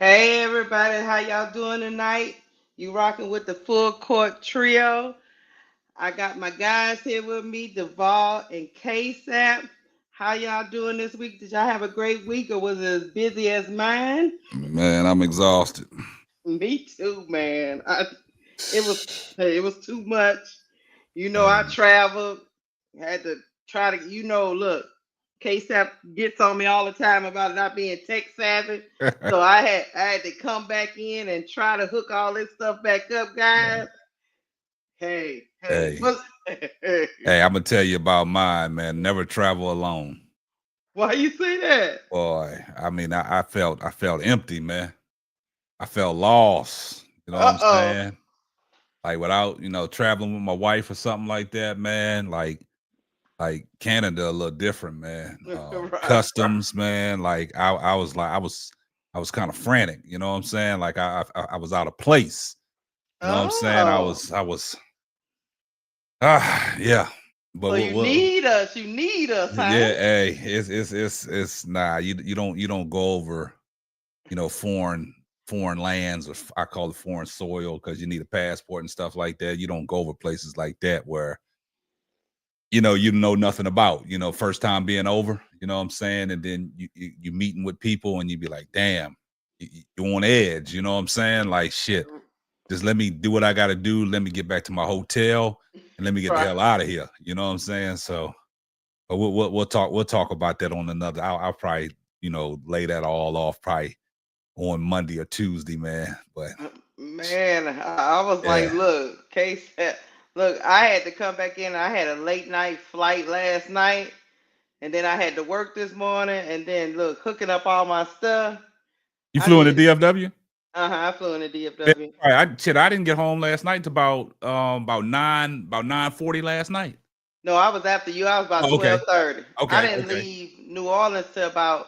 Hey everybody, how y'all doing tonight? You rocking with the full court trio. I got my guys here with me, Duvall and KSAP. How y'all doing this week? Did y'all have a great week or was it as busy as mine? Man, I'm exhausted. Me too, man. It was it was too much. I Man. traveled, had to try to, look, KSAP gets on me all the time about not being tech savvy. So I had to come back in and try to hook all this stuff back up, guys. Hey, Hey, what's hey, I'm gonna tell you about mine, man. Never travel alone. why you say that? Boy, I mean, I felt empty, man. I felt lost. You know what I'm Uh-oh. saying? Like without, traveling with my wife or something like that, man. Like Canada, a little different, man. Right, right. Customs, man. Like I was kind of frantic. You know what I'm saying? Like I was out of place. You know what I'm saying? I Oh. was I was yeah. But So you need us. You need us, huh? yeah, hey, it's nah. You don't go over foreign lands or I call it foreign soil because you need a passport and stuff like that. You don't go over places like that where you know nothing about. First time being over. You know what I'm saying, and then you meeting with people and you be like, damn, you on edge. You know what I'm saying? Like shit. Just let me do what I got to do. Let me get back to my hotel and let me get the Right. hell out of here. You know what I'm saying? So. But we'll talk about that on another. I'll probably lay that all off probably on Monday or Tuesday, man. But Man, I was like, yeah, look, Case, look, I had to come back in. I had a late night flight last night, and then I had to work this morning, and then look, hooking up all my stuff. you I flew in the need, DFW. I flew in the Man, DFW. all right, I didn't get home last night to about 9:40 last night. No, I was after you. I was about Oh, okay, 12:30. I okay, didn't okay. leave New Orleans till about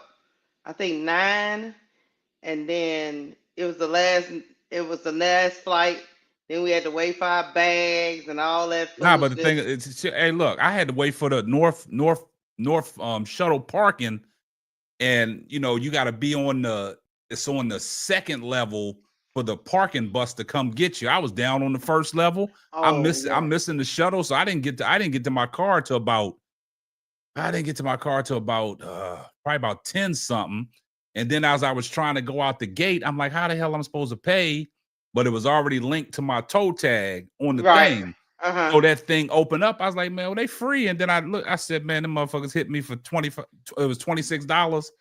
I think 9, and then it was the last flight. Then we had to wait for our bags and all that Nah, but the thing foolishness. is, hey, look, I had to wait for the north shuttle parking, and you got to be on the it's on the second level for the parking bus to come get you. I was down on the first level. I'm Oh missing yeah. I'm missing the shuttle, so I didn't get to my car till about probably about 10 something. And then as I was trying to go out the gate, I'm like, how the hell I'm supposed to pay? But it was already linked to my toe tag on the Right. thing. Uh-huh. So that thing opened up. I was like, man, well, they free. And then I said, man, them motherfuckers hit me for it was $26.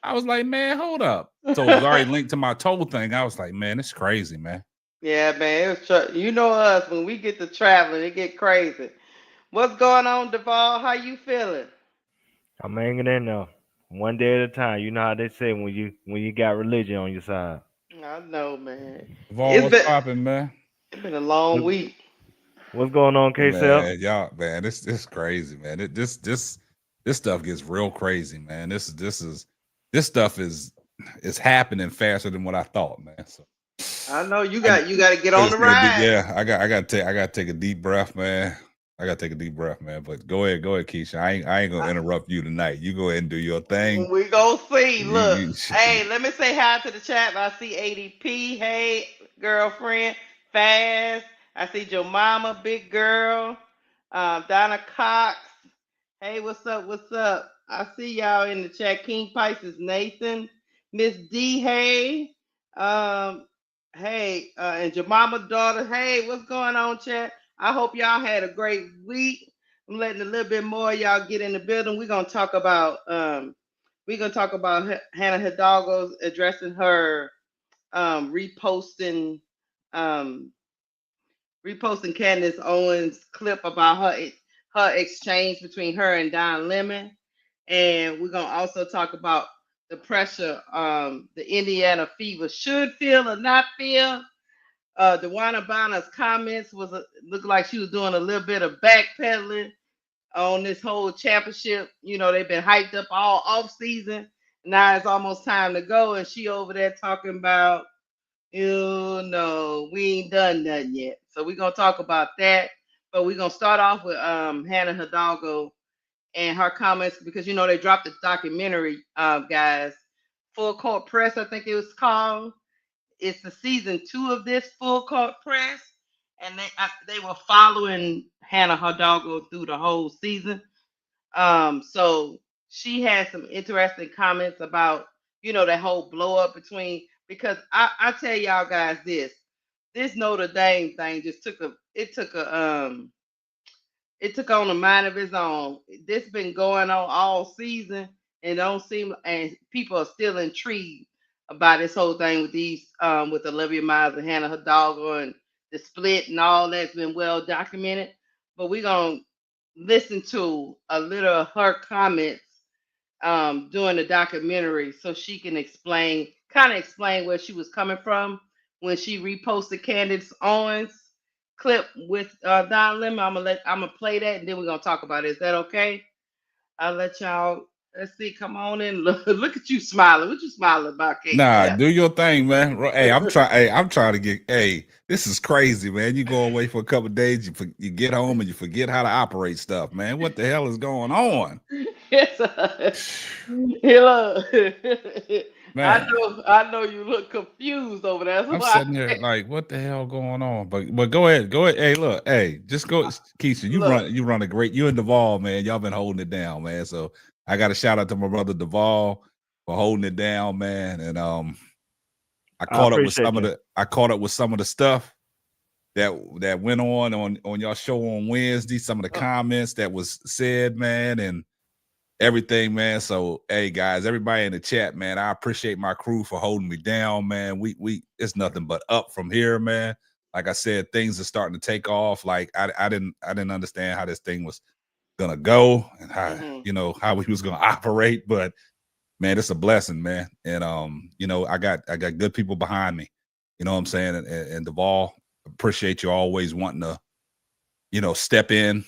I was like, man, hold up. So it was already linked to my toll thing. I was like, man, it's crazy, man. Yeah, man. You know us, when we get to traveling, it get crazy. What's going on, Duvall? How you feeling? I'm hanging in there, one day at a time. You know how they say when you got religion on your side. I know, man. Vaughn, It's what's been popping, man? it's been a long What, week. what's going on, KCL? Man, y'all, man, this crazy, man. This stuff gets real crazy, man. This stuff is happening faster than what I thought, man. So I know you I, got you got to get I on the just take a deep, ride. yeah, I got to take a deep breath, man. I got to take a deep breath, man. But go ahead, Keisha. I ain't gonna interrupt you tonight. You go ahead and do your thing. We go see. Look, You, hey, let me say hi to the chat. I see ADP. Hey, girlfriend. Fast. I see your mama, big girl. Donna Cox. Hey, what's up? What's up? I see y'all in the chat. King Pisces, Nathan, Miss D. Hey, um, hey, and your mama daughter. Hey, what's going on, chat? I hope y'all had a great week. I'm letting a little bit more of y'all get in the building. We're gonna talk about Hannah Hidalgo's addressing her reposting um reposting Candace Owens clip about her exchange between her and Don Lemon, and we're gonna also talk about the pressure the Indiana Fever should feel or not feel. Dewana Bonner's comments looked like she was doing a little bit of backpedaling on this whole championship. They've been hyped up all off season. Now it's almost time to go, and she over there talking about, we ain't done nothing yet. So we're gonna talk about that. But we're gonna start off with Hannah Hidalgo and her comments because they dropped the documentary, guys. Full Court Press, I think it was called. it's the season 2 of this full court press, and they were following Hannah Hidalgo through the whole season. So she had some interesting comments about, that whole blow up between, because I tell y'all guys this Notre Dame thing just it took on a mind of its own. This been going on all season, and don't seem, and people are still intrigued about this whole thing with these with Olivia Miles and Hannah Hidalgo and the split and all that's been well documented. But we're gonna listen to a little of her comments during the documentary so she can explain where she was coming from when she reposted Candace Owens clip with Don Lemon. I'm gonna play that and then we're gonna talk about it. Is that okay? I'll let y'all. Let's see. Come on in. Look at you smiling. What you smiling about, Kate? Nah, do your thing, man. Hey, I'm trying. Hey, I'm trying to get. Hey, this is crazy, man. You go away for a couple of days, you get home and you forget how to operate stuff, man. What the hell is going on? Yes. Hello. Man, I know you look confused over there. I'm sitting here like, what the hell going on? But go ahead. Hey, look, hey, just go, Keisha. You run a great. You and Duvall, man. Y'all been holding it down, man. So I got a shout out to my brother Duvall for holding it down, man. And I caught up with some of the stuff that went on y'all show on Wednesday. Some of the comments that was said, man, and everything, man. So hey guys, everybody in the chat, man, I appreciate my crew for holding me down, man. We it's nothing but up from here, man. Like I said, things are starting to take off. Like I didn't understand how this thing was gonna go and how how we was gonna operate, but man, it's a blessing, man. And I got good people behind me, you know what I'm saying? And Duvall, appreciate you always wanting to step in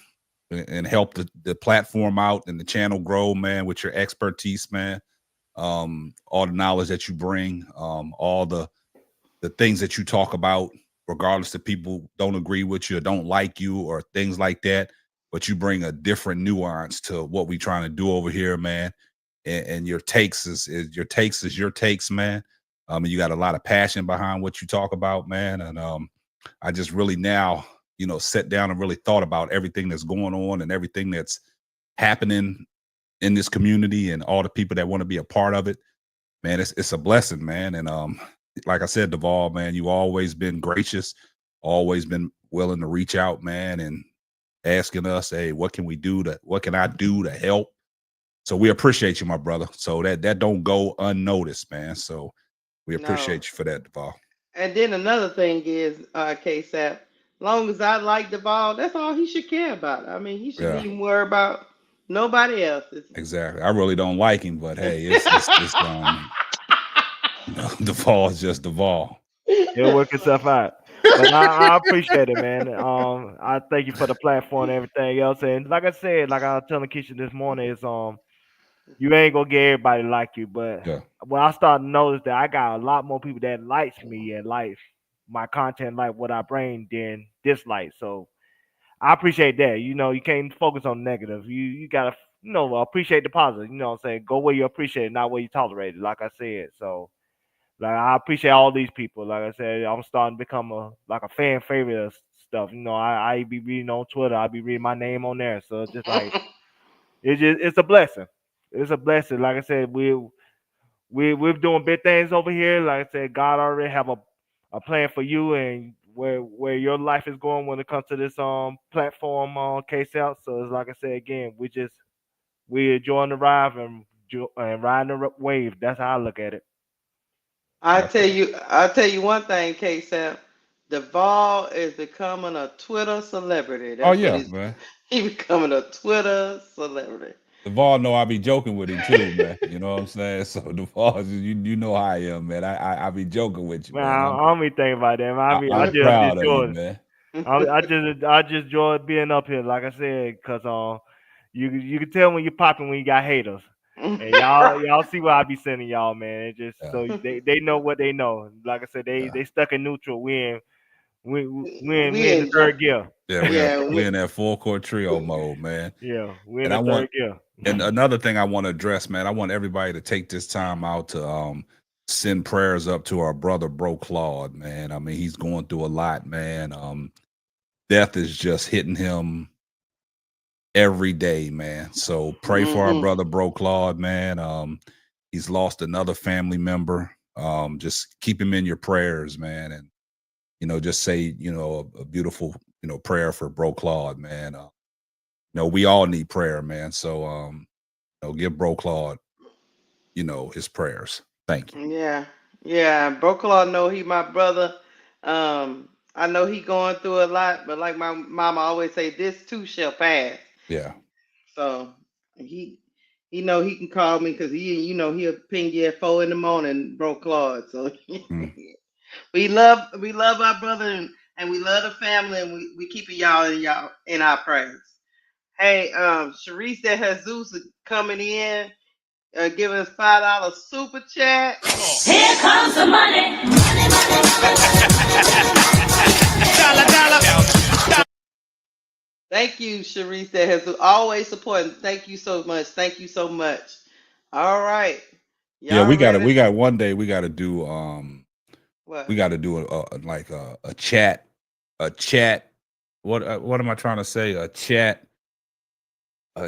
and help the platform out and the channel grow, man, with your expertise, man. All the knowledge that you bring, all the things that you talk about, regardless if people don't agree with you or don't like you or things like that, but you bring a different nuance to what we trying to do over here, man. And your takes is your takes, man. And you got a lot of passion behind what you talk about, man. And I just really now sat down and really thought about everything that's going on and everything that's happening in this community and all the people that want to be a part of it, man. It's a blessing, man. And like I said, Duvall, man, you always been gracious, always been willing to reach out, man, and asking us, hey, what can I do to help? So we appreciate you, my brother. So that don't go unnoticed, man. So we appreciate you for that, Duvall. And then another thing is, KSAP, long as I like Duvall, that's all he should care about. I mean, he shouldn't even worry about nobody else. Exactly. I really don't like him, but hey, it's Duvall is just Duvall. He'll work himself out. But I appreciate it, man. I thank you for the platform and everything else. And like I said, like I was telling Keisha this morning, is you ain't gonna get everybody like you, but when I started to notice that I got a lot more people that likes me and like my content, like what I bring, than dislike. So I appreciate that. You can't focus on negative. You gotta appreciate the positive. You know what I'm saying? Go where you appreciate it, not where you tolerate it, like I said. So like I appreciate all these people. Like I said, I'm starting to become a fan favorite of stuff. I be reading on Twitter, I be reading my name on there. So it's just like it's a blessing. It's a blessing. Like I said, we're doing big things over here. Like I said, God already have a plan for you and where your life is going when it comes to this platform case out. So it's like I said again, we're enjoying the ride and riding the wave. That's how I look at it. I'll tell you one thing, KSAP. Duvall is becoming a Twitter celebrity. That's man. He becoming a Twitter celebrity. Duvall know I be joking with him too, man. You know what I'm saying? So Duvall, you know how I am, man. I be joking with you, man. I don't be thinking about that, man. I'm just proud enjoy of you, man. I just enjoy being up here, like I said, because you can tell when you're popping when you got haters. And y'all see what I be sending y'all, man. It just so they know what they know. Like I said, they stuck in neutral. We in the third gear. Yeah, we in that full court trio mode, man. Yeah, we in the third gear. And another thing I want to address, man, I want everybody to take this time out to send prayers up to our brother, Bro Claude, man. I mean, he's going through a lot, man. Death is just hitting him every day, man. So pray for our brother, Bro Claude, man. He's lost another family member. Just keep him in your prayers, man. And, you know, just say, you know, a beautiful, you know, prayer for Bro Claude, man. You know, we all need prayer, man. So, you know, give Bro Claude, you know, his prayers. Thank you. Yeah. Bro Claude know he my brother. I know he going through a lot, but like my mama always say, this too shall pass. Yeah. So he know he can call me because he'll ping you at 4 a.m, Bro Claude. So we love our brother and we love the family and we keep y'all in our prayers. Hey, Sharice de Jesus is coming in, giving us $5 super chat. Here comes the money. Dollar. Thank you, Sharice de Jesus. Always supporting. Thank you so much. Thank you so much. All right. Yeah, we got one day we got to do what? We got to do a chat what am I trying to say? A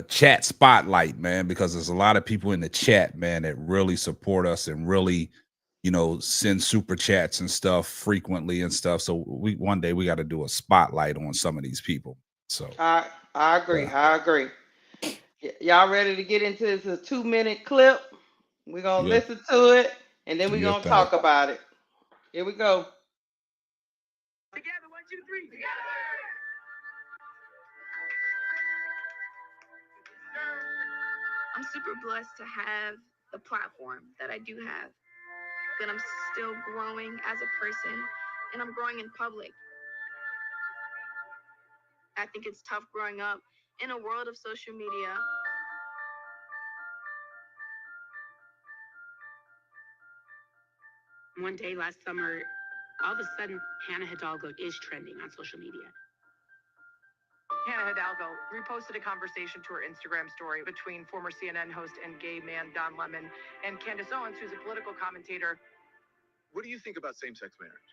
chat spotlight, man, because there's a lot of people in the chat, man, that really support us and really, you know, send super chats and stuff frequently and stuff. So one day we got to do a spotlight on some of these people. So I agree. Yeah. I agree. Y'all ready to get into this 2-minute clip? We're gonna listen to it and then we're gonna talk about it. Here we go. Together, 1, 2, 3, together. I'm super blessed to have the platform that I do have, but I'm still growing as a person and I'm growing in public. I think it's tough growing up in a world of social media. One day last summer, all of a sudden, Hannah Hidalgo is trending on social media. Hannah Hidalgo reposted a conversation to her Instagram story between former CNN host and gay man Don Lemon and Candace Owens, who's a political commentator. What do you think about same-sex marriage?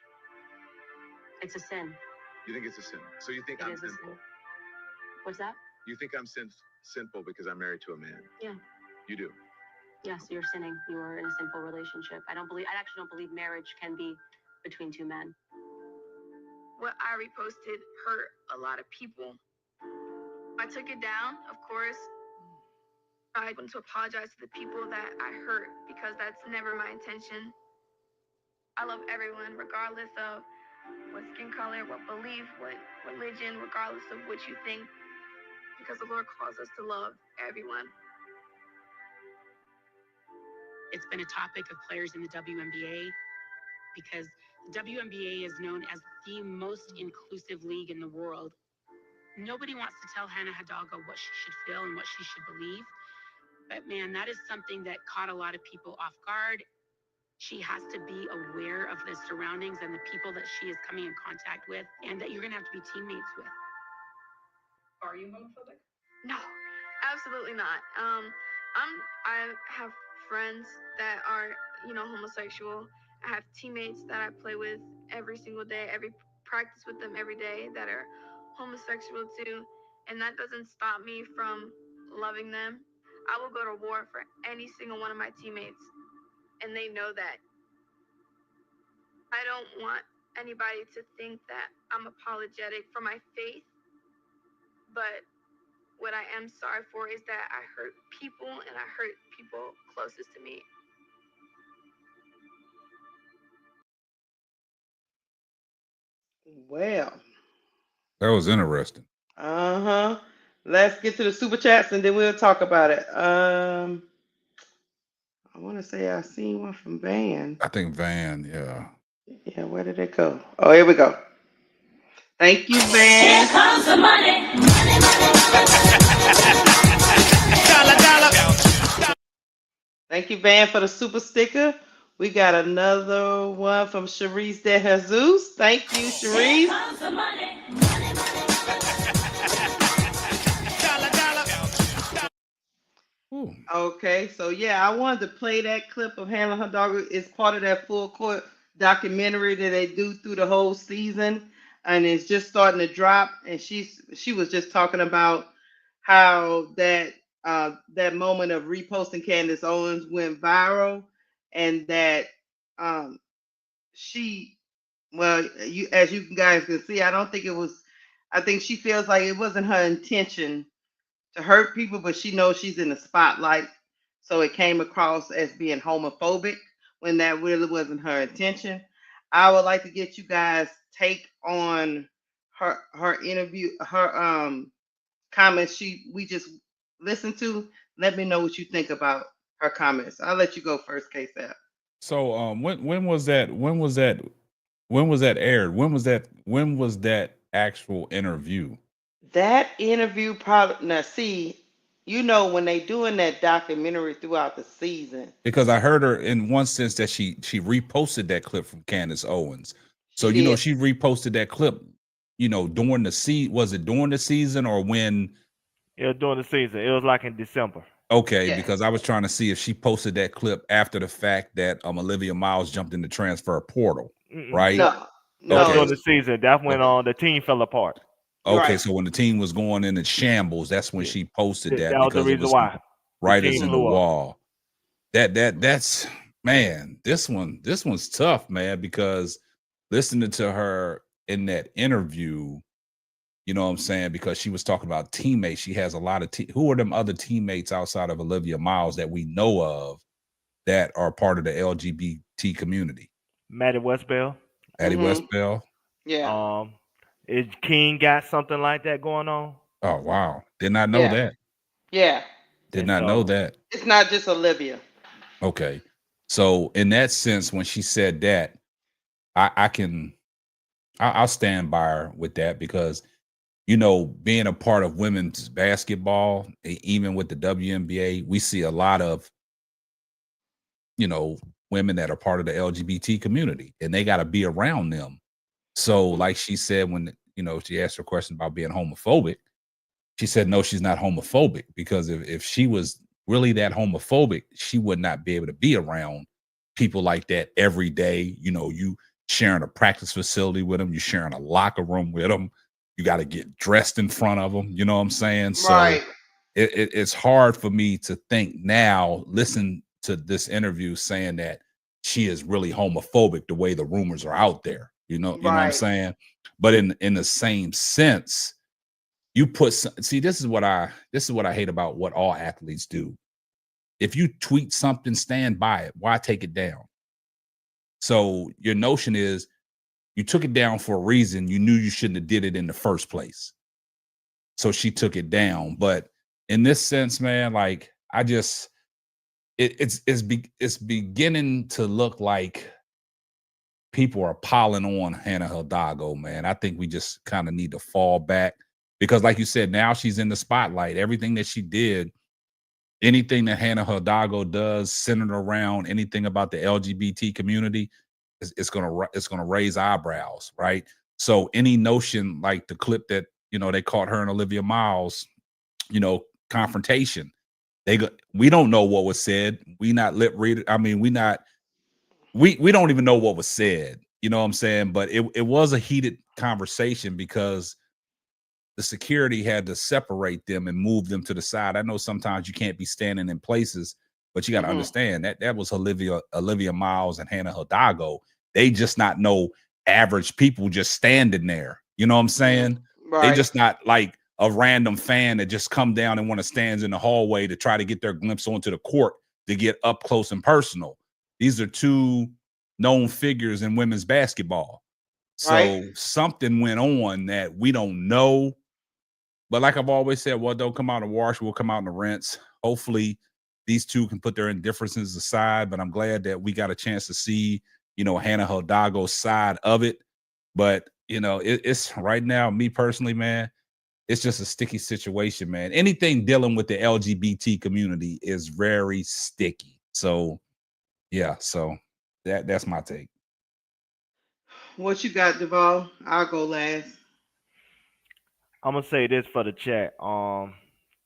It's a sin. You think it's a sin? So you think I'm sinful? What's that? You think I'm sinful because I'm married to a man? Yeah. You do? Yes, you're sinning. You are in a sinful relationship. I actually don't believe marriage can be between two men. What I reposted hurt a lot of people. I took it down, of course. I want to apologize to the people that I hurt because that's never my intention. I love everyone, regardless of what skin color, what belief, what religion, regardless of what you think, because the Lord calls us to love everyone. It's been a topic of players in the WNBA because the WNBA is known as the most inclusive league in the world. Nobody wants to tell Hannah Hidalgo what she should feel and what she should believe. But man, that is something that caught a lot of people off guard. She has to be aware of the surroundings and the people that she is coming in contact with and that you're going to have to be teammates with. Are you homophobic? No, absolutely not. I have friends that are, homosexual. I have teammates that I play with every single day, every practice with them every day that are homosexual too. And that doesn't stop me from loving them. I will go to war for any single one of my teammates. And they know that. I don't want anybody to think that I'm apologetic for my faith. But what I am sorry for is that I hurt people and I hurt people closest to me. Well, that was interesting. Let's get to the super chats and then we'll talk about it. I want to say I seen one from Van. I think Van, yeah. Yeah, where did it go? Oh, here we go. Thank you, Van. Here comes the money. Dollar. Thank you, Van, for the super sticker. We got another one from Sharice de Jesus. Thank you, Sharice. Here comes the money. Okay, so yeah, I wanted to play that clip of Hannah Hidalgo. It's part of that full court documentary that they do through the whole season, and it's just starting to drop. And she was just talking about how that moment of reposting Candace Owens went viral, and that um, she well, you as you guys can see, I don't think it was. I think she feels like it wasn't her intention to hurt people, but she knows she's in the spotlight. So it came across as being homophobic when that really wasn't her intention. I would like to get you guys take on her interview, her comments we just listened to. Let me know what you think about her comments. I'll let you go first, KSAP. So when was that when was that aired? When was that actual interview? That interview probably now see, when they doing that documentary throughout the season, Because I heard her in one sense that she reposted that clip from Candace Owens. So she did. she reposted that clip, during the was it during the season or when? It was during the season. It was like in December. Okay, Yeah. because I was trying to see if she posted that clip after the fact that Olivia Miles jumped in the transfer portal, right? No, That was no, Okay. during the season. That's when Okay. the team fell apart. Okay, right, so when the team was going in shambles, that's when Yeah. she posted That that was the because it reason was why the right as team in the blew up. wall. That's man, this one's tough, man, because listening to her in that interview, you know what I'm saying, because she was talking about teammates. She has a lot of who are them other teammates outside of Olivia Miles that we know of that are part of the LGBT community? Maddie Westbell. Addie Westbell. yeah, Is King got something like that going on? Oh wow. Did not know yeah, that. yeah. Did And not know so that. It's not just Olivia. Okay. So in that sense, when she said that, I can I'll stand by her with that because being a part of women's basketball, even with the WNBA, we see a lot of women that are part of the LGBT community, and they got to be around them. So, like she said, when she asked her question about being homophobic, she said no, she's not homophobic because if she was really that homophobic, she would not be able to be around people like that every day. You sharing a practice facility with them, you sharing a locker room with them, you got to get dressed in front of them. You know what I'm saying? So Right, it's hard for me to think now, listen to this interview saying that she is really homophobic the way the rumors are out there. You know what I'm right, saying? But in the same sense, you see, this is what I hate about what all athletes do. If you tweet something, stand by it. Why take it down? So your notion is you took it down for a reason. You knew you shouldn't have did it in the first place. So she took it down. But in this sense, man, like I just it's beginning to look like people are piling on Hannah Hidalgo, man. I think we just kind of need to fall back because, like you said, now she's in the spotlight. Everything that she did, anything that Hannah Hidalgo does, centered around anything about the LGBT community, it's gonna raise eyebrows, right? So any notion like the clip that they caught her and Olivia Miles, confrontation. We don't know what was said. We not lip read. I mean, we don't even know what was said. You know what I'm saying? But it was a heated conversation because the security had to separate them and move them to the side. I know sometimes you can't be standing in places, but you got to understand that was Olivia Miles and Hannah Hidalgo. They just not no average people just standing there. You know what I'm saying? They right, just not like a random fan that just come down and want to stand in the hallway to try to get their glimpse onto the court to get up close and personal. These are two known figures in women's basketball. right. So something went on that we don't know. But like I've always said, what don't come out in the wash will come out in the rinse. Hopefully, these two can put their indifferences aside. But I'm glad that we got a chance to see, Hannah Hidalgo's side of it. But it's right now, me personally, man, it's just a sticky situation, man. Anything dealing with the LGBT community is very sticky. So yeah, so that's my take. What you got, Duval? I'll go last. I'm gonna say this for the chat.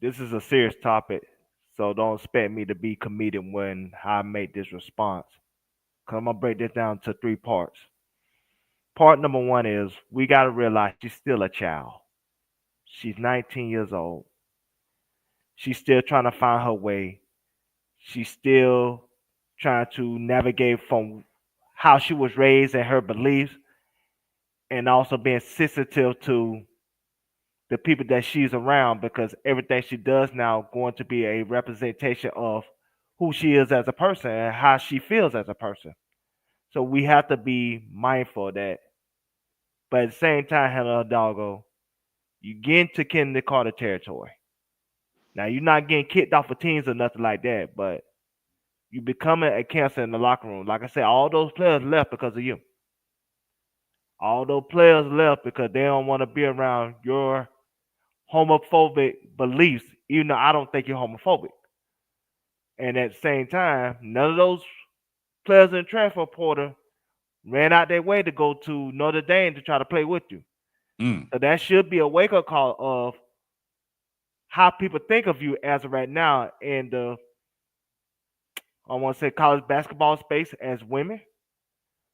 This is a serious topic. So don't expect me to be comedic when I make this response. Cause I'm gonna break this down to 3 parts. Part number one is we gotta realize she's still a child. She's 19 years old. She's still trying to find her way. She's still trying to navigate from how she was raised and her beliefs, and also being sensitive to the people that she's around because everything she does now going to be a representation of who she is as a person and how she feels as a person. So we have to be mindful of that. But at the same time, Hannah Hidalgo, you get into Kennedy Carter territory. Now you're not getting kicked off of teams or nothing like that, but you becoming a cancer in the locker room. Like I said, all those players left because of you. All those players left because they don't want to be around your homophobic beliefs, even though I don't think you're homophobic. And at the same time, none of those players in the transfer portal ran out their way to go to Notre Dame to try to play with you. So that should be a wake up call of how people think of you as of right now in the I want to say college basketball space as women.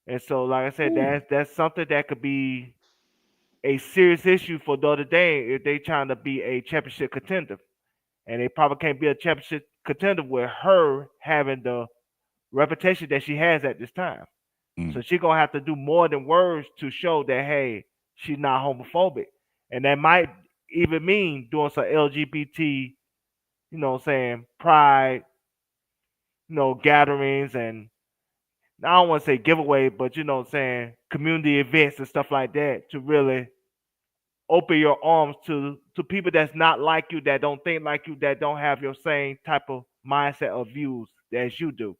And so, like I said, that's something that could be a serious issue for Notre Dame if they trying to be a championship contender. And they probably can't be a championship contender with her having the reputation that she has at this time. So she's gonna have to do more than words to show that hey, she's not homophobic. And that might even mean doing some LGBT, saying pride, gatherings and I don't want to say giveaway, but saying community events and stuff like that to really open your arms to people that's not like you, that don't think like you, that don't have your same type of mindset or views as you do,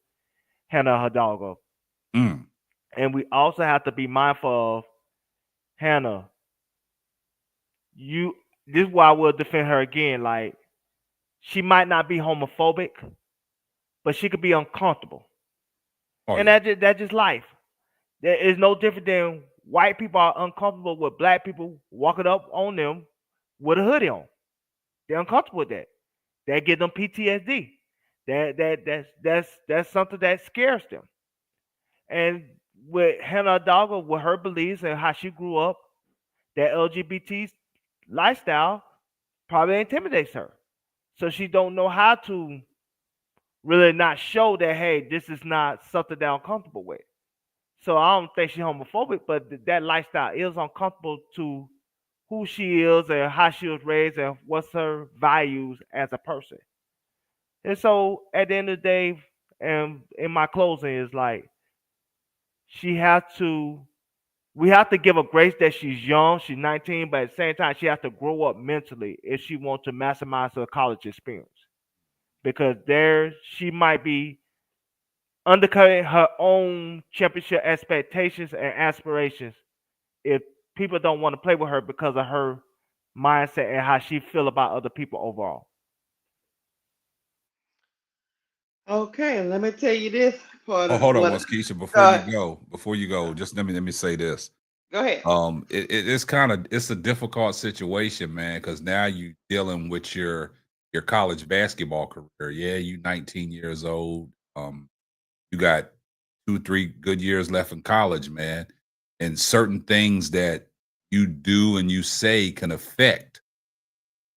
Hannah Hidalgo. And we also have to be mindful of Hannah. This is why I will defend her again. Like she might not be homophobic, but she could be uncomfortable, and that's just life. There is no different than white people are uncomfortable with black people walking up on them with a hoodie on. They're uncomfortable with that. That gives them PTSD. That's something that scares them. And with Hannah Doggo, with her beliefs and how she grew up, that LGBT lifestyle probably intimidates her. So she don't know how to really not show that hey, this is not something that I'm comfortable with. So I don't think she's homophobic, but that lifestyle is uncomfortable to who she is and how she was raised and what's her values as a person. And so at the end of the day, and in my closing is like she has to we have to give her grace that she's young, she's 19, but at the same time she has to grow up mentally if she wants to maximize her college experience. Because there she might be undercutting her own championship expectations and aspirations if people don't want to play with her because of her mindset and how she feel about other people overall. Okay, let me tell you this part Oh, of hold on, what. once Keisha, God, before you go, just let me say this. go ahead. It's a difficult situation, man, because now you dealing with your college basketball career. Yeah, you 19 years old. You got 2, 3 good years left in college, man. And certain things that you do and you say can affect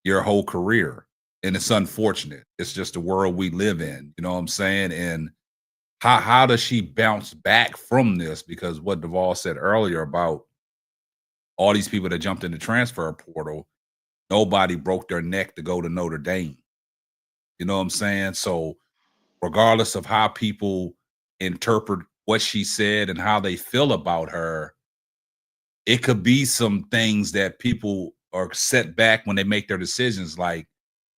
your whole career. And it's unfortunate. It's just the world we live in. You know what I'm saying? And how does she bounce back from this? Because what Duvall said earlier about all these people that jumped in the transfer portal, nobody broke their neck to go to Notre Dame. You know what I'm saying? So regardless of how people interpret what she said and how they feel about her, it could be some things that people are set back when they make their decisions like,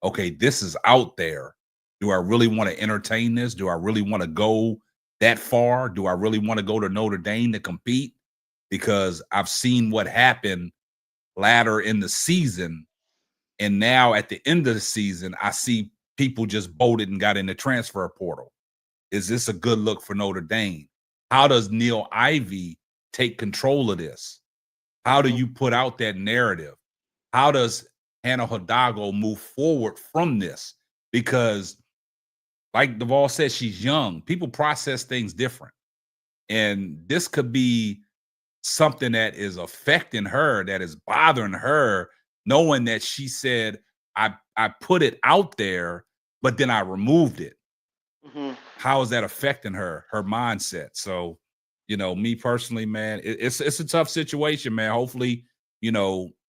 okay, this is out there. Do I really want to entertain this? Do I really want to go that far? Do I really want to go to Notre Dame to compete? Because I've seen what happened later in the season. And now at the end of the season, I see people just bolted and got in the transfer portal. Is this a good look for Notre Dame? How does Neil Ivey take control of this? How do you put out that narrative? How does Hannah Hidalgo move forward from this? Because like Duvall said, she's young. People process things different. And this could be something that is affecting her, that is bothering her, knowing that she said, I put it out there, but then I removed it. Mhm. How is that affecting her mindset? So, me personally, man, it's a tough situation, man. Hopefully,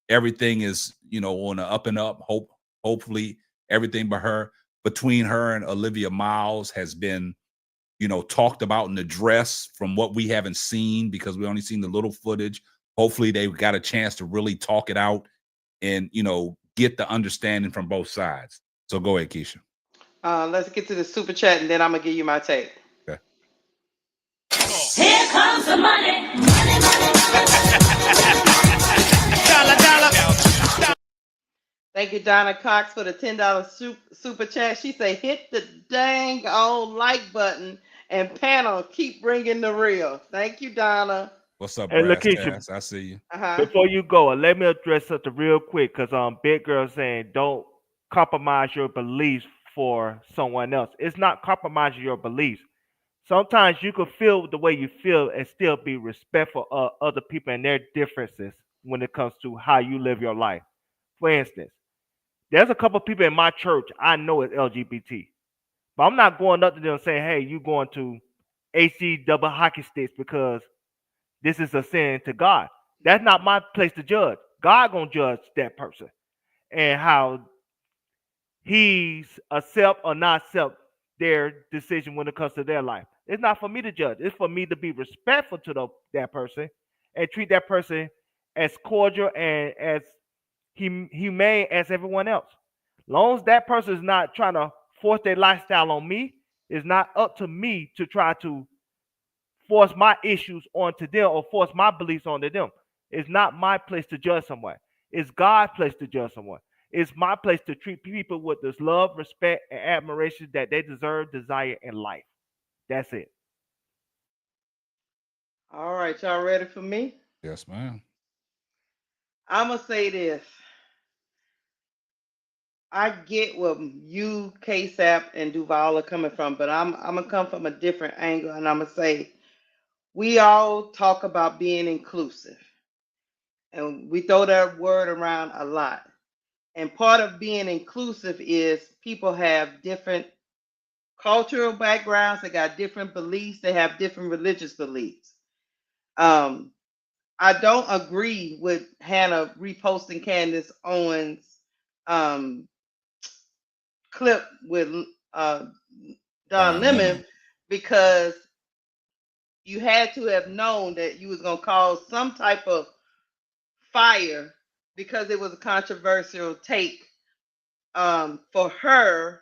everything is, on the up and up. Hopefully everything between her and Olivia Miles has been, talked about and addressed from what we haven't seen, because we only seen the little footage. Hopefully they've got a chance to really talk it out and, get the understanding from both sides. So go ahead, Keisha. Let's get to the super chat, and then I'm gonna give you my take. Okay. Here comes the money. Thank you, Donna Cox, for the $10 super chat. She say, hit the dang old like button and panel, keep bringing the real. Thank you, Donna. What's up, Hey, Brass Lakeisha, Tass? I see you. before you go, let me address something real quick, because Big Girl saying don't compromise your beliefs for someone else. It's not compromising your beliefs. Sometimes you can feel the way you feel and still be respectful of other people and their differences when it comes to how you live your life. For instance, there's a couple people in my church I know is LGBT, but I'm not going up to them saying, "Hey, you going to AC double hockey sticks because this is a sin to God." That's not my place to judge. God gonna judge that person and how he's accept or not accept their decision when it comes to their life. It's not for me to judge. It's for me to be respectful to that person and treat that person as cordial and as humane as everyone else. Long as that person is not trying to force their lifestyle on me, it's not up to me to try to force my issues onto them or force my beliefs onto them. It's not my place to judge someone. It's God's place to judge someone. It's my place to treat people with this love, respect, and admiration that they deserve, desire, in life. That's it. All right, y'all ready for me? Yes, ma'am. I'm going to say this. I get where you, KSAP, and Duval are coming from, but I'm going to come from a different angle, and I'm going to say we all talk about being inclusive, and we throw that word around a lot. And part of being inclusive is people have different cultural backgrounds, they got different beliefs, they have different religious beliefs. I don't agree with Hannah reposting Candace Owens' um, clip with Don Don Lemon, Lemon. because you had to have known that you was gonna cause some type of fire, because it was a controversial take, for her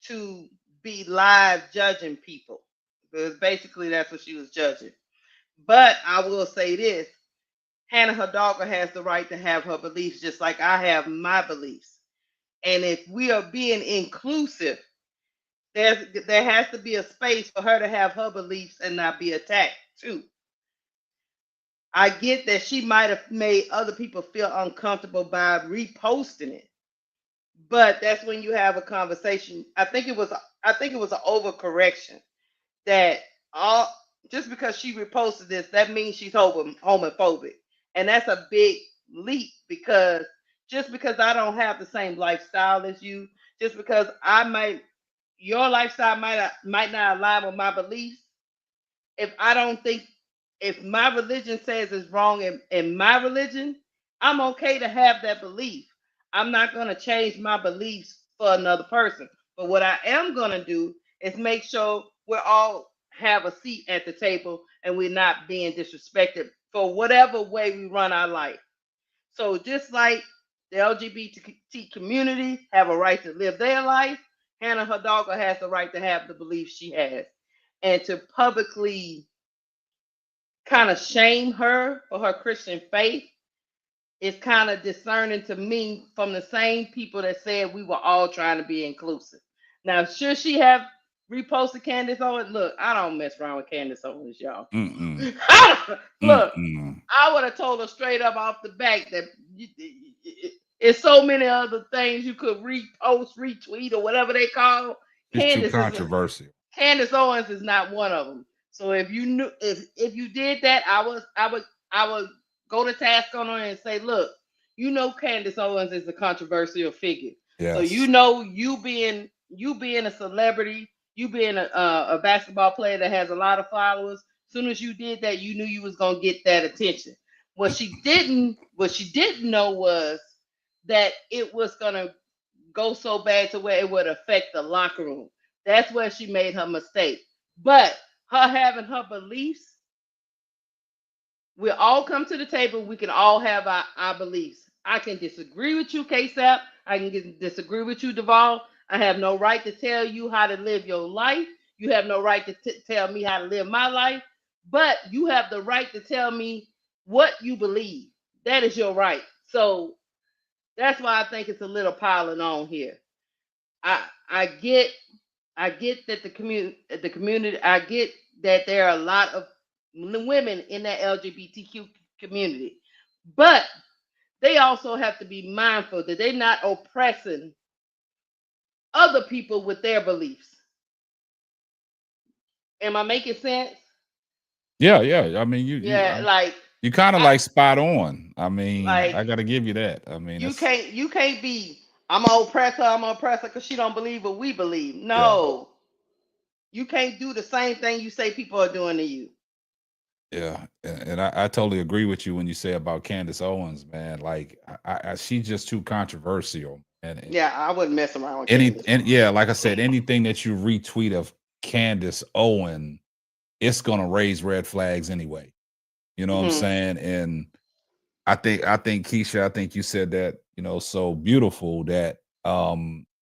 to be live judging people. Because basically that's what she was judging. But I will say this: Hannah Hidalgo has the right to have her beliefs, just like I have my beliefs. And if we are being inclusive, there has to be a space for her to have her beliefs and not be attacked too. I get that she might have made other people feel uncomfortable by reposting it, but that's when you have a conversation. I think it was an overcorrection, that all just because she reposted this, that means she's homophobic, and that's a big leap, because just because I don't have the same lifestyle as you, just because your lifestyle might not align with my beliefs, if I don't think, if my religion says it's wrong in my religion, I'm okay to have that belief. I'm not going to change my beliefs for another person. But what I am going to do is make sure we're all have a seat at the table and we're not being disrespected for whatever way we run our life. So just like the LGBT community have a right to live their life, Hannah Hidalgo has the right to have the beliefs she has. And to publicly kind of shame her for her Christian faith is kind of discerning to me, from the same people that said we were all trying to be inclusive. Now, should she have reposted Candace Owens? Look, I don't mess around with Candace Owens, y'all. Mm-mm. Look, Mm-mm. I would have told her straight up off the back that it's so many other things you could repost, retweet, or whatever they call. It's too Candace is controversial. Candace Owens is not one of them. So if you knew if you did that, I would go to task on her and say, look, you know Candace Owens is a controversial figure. So you Yes. know you being a celebrity, you being a basketball player that has a lot of followers. As soon as you did that, you knew you was gonna get that attention. What she didn't know was that it was gonna go so bad to where it would affect the locker room. That's where she made her mistake. But her having her beliefs, we all come to the table. We can all have our beliefs. I can disagree with you, KSAP. I can disagree with you, Duvall. I have no right to tell you how to live your life. You have no right to tell me how to live my life. But you have the right to tell me what you believe. That is your right. So that's why I think it's a little piling on here. I get that the community I get that there are a lot of women in that LGBTQ community, but they also have to be mindful that they're not oppressing other people with their beliefs. Am I making sense? Yeah, yeah. I mean, Yeah, like you kind of I like spot on. I mean, like I got to give you that. I mean, you it's can't be I'm gonna oppress her because she don't believe what we believe. yeah, No, you can't do the same thing you say people are doing to you. yeah, and I totally agree with you when you say about Candace Owens, man. Like, she's just too controversial, and Yeah, I wouldn't mess around with Candace. yeah, like I said, anything that you retweet of Candace Owen, it's gonna raise red flags anyway. You know what I'm Hmm. saying? And I think Keisha, I think you said that, so beautiful that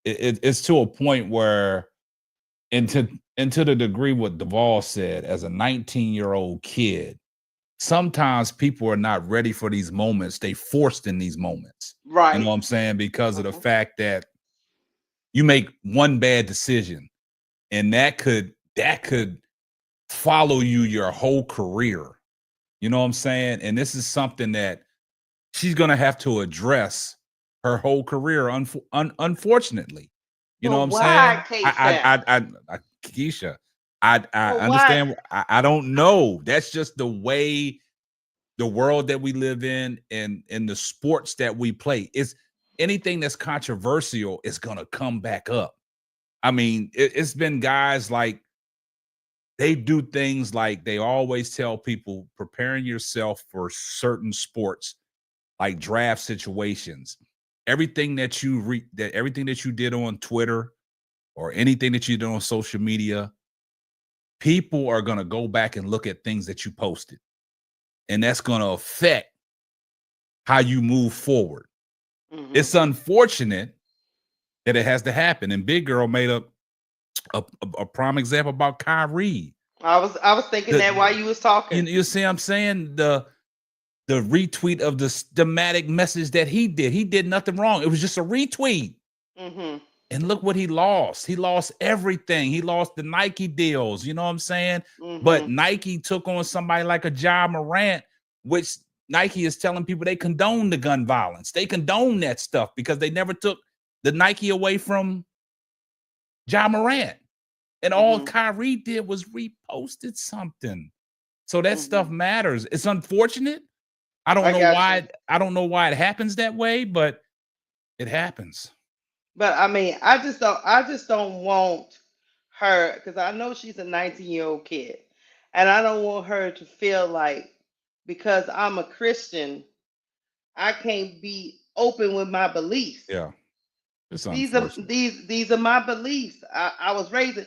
it's to a point where into the degree what Duvall said, as a 19-year-old kid, sometimes people are not ready for these moments. They forced in these moments. You know Right. what I'm saying? Because of the Hmm. fact that you make one bad decision and that could follow you your whole career. You know what I'm saying? And this is something that she's going to have to address her whole career. Unfortunately, you know But what I'm why, saying? KSAP? Keisha, I But why? understand. I don't know. That's just the way the world that we live in and the sports that we play. Is anything that's controversial is going to come back up. I mean, it's been guys like they do things like they always tell people preparing yourself for certain sports like draft situations. Everything that you did on Twitter or anything that you did on social media, people are going to go back and look at things that you posted. And that's going to affect how you move forward. Hmm. It's unfortunate that it has to happen. And Big Girl made a prime example about Kyrie. I was thinking that The while you was talking. you see what I'm saying? The retweet of the schematic message that he did. He did nothing wrong. It was just a retweet. Hmm. And look what he lost. He lost everything. He lost the Nike deals. You know what I'm saying? But Hmm. Nike took on somebody like a Ja Morant, which Nike is telling people they condone the gun violence. They condone that stuff because they never took the Nike away from Ja Morant. And all Hmm. Kyrie did was reposted something. So that Hmm. stuff matters. It's unfortunate. I don't I know got you. why. I don't know why it happens that way, but it happens. But I mean, I just don't want her because I know she's a 19-year-old kid, and I don't want her to feel like because I'm a Christian, I can't be open with my beliefs. Yeah, it's These are unfortunate. these are my beliefs. I was raised.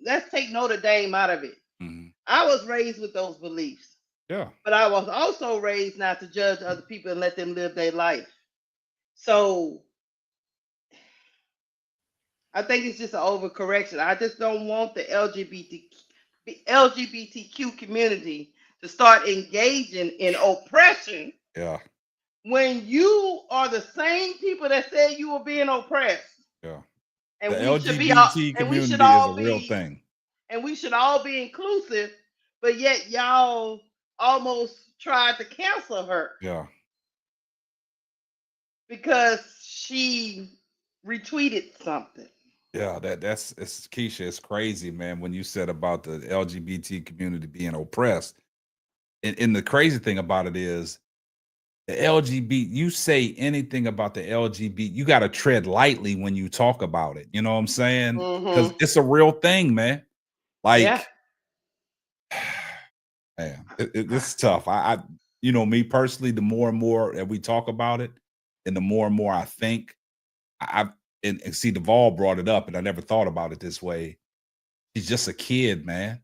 Let's take Notre Dame out of it. Mhm. I was raised with those beliefs, Yeah. but I was also raised not to judge other people and let them live their life. So I think it's just an overcorrection. I just don't want the LGBTQ community to start engaging in oppression Yeah. when you are the same people that said you were being oppressed. Yeah. The And we should be all LGBT and we should community is a all real be thing. and we should all be inclusive, but yet y'all almost tried to cancel her Yeah. because she retweeted something. Yeah, it's Keisha. It's crazy, man. When you said about the LGBT community being oppressed, and the crazy thing about it is the LGBT. You say anything about the LGBT, you got to tread lightly when you talk about it. You know what I'm saying? Because it's a real thing, man. Yeah. Like, man, it's tough. You know, me personally, the more and more that we talk about it, and the more I think, and see, Duvall brought it up, and I never thought about it this way. She's just a kid, man.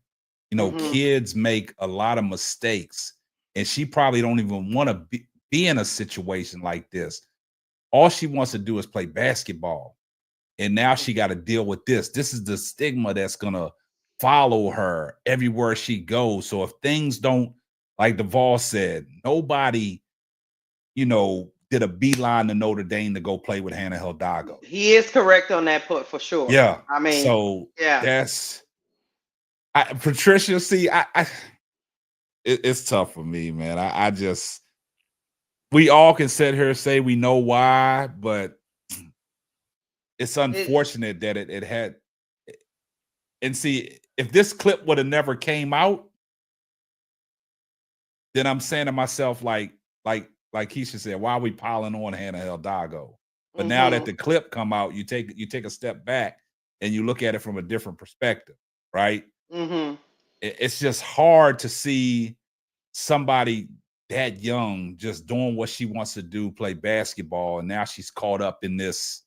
You know, kids make a lot of mistakes, and she probably don't even want to be in a situation like this. All she wants to do is play basketball, and now she got to deal with this. This is the stigma that's gonna follow her everywhere she goes. So if things don't, like Duvall said, nobody, you know, did a beeline to Notre Dame to go play with Hannah Hidalgo. He is correct on that point for sure. Yeah. I mean, so yeah. that's Patricia. See, it's tough for me, man. I just, we all can sit here and say we know why, but it's unfortunate that it had. And see, if this clip would have never came out, then I'm saying to myself, like Keisha said, why are we piling on Hannah Hidalgo? But now that the clip come out, you take a step back and you look at it from a different perspective, right? It's just hard to see somebody that young just doing what she wants to do, play basketball, and now she's caught up in this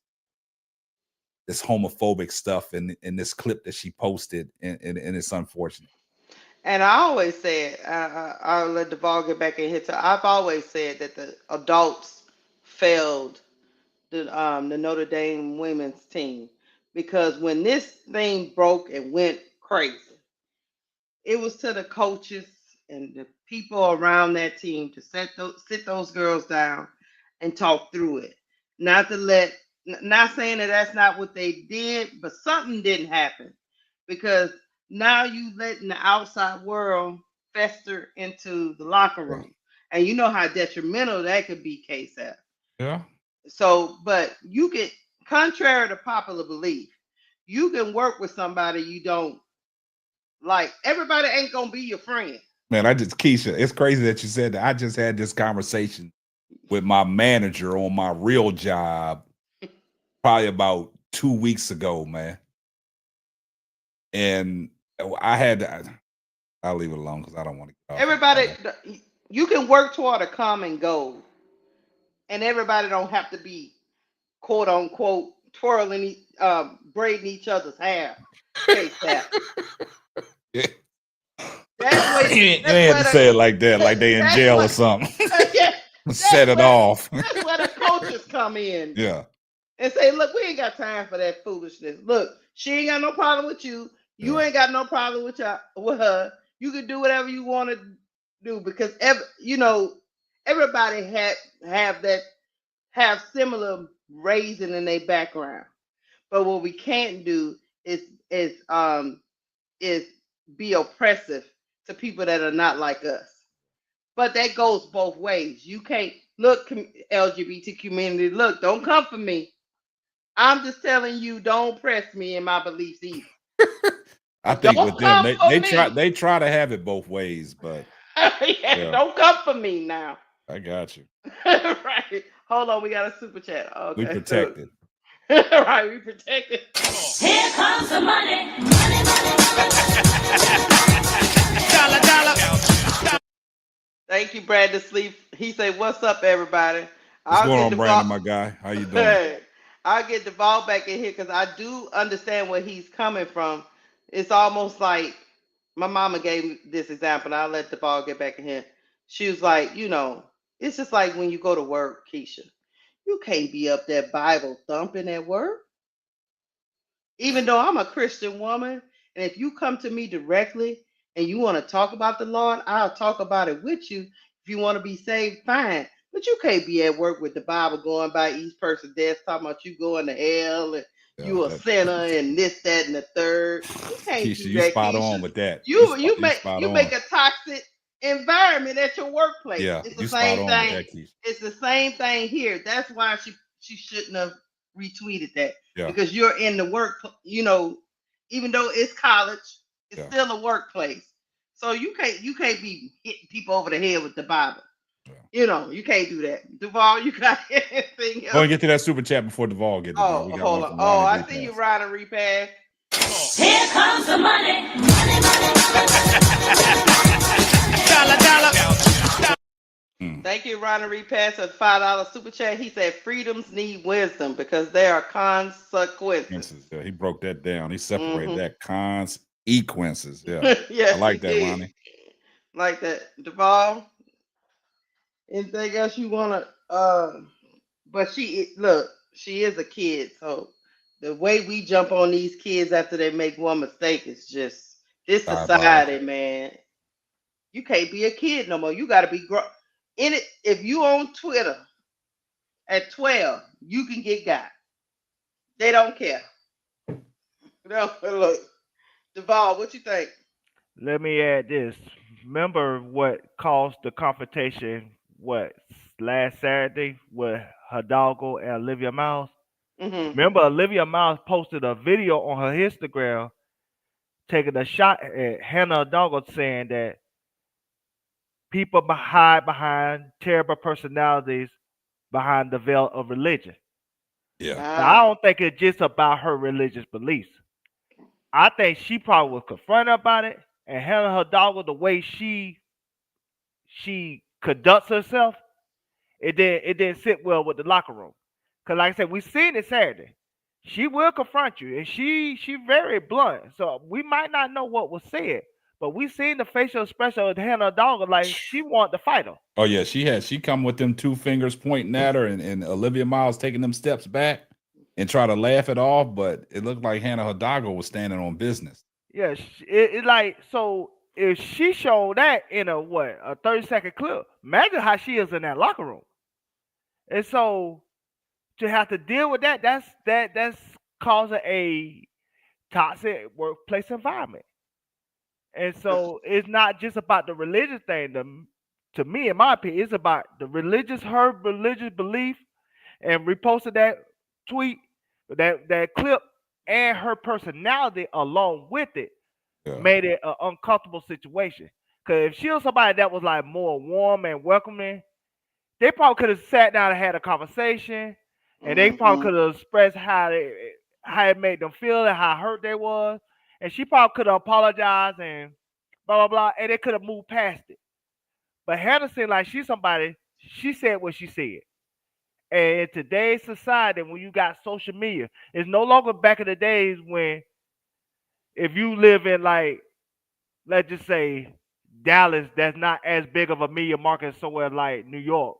homophobic stuff in this clip that she posted, and it's unfortunate. And I always said, I'll let Duvall get back in here too. I've always said that the adults failed the Notre Dame women's team, because when this thing broke and went crazy, it was to the coaches and the people around that team to sit those girls down and talk through it. Not to let, not saying that that's not what they did, but something didn't happen, because now you letting the outside world fester into the locker room, and you know how detrimental that could be, KSF. Yeah. So, but you can, contrary to popular belief, you can work with somebody you don't like. Everybody ain't gonna be your friend. Man, Keisha, it's crazy that you said that. I just had this conversation with my manager on my real job probably about 2 weeks ago, man. And I'll leave it alone because I don't want to get off. Everybody, you can work toward a common goal, and everybody don't have to be quote unquote twirling, braiding each other's hair. That's you ain't have to say it like that, like they in jail or something. Set it off. That's where the coaches come in. Yeah. And say, look, we ain't got time for that foolishness. Look, she ain't got no problem with you. You ain't got no problem with her. You can do whatever you want to do, because everybody have similar raising in their background. But what we can't do is be oppressive to people that are not like us. But that goes both ways. You can't look, LGBT community. Look, don't come for me. I'm just telling you, don't press me in my beliefs either. I think with them, they try to have it both ways, but don't come for me now. I got you. Right. Hold on, we got a super chat. Okay. We protected. Right, we protected. Here comes the money. Money, money, dollar, dollar. Thank you, Brandon Sleep. He said, "What's up, everybody?" What's going on, Brandon, my guy? How you doing? I'll get Duvall back in here because I do understand where he's coming from. It's almost like my mama gave me this example, and I'll let Duvall get back in here. She was like, it's just like when you go to work, Keisha. You can't be up there Bible thumping at work. Even though I'm a Christian woman, and if you come to me directly and you want to talk about the Lord, I'll talk about it with you. If you want to be saved, fine. But you can't be at work with the Bible going by each person's desk, talking about you going to hell and you a sinner and this, that, and the third. You can't Keisha, do you that, spot Keisha. on with that. You make a toxic environment at your workplace. Yeah, it's the same thing. It's the same thing here. That's why she shouldn't have retweeted that Yeah. because you're in the work. You know, even though it's college, it's Yeah. still a workplace. So you can't be hitting people over the head with the Bible. Yeah. You know, you can't do that. Duval, you got anything else? Go and get to that super chat before Duvall get to there. We got hold one on. from Oh, Ronnie I see you, Repass. Ryder Repass. Here comes the money. Money, money. Thank you, Ronnie Repass, a $5 super chat. He said freedoms need wisdom because there are consequences. Yeah, he broke that down. He separated that consequences. Yeah. Yes, I like he that, did. Ronnie. Like that. Duval, anything else you wanna but she is a kid, so the way we jump on these kids after they make one mistake is just this society, man. You can't be a kid no more. You gotta be in it. If you on Twitter at 12, you can get got. They don't care. No, look, Duval, what you think? Let me add this. Remember what caused the confrontation? What last Saturday with Hidalgo and Olivia Miles? Mm-hmm. Remember, Olivia Miles posted a video on her Instagram taking a shot at Hannah Hidalgo, saying that people hide behind terrible personalities behind the veil of religion. Yeah. Now, I don't think it's just about her religious beliefs. I think she probably was confronted about it, and Hannah Hidalgo, the way she conducts herself, it didn't sit well with the locker room. Cause like I said, we seen it Saturday. She will confront you, and she very blunt. So we might not know what was said, but we seen the facial expression of Hannah Hidalgo, like she wanted to fight her. Oh yeah, she come with them two fingers pointing at her, and Olivia Miles taking them steps back and try to laugh it off, but it looked like Hannah Hidalgo was standing on business. Yeah, it like so. If she showed that in a 30-second clip, imagine how she is in that locker room. And so to have to deal with that, that's causing a toxic workplace environment. And so it's not just about the religious thing. To me, in my opinion, it's about her religious belief, and reposted that tweet, that clip, and her personality along with it made it an uncomfortable situation. Because if she was somebody that was like more warm and welcoming, they probably could have sat down and had a conversation, and they probably could have expressed how it made them feel and how hurt they was, and she probably could have apologized and blah blah blah, and they could have moved past it. But Hannah seemed like she's somebody. She said what she said. And in today's society, when you got social media, it's no longer back in the days when if you live in, like, let's just say Dallas, that's not as big of a media market as somewhere like New York.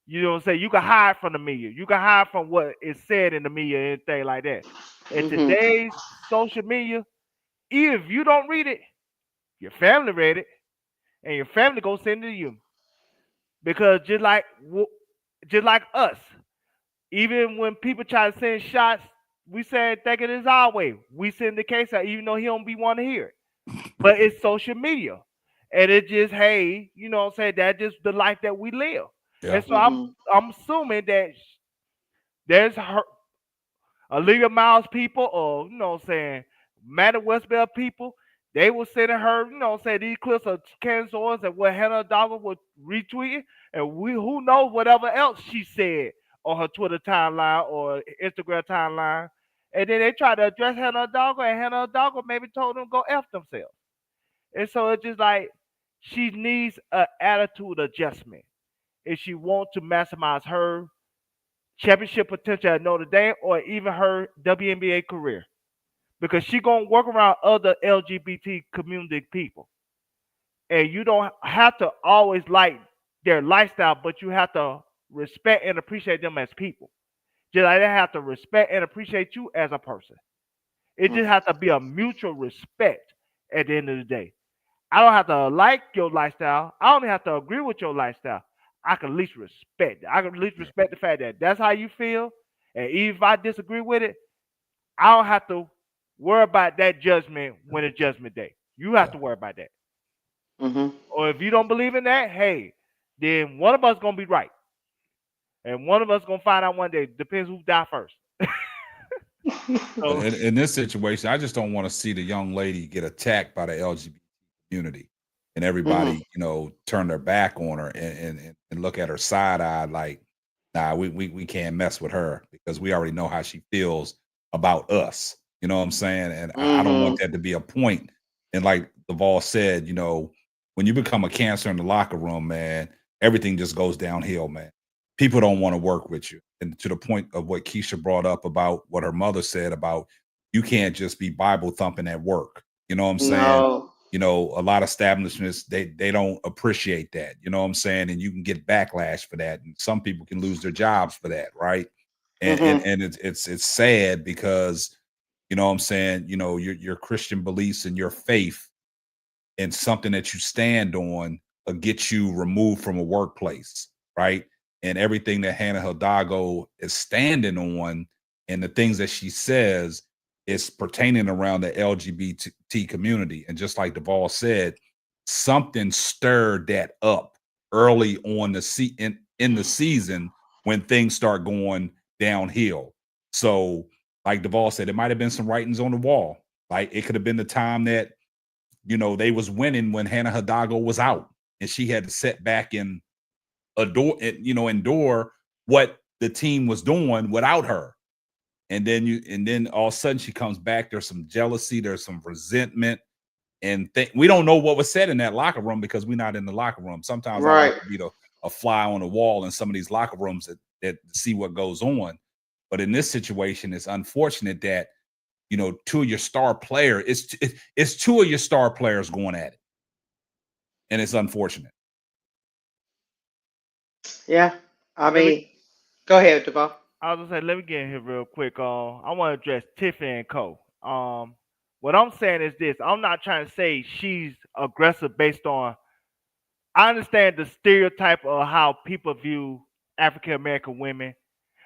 You know what I'm saying? You can hide from the media. You can hide from what is said in the media and anything like that. In today's social media, if you don't read it, your family read it, and your family go send it to you. Because just like us, even when people try to send shots, we said think it is our way. We send the case out, even though he don't be want to hear it. But it's social media, and it just, hey, you know what I'm saying? That's just the life that we live. Yeah. And so I'm assuming that there's her Aliyah Miles people, or you know what I'm saying, Matter Westbell people. They were sending her, you know what I'm saying, these clips of Candace Owens and what Hannah Dogger was retweeting, and we who knows whatever else she said on her Twitter timeline or Instagram timeline. And then they tried to address Hannah Dogger, and Hannah Dogger maybe told them to go F themselves. And so it's just like she needs an attitude adjustment if she wants to maximize her championship potential at Notre Dame or even her WNBA career. Because she gonna work around other LGBT community people. And you don't have to always like their lifestyle, but you have to respect and appreciate them as people. Just like they have to respect and appreciate you as a person. It just has to be a mutual respect at the end of the day. I don't have to like your lifestyle. I don't have to agree with your lifestyle. I can at least respect it. I can at least respect the fact that that's how you feel. And even if I disagree with it, I don't have to worry about that judgment when it's judgment day. You have to worry about that. Or if you don't believe in that, hey, then one of us gonna be right. and one of us gonna find out one day. Depends who die first. So In this situation, I just don't want to see the young lady get attacked by the LGBT community and everybody, turn their back on her and look at her side eye like, nah, we can't mess with her because we already know how she feels about us. You know what I'm saying? And I don't want that to be a point. And like Duvall said, when you become a cancer in the locker room, man, everything just goes downhill, man. People don't want to work with you. And to the point of what Keisha brought up about what her mother said about you can't just be Bible thumping at work. You know what I'm saying? No. A lot of establishments, they don't appreciate that. You know what I'm saying? And you can get backlash for that. And some people can lose their jobs for that, right? And it's sad because, you know what I'm saying, your Christian beliefs and your faith and something that you stand on will get you removed from a workplace, right? And everything that Hannah Hidalgo is standing on and the things that she says is pertaining around the LGBT community. And just like Duvall said, something stirred that up early on in the season when things start going downhill. So, like Duvall said, it might have been some writings on the wall. Like it could have been the time that they was winning when Hannah Hidalgo was out, and she had to sit back and endure what the team was doing without her. And then all of a sudden she comes back. There's some jealousy, there's some resentment, and we don't know what was said in that locker room because we're not in the locker room. Sometimes I like to be a fly on the wall in some of these locker rooms that see what goes on. But in this situation, it's unfortunate that two of your star players, it's two of your star players going at it, and it's unfortunate. Yeah, I mean, go ahead, Duvall. I was gonna say, let me get in here real quick. I want to address Tiffany and Co. What I'm saying is this: I'm not trying to say she's aggressive based on. I understand the stereotype of how people view African American women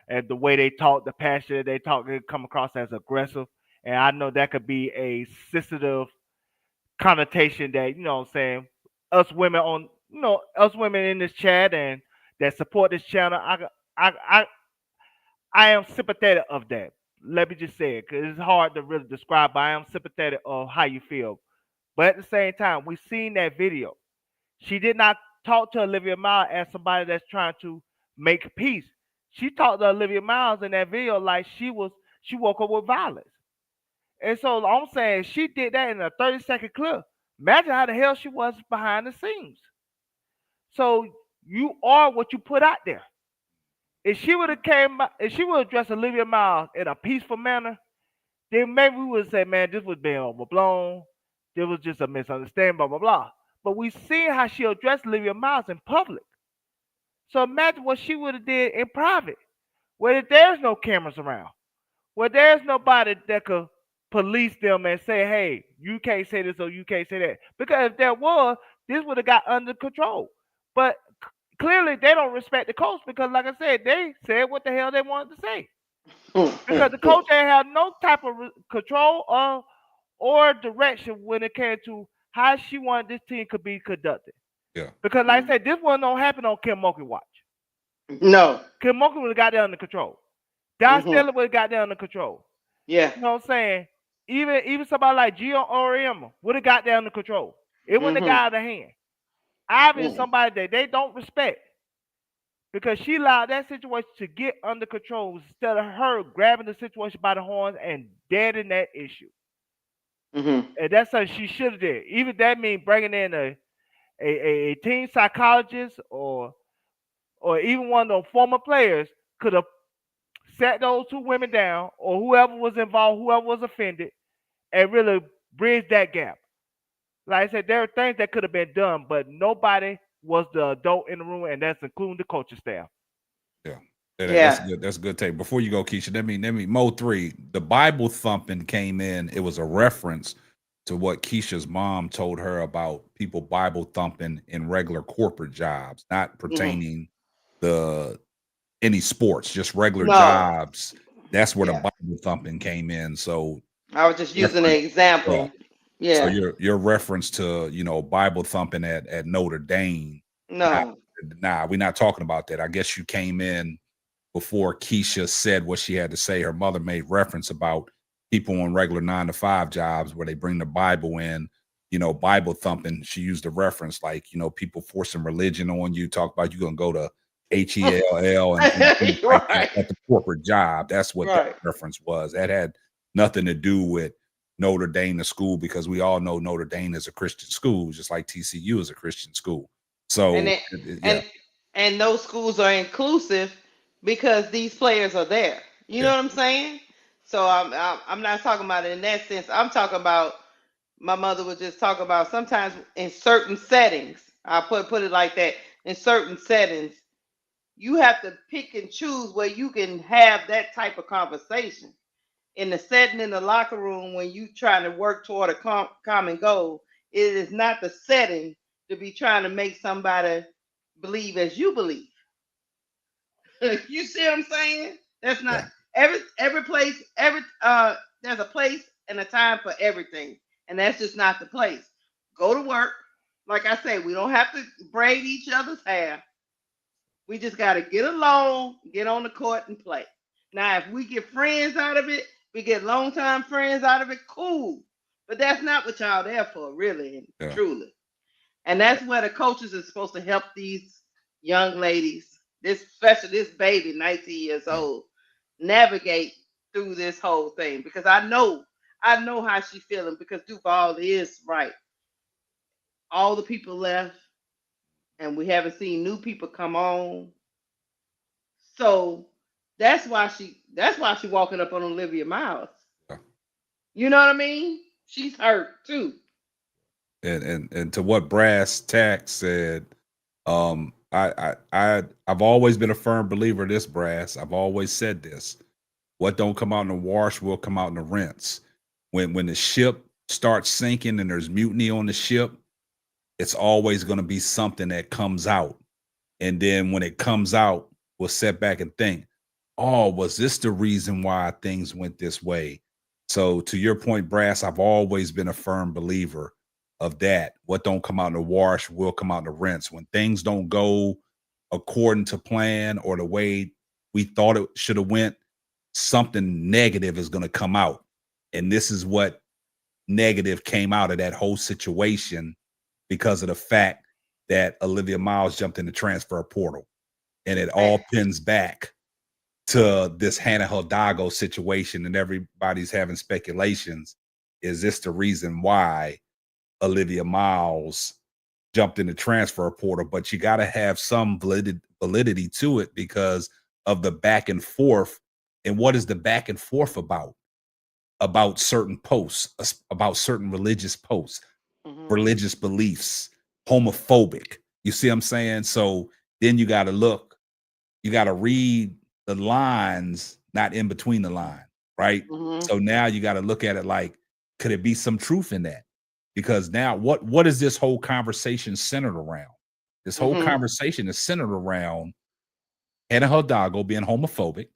and the way they talk, the passion they talk, they come across as aggressive. And I know that could be a sensitive connotation that what I'm saying. Us women in this chat and that support this channel, I I am sympathetic of that. Let me just say it, because it's hard to really describe, but I am sympathetic of how you feel. But at the same time, we've seen that video. She did not talk to Olivia Miles as somebody that's trying to make peace. She talked to Olivia Miles in that video like she woke up with violence. And so I'm saying she did that in a 30-second clip. Imagine how the hell she was behind the scenes. So you are what you put out there. If she would have addressed Olivia Miles in a peaceful manner, then maybe we would say, man, this was being overblown. There was just a misunderstanding, blah, blah, blah. But we see how she addressed Olivia Miles in public. So imagine what she would have did in private, where there's no cameras around, where there's nobody that could police them and say, hey, you can't say this or you can't say that. Because if there was, this would have got under control. But clearly they don't respect the coach because, like I said, they said what the hell they wanted to say. Because the coach ain't have no type of control or direction when it came to how she wanted this team could be conducted. Yeah. Because, like I said, this one don't happen on Kim Mulkey watch. No. Kim Mulkey would have got that under control. Don Stelly would have got that under control. Yeah. You know what I'm saying? Even somebody like Gio Auriemma would have got that under control. It wouldn't have got out of hand. Ivy is somebody that they don't respect because she allowed that situation to get under control instead of her grabbing the situation by the horns and deading that issue. And that's something she should have did. Even that means bringing in a team psychologist or even one of those former players could have sat those two women down or whoever was involved, whoever was offended, and really bridge that gap. Like I said, there are things that could have been done, but nobody was the adult in the room, and that's including the coaching staff. Yeah. That's good. That's a good take. Before you go, Keisha, let me Mo 3. The Bible thumping came in. It was a reference to what Keisha's mom told her about people Bible thumping in regular corporate jobs, not pertaining to any sports, just regular jobs. That's where the Bible thumping came in. So I was just using an example. Yeah. So your reference to Bible thumping at Notre Dame. No. Nah, we're not talking about that. I guess you came in before Keisha said what she had to say. Her mother made reference about people on regular 9-to-5 jobs where they bring the Bible in, Bible thumping. She used a reference like, people forcing religion on you, talk about you going to go to HELL and things like that Right. at the corporate job. That's what that Right. reference was. That had nothing to do with Notre Dame, the school, because we all know Notre Dame is a Christian school, just like TCU is a Christian school. So, And yeah, and those schools are inclusive because these players are there. You know yeah, what I'm saying? So I'm not talking about it in that sense. I'm talking about my mother would just talk about sometimes in certain settings. I'll put it like that. In certain settings, you have to pick and choose where you can have that type of conversation. In the setting in the locker room when you trying to work toward a common goal, it is not the setting to be trying to make somebody believe as you believe. You see what I'm saying? That's not yeah, every place, there's a place and a time for everything. And that's just not the place. Go to work. Like I say, we don't have to braid each other's hair. We just got to get along, get on the court and play. Now, if we get friends out of it, we get longtime friends out of it, cool. But that's not what y'all there for, really and yeah. truly. And that's where the coaches are supposed to help these young ladies, especially this baby, 19 years Yeah. old, navigate through this whole thing. Because I know how she's feeling because Duval is right. All the people left, and we haven't seen new people come on. So that's why she walking up on Olivia Miles. Yeah. You know what I mean? She's hurt too. And to what Brass Tack said, I've always been a firm believer of this, Brass. I've always said this. What don't come out in the wash will come out in the rinse. When the ship starts sinking and there's mutiny on the ship, it's always going to be something that comes out. And then when it comes out, we'll sit back and think, oh, was this the reason why things went this way? So to your point, Brass, I've always been a firm believer of that. What don't come out in the wash will come out in the rinse. When things don't go according to plan or the way we thought it should have went, something negative is going to come out. And this is what negative came out of that whole situation because of the fact that Olivia Miles jumped in the transfer portal. And it all pins back to this Hannah Hidalgo situation, and everybody's having speculations. Is this the reason why Olivia Miles jumped in the transfer portal? But you got to have some validity to it because of the back and forth. And what is the back and forth about? About certain posts, about certain religious posts, religious beliefs, homophobic. You see what I'm saying? So then you got to look, you got to read the lines, not in between the line, right? So now you got to look at it like, could it be some truth in that? Because now what is this whole conversation centered around? This whole conversation is centered around Hannah Hidalgo being homophobic,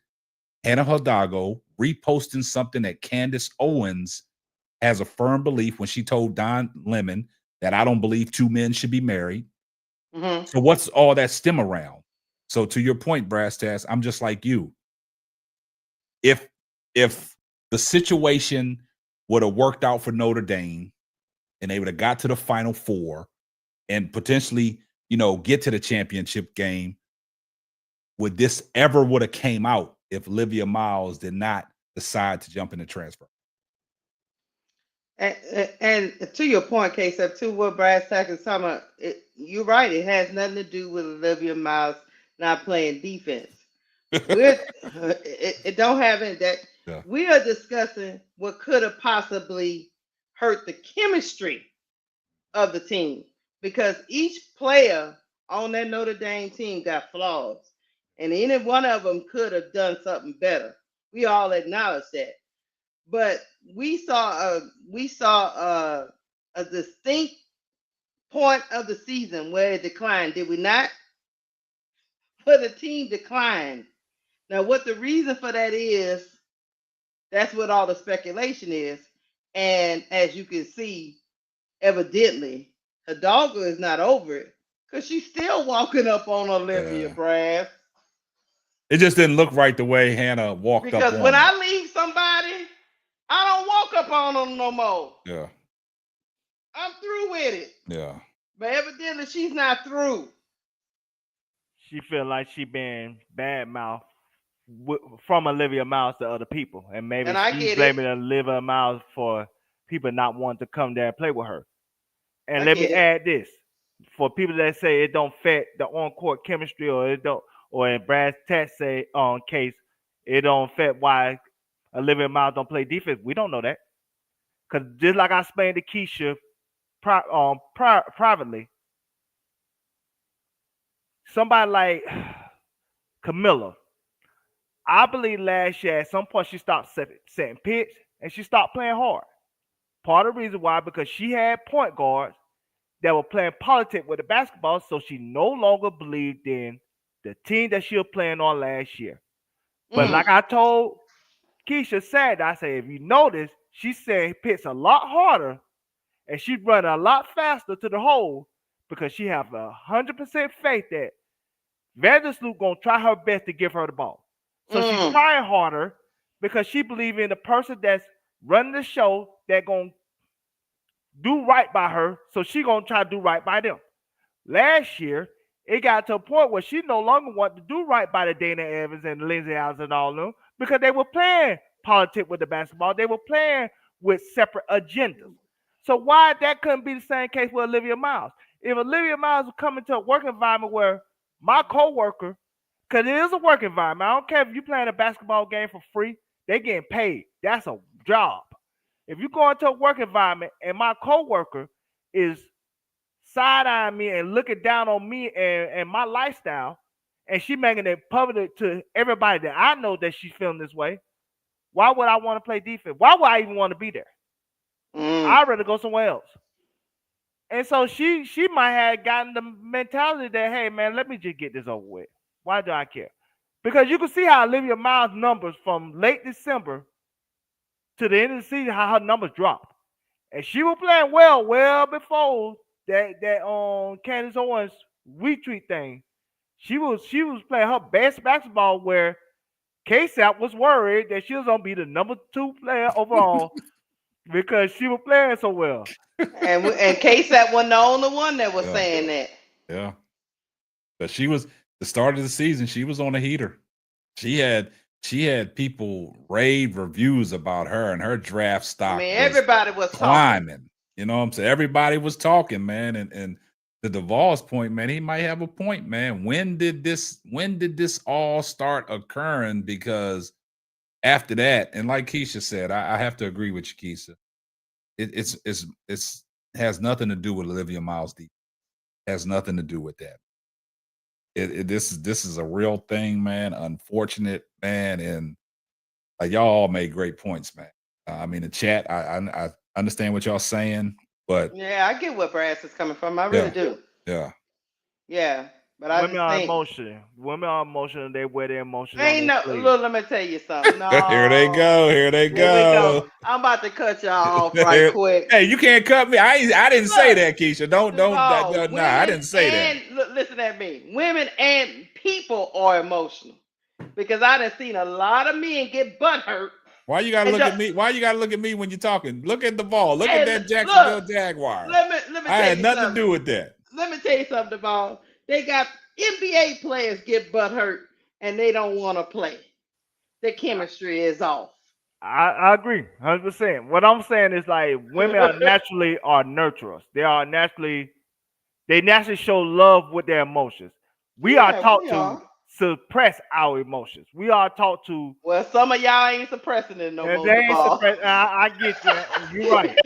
Hannah Hidalgo reposting something that Candace Owens has a firm belief when she told Don Lemon that I don't believe two men should be married. So what's all that stem around? So to your point, Brass Tass, I'm just like you. If the situation would have worked out for Notre Dame and they would have got to the Final Four and potentially, get to the championship game, would this ever would have came out if Olivia Miles did not decide to jump in the transfer? And to your point, K-Sep, to what Brad Stack is talking about, you're right. It has nothing to do with Olivia Miles not playing defense. It don't have any that. Yeah. We are discussing what could have possibly hurt the chemistry of the team because each player on that Notre Dame team got flaws, and any one of them could have done something better. We all acknowledge that, but we saw a distinct point of the season where it declined. Did we not? Where the team declined. Now, what the reason for that is, that's what all the speculation is. And as you can see, evidently, Hidalgo is not over it. Cause she's still walking up on Olivia, Yeah. Brad. It just didn't look right the way Hannah walked Because up on when her. I leave somebody, I don't walk up on them no more. Yeah. I'm through with it. Yeah. But evidently she's not through. She feel like she been bad mouth from Olivia Miles to other people, and maybe And I she's get blaming it. Olivia Miles for people not wanting to come there and play with her. And I let me get it. add this: for people that say it don't fit the on-court chemistry, or it don't, or in Brad's text say case it don't fit why Olivia Miles don't play defense. We don't know that, because just like I explained to Keisha privately, somebody like Kamilla, I believe last year at some point she stopped setting pitch and she stopped playing hard. Part of the reason why, because she had point guards that were playing politics with the basketball, so she no longer believed in the team that she was playing on last year. But like I told Keisha said, I said, if you notice, she said pitch a lot harder and she's running a lot faster to the hole because she have 100% faith that Vandersloot gonna try her best to give her the ball. So she's trying harder because she believes in the person that's running the show that gonna do right by her. So she gonna try to do right by them. Last year, it got to a point where she no longer wanted to do right by the Dana Evans and Lindsay Allen and all of them because they were playing politics with the basketball. They were playing with separate agendas. So why that couldn't be the same case with Olivia Miles? If Olivia Miles was coming to a work environment where my coworker, because it is a work environment, I don't care if you're playing a basketball game for free, they're getting paid. That's a job. If you go into a work environment and my coworker is side-eyeing me and looking down on me and my lifestyle, and she making it public to everybody that I know that she's feeling this way, why would I want to play defense? Why would I even want to be there? I'd rather go somewhere else. And so she might have gotten the mentality that, hey, man, let me just get this over with. Why do I care? Because you can see how Olivia Miles' numbers from late December to the end of the season, how her numbers dropped. And she was playing well before that Candace Owens retweet thing. She was playing her best basketball where KSAP was worried that she was gonna be the number 2 player overall because she was playing so well. And KSAP wasn't the only one that was saying that. Yeah. But she was the start of the season, she was on a heater. She had people rave reviews about her, and her draft stock. I mean, everybody was climbing. Talking. You know what I'm saying? Everybody was talking, man. And to Duvall's point, man, he might have a point, man. When did this all start occurring? Because after that, and like Keisha said, I have to agree with you, Keisha. It's has nothing to do with Olivia Miles deep. Has nothing to do with that. This is a real thing, man. Unfortunate, man, and y'all all made great points, man. I mean, the chat, I understand what y'all saying, but yeah, I get where Brass is coming from. I really do. Yeah. But I women are emotional. Women are emotional. They wear their emotions. Ain't no. Look, let me tell you something. No. Here they go. Here we go. I'm about to cut y'all off right quick. Hey, you can't cut me. I didn't say that, Keisha. Don't. Nah, I didn't say that. Look, listen at me. Women and people are emotional because I done seen a lot of men get butt hurt. Why you gotta look at me? Why you gotta look at me when you're talking? Look at the ball. Look at that Jacksonville Jaguar. Let me I had nothing to do with that. Let me tell you something, Duvall. They got NBA players get butt hurt and they don't want to play. Their chemistry is off. I agree, 100%. What I'm saying is like women are naturally nurturers. They naturally show love with their emotions. We are taught to suppress our emotions. We are taught to. Well, some of y'all ain't suppressing it no more. They ain't I get you. You're right.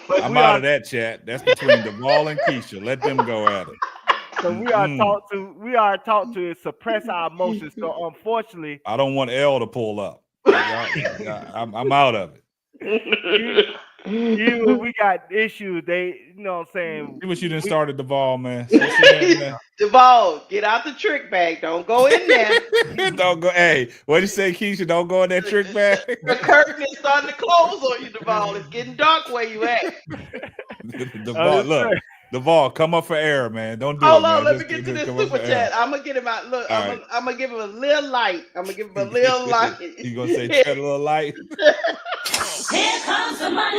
But I'm out of that chat. That's between Duvall and Keisha. Let them go at it. So we are taught to suppress our emotions. So unfortunately, I don't want L to pull up. I'm out of it. We got issues. You know what I'm saying? See what you done started, Duvall, man. Duvall, get out the trick bag. Don't go in there. Don't go. Hey, what do you say, Keisha? Don't go in that trick bag. The curtain is starting to close on you, Duvall. It's getting dark where you at. Duvall, look. Duvall, come up for air, man. Don't do Hold it, on, man. let me get to this come up super for chat. air. I'm gonna get him out. Look, All right. I'm gonna give him a little light. I'm gonna give him a little light. You gonna say tread a little light? Here comes the money.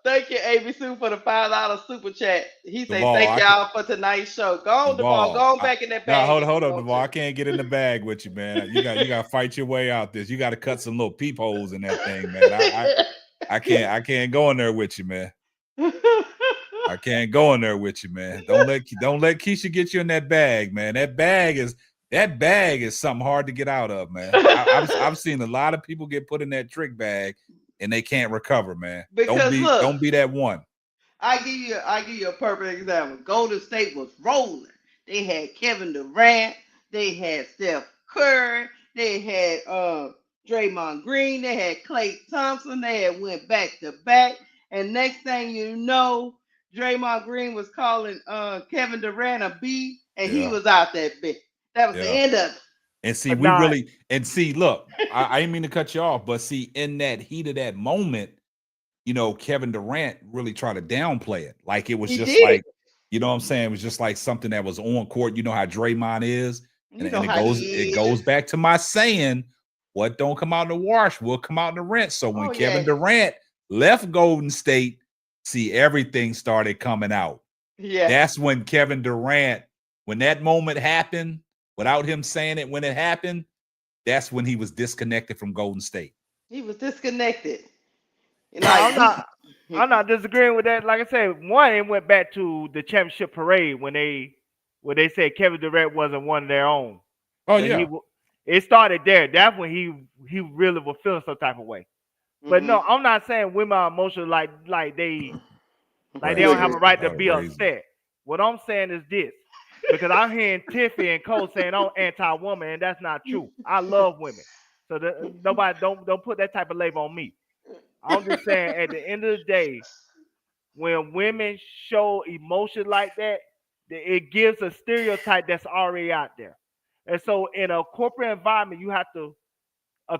Thank you, ABC, for the $5 super chat. He say Duvall, thank y'all for tonight's show. Go on, Duvall. Go on back in that bag. Now hold up, Duvall. I can't get in the bag with you, man. You got to fight your way out this. You got to cut some little peepholes in that thing, man. I can't go in there with you, man. I can't go in there with you, man. Don't let Keisha get you in that bag, man. That bag is something hard to get out of, man. I've seen a lot of people get put in that trick bag and they can't recover, man. Because don't be that one. I give you a perfect example. Golden State was rolling. They had Kevin Durant, they had Steph Curry, they had Draymond Green, they had Klay Thompson, they had went back to back, and next thing you know, Draymond Green was calling Kevin Durant a B, and he was out that bitch. That was the end of it. And see, look, I didn't mean to cut you off, but see, in that heat of that moment, you know, Kevin Durant really tried to downplay it. Like it was like, you know what I'm saying? It was just like something that was on court. You know how Draymond is. And it goes back to my saying, what don't come out in the wash will come out in the rinse. So when Kevin Durant left Golden State, see, everything started coming out. Yeah. That's when Kevin Durant, when that moment happened, without him saying it when it happened, that's when he was disconnected from Golden State. He was disconnected. I'm not disagreeing with that. Like I said, one, it went back to the championship parade when they said Kevin Durant wasn't one of their own. Oh, yeah. It started there. That's when he really was feeling some type of way. But no, I'm not saying women are emotional like they don't have a right to be upset. What I'm saying is this. Because I'm hearing Tiffy and Cole saying I'm anti-woman, and that's not true. I love women. So nobody don't put that type of label on me. I'm just saying at the end of the day, when women show emotion like that, it gives a stereotype that's already out there. And so in a corporate environment, you have to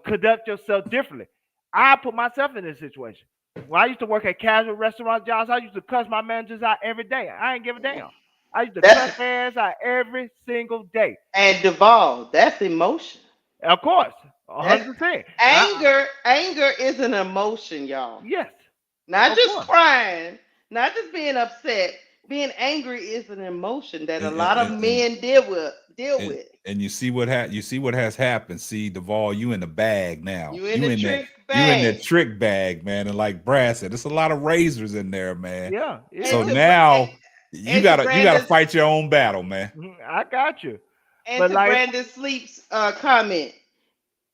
conduct yourself differently. I put myself in this situation. When I used to work at casual restaurant jobs, I used to cuss my managers out every day. I ain't give a damn. I used to cuss their ass out every single day. And Duvall, that's emotion. Of course. 100%. Anger is an emotion, y'all. Yes. Not just crying, not just being upset. Being angry is an emotion that a lot of men deal with. And you see what has happened. See, Duvall, you in the bag now. You in the trick bag, man. And like Brad said, there's a lot of razors in there, man. Yeah. So now you gotta fight your own battle, man. I got you. And but to Brandon Sleep's comment,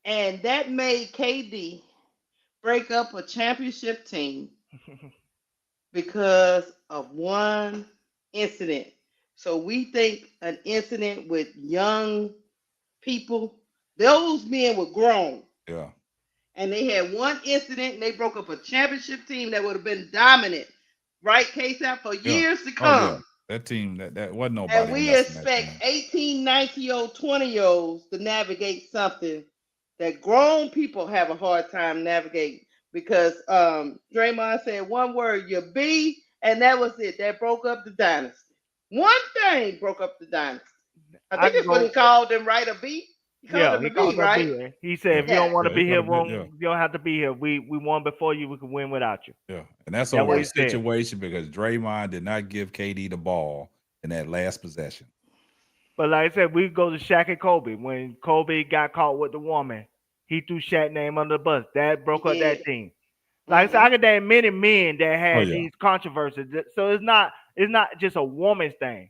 and that made KD break up a championship team because of one incident. So we think an incident with young people, those men were grown. Yeah. And they had one incident and they broke up a championship team that would have been dominant, right, K-Sap, for years to come. Oh, yeah. That team, that wasn't nobody. And we expect 18, 19-year-old, 20-year-olds to navigate something that grown people have a hard time navigating. Because Draymond said one word, you B, and that was it. That broke up the dynasty. One thing broke up the dynasty. I think that's what he called them, right? A B? He called them a B, right? He said, if you don't want to be here, you don't have to be here. We won before you. We can win without you. Yeah. And that's over a situation because Draymond did not give KD the ball in that last possession. But like I said, we go to Shaq and Kobe. When Kobe got caught with the woman, he threw Shaq's name under the bus. That broke up that team. Like I said, I can name many men that had these controversies. So it's not just a woman's thing.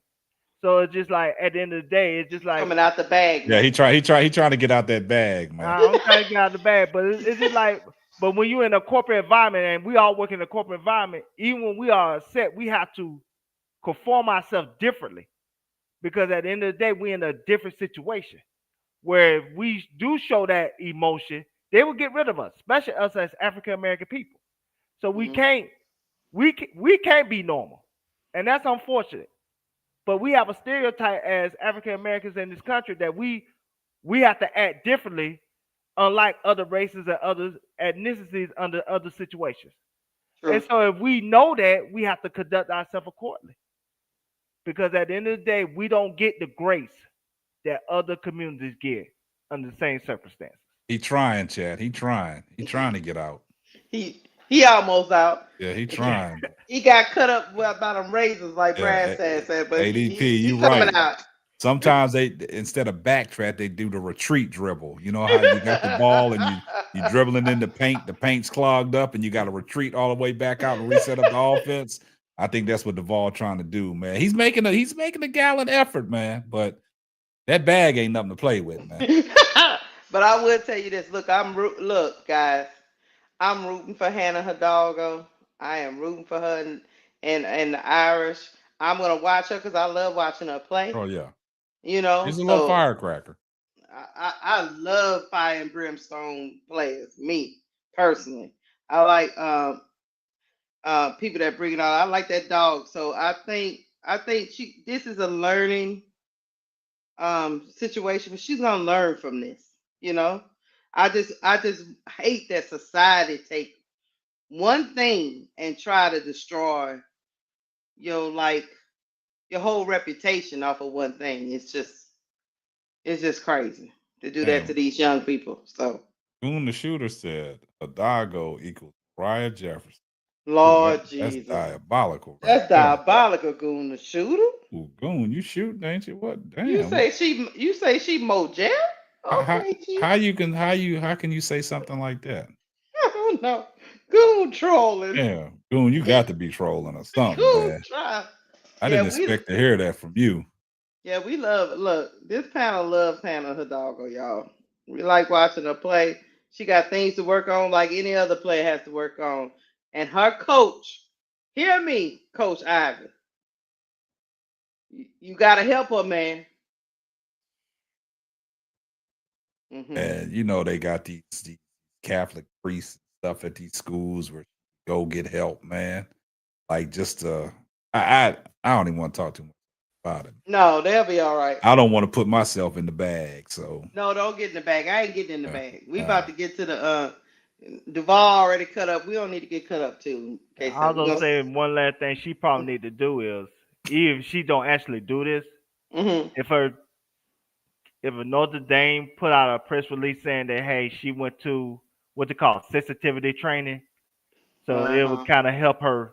So it's just like at the end of the day, it's just like coming out the bag. Yeah, he trying to get out that bag, man. I'm trying to get out the bag, but it's just like, but when you're in a corporate environment and we all work in a corporate environment, even when we are upset, we have to conform ourselves differently, because at the end of the day, we're in a different situation where if we do show that emotion, they will get rid of us, especially us as African American people. So we can't be normal, and that's unfortunate. But we have a stereotype as African Americans in this country that we have to act differently unlike other races and other ethnicities under other situations. True. And so if we know that, we have to conduct ourselves accordingly. Because at the end of the day, we don't get the grace that other communities get under the same circumstances. He trying, Chad. He trying. He trying to get out. He almost out. Yeah, he trying. He got cut up by them razors, like Brad said, but ADP, he you coming right. out. Sometimes they, instead of backtrack, they do the retreat dribble. You know how you got the ball and you dribbling in the paint's clogged up, and you got to retreat all the way back out and reset up the offense. I think that's what Duval trying to do, man. He's making a gallant effort, man, but that bag ain't nothing to play with, man. But I will tell you this. Look, guys, I'm rooting for Hannah Hidalgo. I am rooting for her and the Irish. I'm gonna watch her because I love watching her play. Oh yeah. You know, He's a little firecracker. I love fire and brimstone players. Me personally, I like people that bring it on. I like that dog. So I think this is a learning situation, but she's gonna learn from this. You know, I just hate that society take one thing and try to destroy like your whole reputation off of one thing. It's just crazy to do that to these young people. So Goon the Shooter said Hidalgo equals Briar Jefferson. Lord Jesus. That's diabolical. Right? That's diabolical, Goon the Shooter. Ooh, Goon, you shooting, ain't you? What? Damn. You say she Mojel? Okay, how can you say something like that? I don't know. Goon trolling. Yeah, Goon, you got to be trolling or something, Goon man. try. I didn't expect to hear that from you. Yeah, we look, this panel loves Hannah Hidalgo, y'all. We like watching her play. She got things to work on like any other player has to work on. And her coach, hear me, Coach Ivy. You got to help her, man. Mm-hmm. And you know they got these Catholic priests and stuff at these schools where you go get help, man. Like just I don't even want to talk too much about it. No, they'll be all right. I don't want to put myself in the bag, so no, don't get in the bag. I ain't getting in the bag. We about to get to the Duval already cut up. We don't need to get cut up too. I was gonna say one last thing she probably need to do is, even if she don't actually do this, if Notre Dame put out a press release saying that hey, she went to what they call sensitivity training, so it would kind of help her.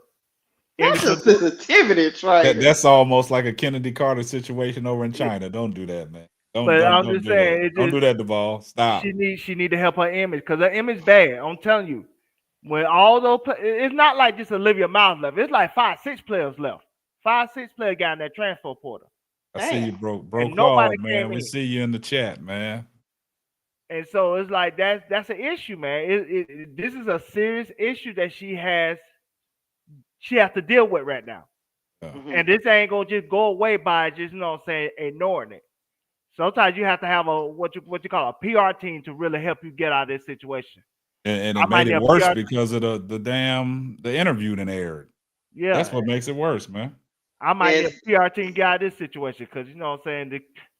That's a sensitivity training. That's almost like a Kennedy Carter situation over in China. Don't do that, man. I'm just saying, don't do that, Duval. Stop. She need to help her image because her image bad. I'm telling you, when all those, it's not like just Olivia Miles left. It's like 5-6 players left. 5-6 players got in that transfer portal. I see you broke off, man. We see you in the chat, man. And so it's like that's an issue, man. This is a serious issue that she has to deal with right now. And this ain't gonna just go away by just ignoring it. Sometimes you have to have a what you call a PR team to really help you get out of this situation. And it made it worse because of the interview that aired. Yeah, that's what makes it worse, man. I might get a PR team get out of this situation because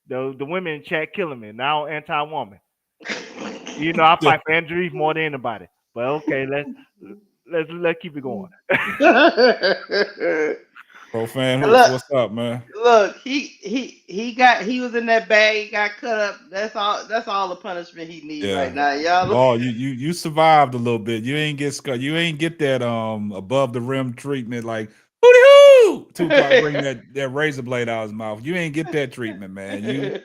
the women in chat killing me. Now anti-woman. I fight for Andrew more than anybody. But okay, let's keep it going. Profan, what's up, man? Look, he was in that bag, he got cut up. That's all the punishment he needs right now, y'all. Oh, you survived a little bit. You ain't get that above the rim treatment like hooty hoo. Tupac bring that razor blade out of his mouth. You ain't get that treatment, man.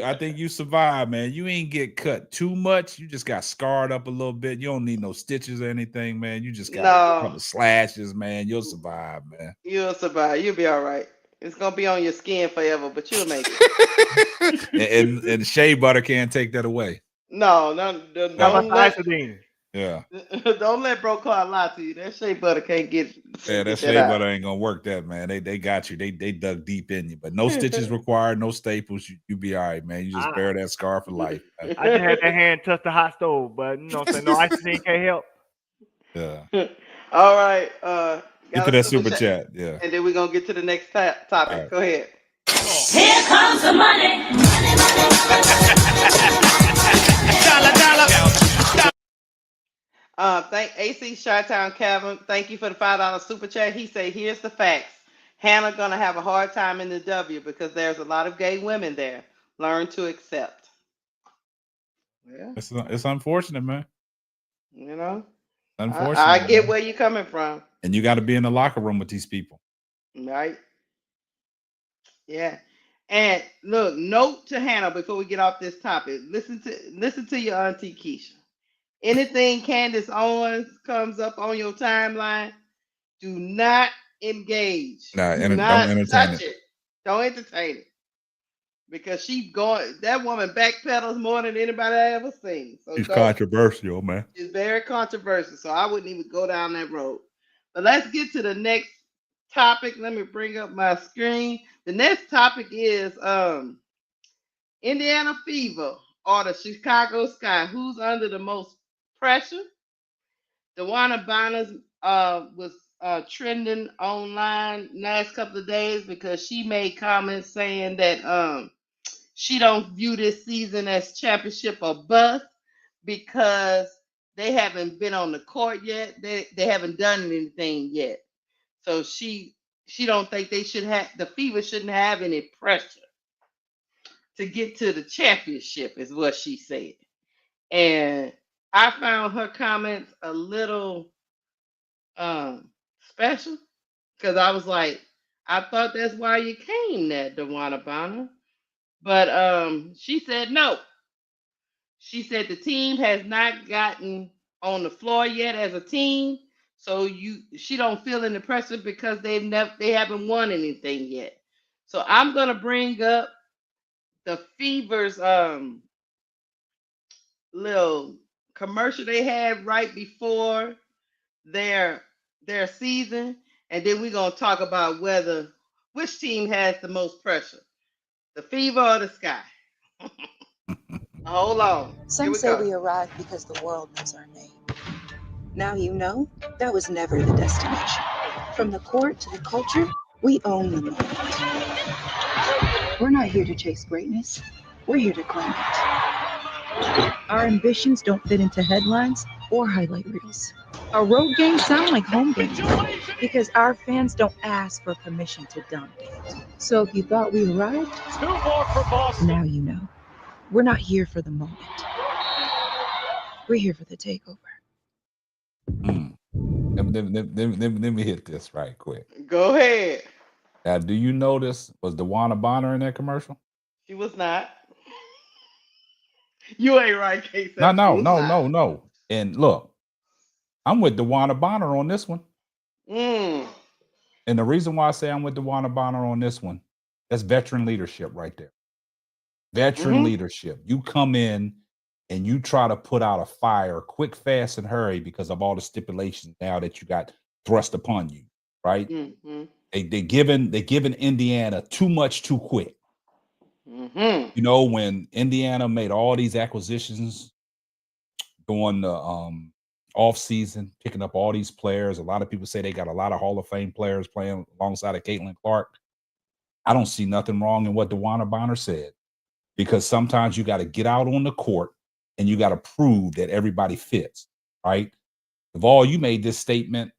I think you survived, man. You ain't get cut too much. You just got scarred up a little bit. You don't need no stitches or anything, man. You just got a couple slashes, man. You'll survive, man. You'll survive. You'll be all right. It's gonna be on your skin forever, but you'll make it. and shea butter can't take that away. No, yeah. Don't let Bro Clark lie to you. That shea butter can't get. Yeah, that shea butter ain't gonna work that, man. They got you. They dug deep in you, but no stitches required, no staples. You be all right, man. You just bear that scar for life. Man. I just had that hand touch the hot stove, but no ice can't help. Yeah. All right. Get to that super chat. Yeah. And then we're gonna get to the next topic. Right. Go ahead. Here comes the money. Money, money, money. Thank AC Chi-Town Kevin. Thank you for the $5 super chat. He said, "Here's the facts. Hannah gonna have a hard time in the W because there's a lot of gay women there. Learn to accept." Yeah, It's unfortunate, man. you know, Unfortunate. I get man. where you're coming from. And you got to be in the locker room with these people. Right? Yeah. And look, note to Hannah before we get off this topic. Listen to your auntie Keisha. Anything Candace Owens comes up on your timeline, do not engage. Nah, Do don't not entertain touch it. it. Don't entertain it. Because that woman backpedals more than anybody I ever seen. So She's don't. controversial, man. She's very controversial. So I wouldn't even go down that road. But let's get to the next topic. Let me bring up my screen. The next topic is Indiana Fever or the Chicago Sky. Who's under the most pressure? DeWanna Bonner was trending online last couple of days because she made comments saying that she don't view this season as championship or bust because they haven't been on the court yet. They haven't done anything yet. So she don't think they should have the Fever shouldn't have any pressure to get to the championship is what she said. And I found her comments a little special because I was like, I thought that's why you came there, DeWanna Bonner. But she said no. She said the team has not gotten on the floor yet as a team, so she don't feel any pressure because they haven't won anything yet. So I'm gonna bring up the Fever's little commercial they had right before their season, and then we're gonna talk about which team has the most pressure, the Fever or the Sky. Hold on. Some say we arrived because the world knows our name. Now you know that was never the destination. From the court to the culture, we own the moment. We're not here to chase greatness. We're here to claim it. Our ambitions don't fit into headlines or highlight reels. Our road games sound like home games because our fans don't ask for permission to dominate. So if you thought we arrived, now you know. We're not here for the moment. We're here for the takeover. Let me hit this right quick. Go ahead. Now, do you notice was DeWanna Bonner in that commercial? She was not. You ain't right, Casey. No. And look, I'm with DeWanna Bonner on this one. And the reason why I say I'm with DeWanna Bonner on this one, that's veteran leadership right there. Veteran leadership. You come in and you try to put out a fire quick, fast, and hurry because of all the stipulations now that you got thrust upon you, right? They giving Indiana too much too quick. You know, when Indiana made all these acquisitions during the off season, picking up all these players. A lot of people say they got a lot of Hall of Fame players playing alongside of Caitlin Clark. I don't see nothing wrong in what DeWanna Bonner said, because sometimes you got to get out on the court and you got to prove that everybody fits, right? Duvall, you made this statement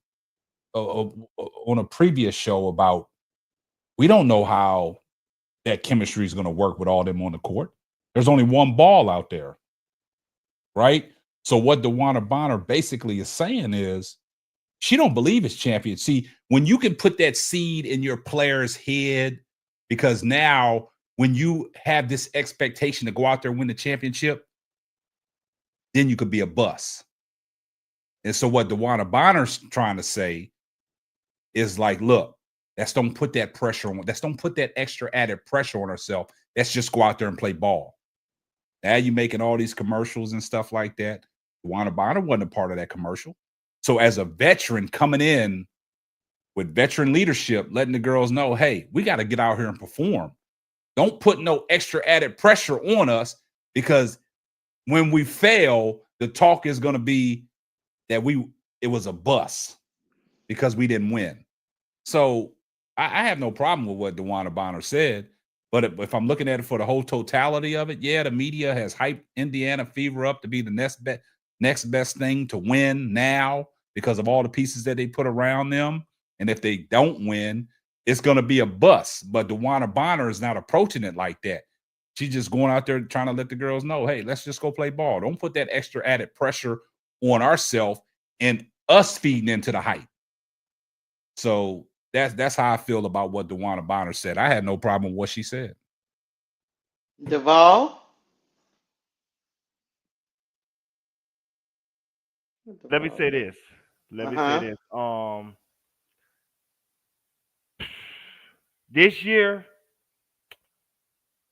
on a previous show about we don't know how that chemistry is going to work with all them on the court. There's only one ball out there, right? So what DeWanna Bonner basically is saying is she don't believe it's champion. See, when you can put that seed in your player's head, because now when you have this expectation to go out there and win the championship, then you could be a bust. And so what DeWanna Bonner's trying to say is like, look, let's don't put that pressure on. Let's don't put that extra added pressure on herself. Let's just go out there and play ball. Now you're making all these commercials and stuff like that. DeWanna Bonner wasn't a part of that commercial. So as a veteran coming in with veteran leadership, letting the girls know, hey, we got to get out here and perform. Don't put no extra added pressure on us, because when we fail, the talk is going to be that it was a bust because we didn't win. So I have no problem with what DeWanna Bonner said, but if I'm looking at it for the whole totality of it, yeah, the media has hyped Indiana Fever up to be the next best thing to win now because of all the pieces that they put around them. And if they don't win, it's going to be a bust. But DeWanna Bonner is not approaching it like that. She's just going out there trying to let the girls know, hey, let's just go play ball. Don't put that extra added pressure on ourselves and us feeding into the hype. So that's how I feel about what DeWanna Bonner said. I had no problem with what she said. Duvall? Let me say this. Let me say this. This year,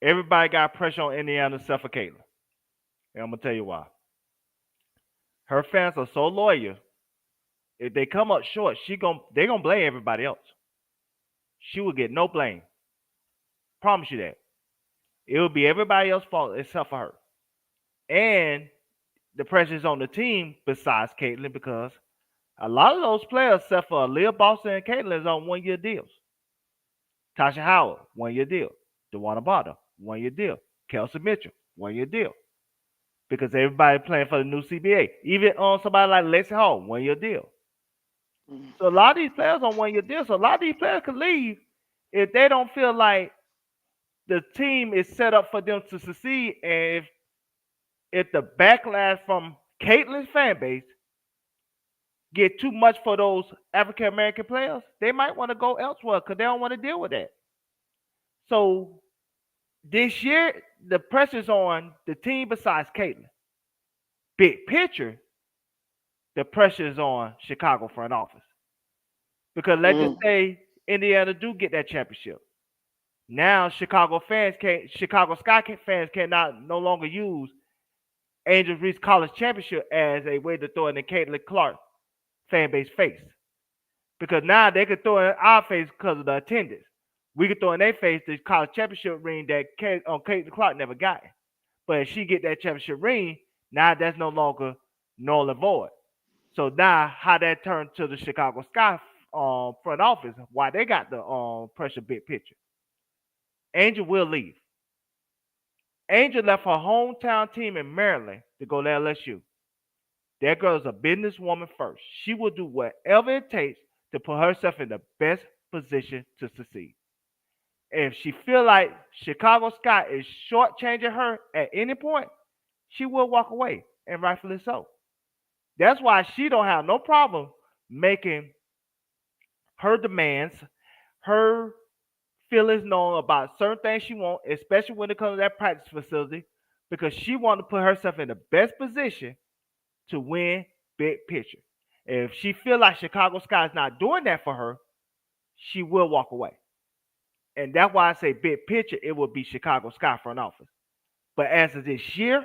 everybody got pressure on Indiana except for Caitlin. And I'm gonna tell you why. Her fans are so loyal. If they come up short, they're gonna blame everybody else. She will get no blame. Promise you that. It will be everybody else's fault except for her. And the pressure is on the team besides Caitlin because a lot of those players, except for Aliyah Boston and Caitlin, is on 1-year deals. Tasha Howard, 1-year deal. DeWanna Bonner, 1-year deal. Kelsey Mitchell, 1-year deal. Because everybody playing for the new CBA. Even on somebody like Lexi Hall, 1-year deal. So a lot of these players on 1-year deals. So a lot of these players can leave if they don't feel like the team is set up for them to succeed. And if the backlash from Caitlin's fan base get too much for those African American players, they might want to go elsewhere because they don't want to deal with that. So this year, the pressure's on the team besides Caitlin. Big picture, the pressure is on Chicago front office. Because let's just say Indiana do get that championship. Now Chicago Sky fans cannot no longer use Angel Reese College Championship as a way to throw in the Caitlin Clark fan base face. Because now they could throw in our face because of the attendance. We could throw in their face the college championship ring that Caitlin Clark never got. But if she get that championship ring, now that's no longer null and void. So now how that turned to the Chicago Sky front office, why they got the pressure big picture. Angel will leave. Angel left her hometown team in Maryland to go to LSU. That girl is a businesswoman first. She will do whatever it takes to put herself in the best position to succeed. If she feel like Chicago Sky is shortchanging her at any point, she will walk away, and rightfully so. That's why she don't have no problem making her demands, her feelings known about certain things she wants, especially when it comes to that practice facility, because she wants to put herself in the best position to win big picture. If she feel like Chicago Sky is not doing that for her, she will walk away. And that's why I say big picture, it will be Chicago Sky front office. But as of this year,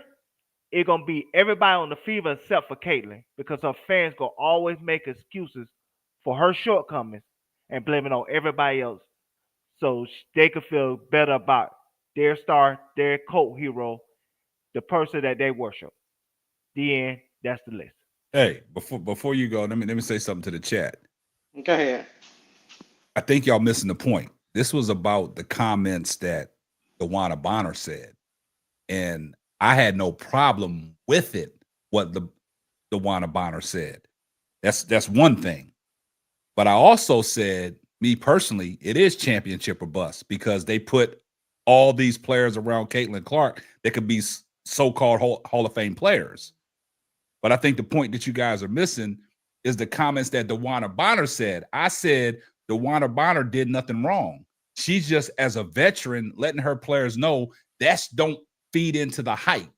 it's going to be everybody on the fever except for Caitlin because her fans going to always make excuses for her shortcomings and blame it on everybody else so they could feel better about their star, their cult hero, the person that they worship. The end. That's the list. Hey, before you go, let me say something to the chat. Go ahead. I think y'all missing the point. This was about the comments that DeWanna Bonner said. And I had no problem with it, what the DeWanna Bonner said. That's one thing. But I also said, me personally, it is championship or bust because they put all these players around Caitlin Clark that could be so-called Hall of Fame players. But I think the point that you guys are missing is the comments that DeWanna Bonner said. I said DeWanna Bonner did nothing wrong. She's just, as a veteran, letting her players know that's don't feed into the hype.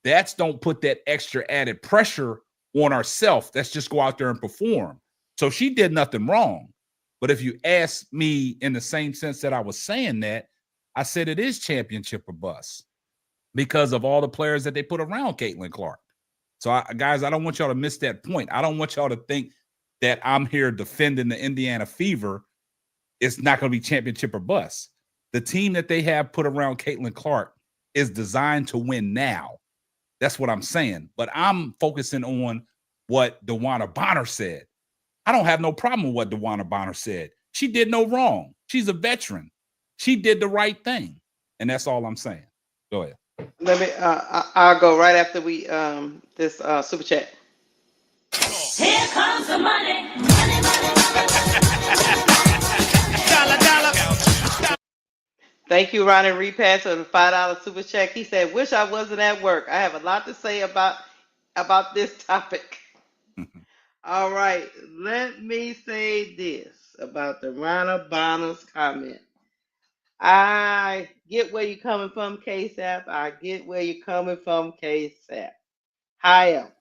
That's don't put that extra added pressure on ourselves. Let's just go out there and perform. So she did nothing wrong. But if you ask me in the same sense that I was saying that, I said it is championship or bust because of all the players that they put around Caitlin Clark. So, guys, I don't want y'all to miss that point. I don't want y'all to think that I'm here defending the Indiana Fever. It's not going to be championship or bust. The team that they have put around Caitlin Clark is designed to win now. That's what I'm saying. But I'm focusing on what DeWanna Bonner said. I don't have no problem with what DeWanna Bonner said. She did no wrong. She's a veteran. She did the right thing. And that's all I'm saying. Go ahead. Let me. I'll go right after we this super chat. Here comes the money. Money, money, Thank you, Ronnie Repass, for the $5 super check. He said, "Wish I wasn't at work. I have a lot to say about this topic." All right, let me say this about the Rana Bonner's comment. I get where you're coming from, KSAP. I get where you're coming from, KSAP. However,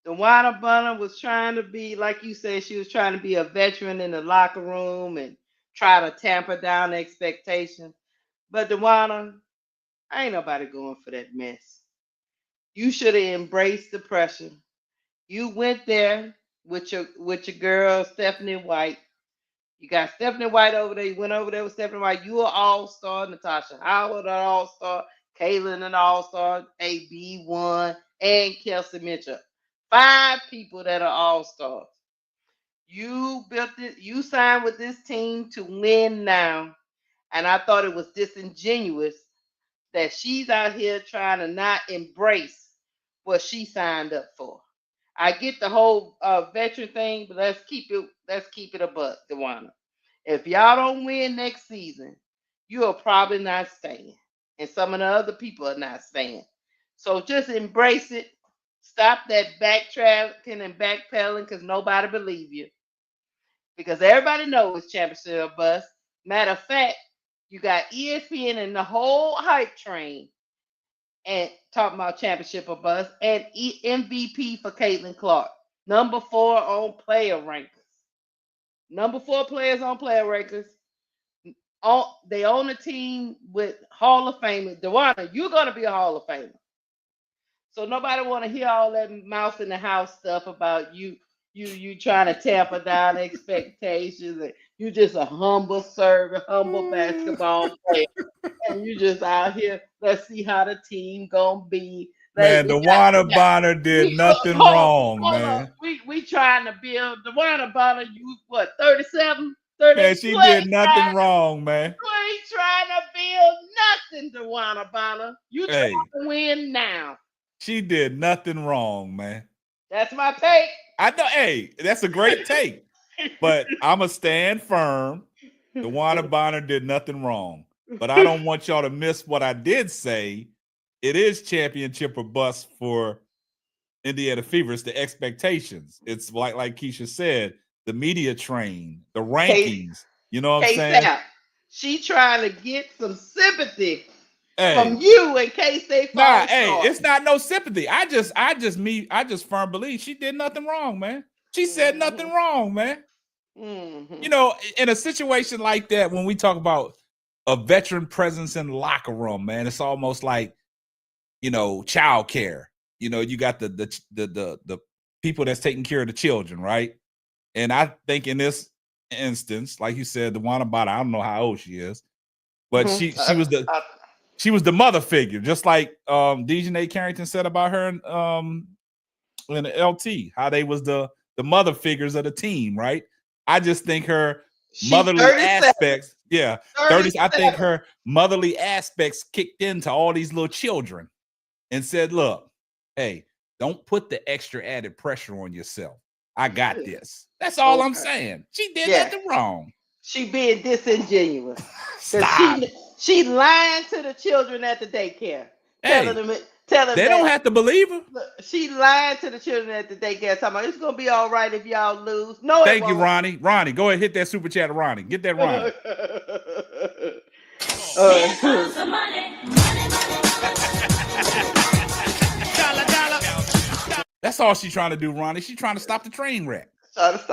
DeWanna Bonner was trying to be, like you said, she was trying to be a veteran in the locker room and try to tamper down the expectations. But DeWanna, ain't nobody going for that mess. You should have embraced the pressure. You went there with your girl Stephanie White. You got Stephanie White over there. You went over there with Stephanie White. You are all-star. Natasha Howard an all-star. Kaylin an all-star. AB one and Kelsey Mitchell. 5 people that are all-stars. You built it. You signed with this team to win now, and I thought it was disingenuous that she's out here trying to not embrace what she signed up for. I get the whole veteran thing, but let's keep it a buck, DeWanna. If y'all don't win next season, you are probably not staying, and some of the other people are not staying. So just embrace it. Stop that backtracking and backpedaling because nobody believe you. Because everybody knows it's championship bust. Matter of fact, you got ESPN and the whole hype train and talking about championship or bust and MVP for Caitlin Clark. Number 4 on player rankings. Number 4 players on player rankings. They own a team with Hall of Famers. DeWanna, you're gonna be a Hall of Famer. So nobody want to hear all that mouse in the house stuff about you trying to tamper down expectations and you just a humble servant, humble basketball player. And you just out here, let's see how the team gonna be. Man, DeWanna Bonner did nothing wrong, man. We trying to build DeWanna Bonner, you what, 37? 30, man, she did nothing wrong, man. You ain't trying to build nothing, DeWanna Bonner. You trying to win now. She did nothing wrong, man. That's my take. I know. Hey, that's a great take. But I'ma stand firm. DeWanna Bonner did nothing wrong. But I don't want y'all to miss what I did say. It is championship or bust for Indiana Fever. It's the expectations. It's like Keisha said, the media train, the rankings. You know what I'm saying? She trying to get some sympathy from you in case they fall short. It's not no sympathy. I just firm believe she did nothing wrong, man. She said nothing wrong, man. Mm-hmm. You know, in a situation like that, when we talk about a veteran presence in the locker room, man, it's almost like, you know, child care. You know, you got the people that's taking care of the children, right? And I think in this instance, like you said, DeWanna Bonner, I don't know how old she is, but she was the mother figure, just like Dejanay Carrington said about her in the LT, how they was the mother figures of the team, right? I just think her motherly aspects, 30. I think her motherly aspects kicked into all these little children and said, look, hey, don't put the extra added pressure on yourself. I got this. That's all I'm saying. She did nothing wrong. She being disingenuous. Stop. She lying to the children at the daycare. Telling them they don't have to believe her. She lied to the children at the daycare talking about it's gonna be all right if y'all lose. No, thank you, Ronnie. Ronnie, go ahead, hit that super chat, Ronnie. Get that, Ronnie. Here comes the money. That's all she's trying to do, Ronnie. She's trying to stop the train wreck.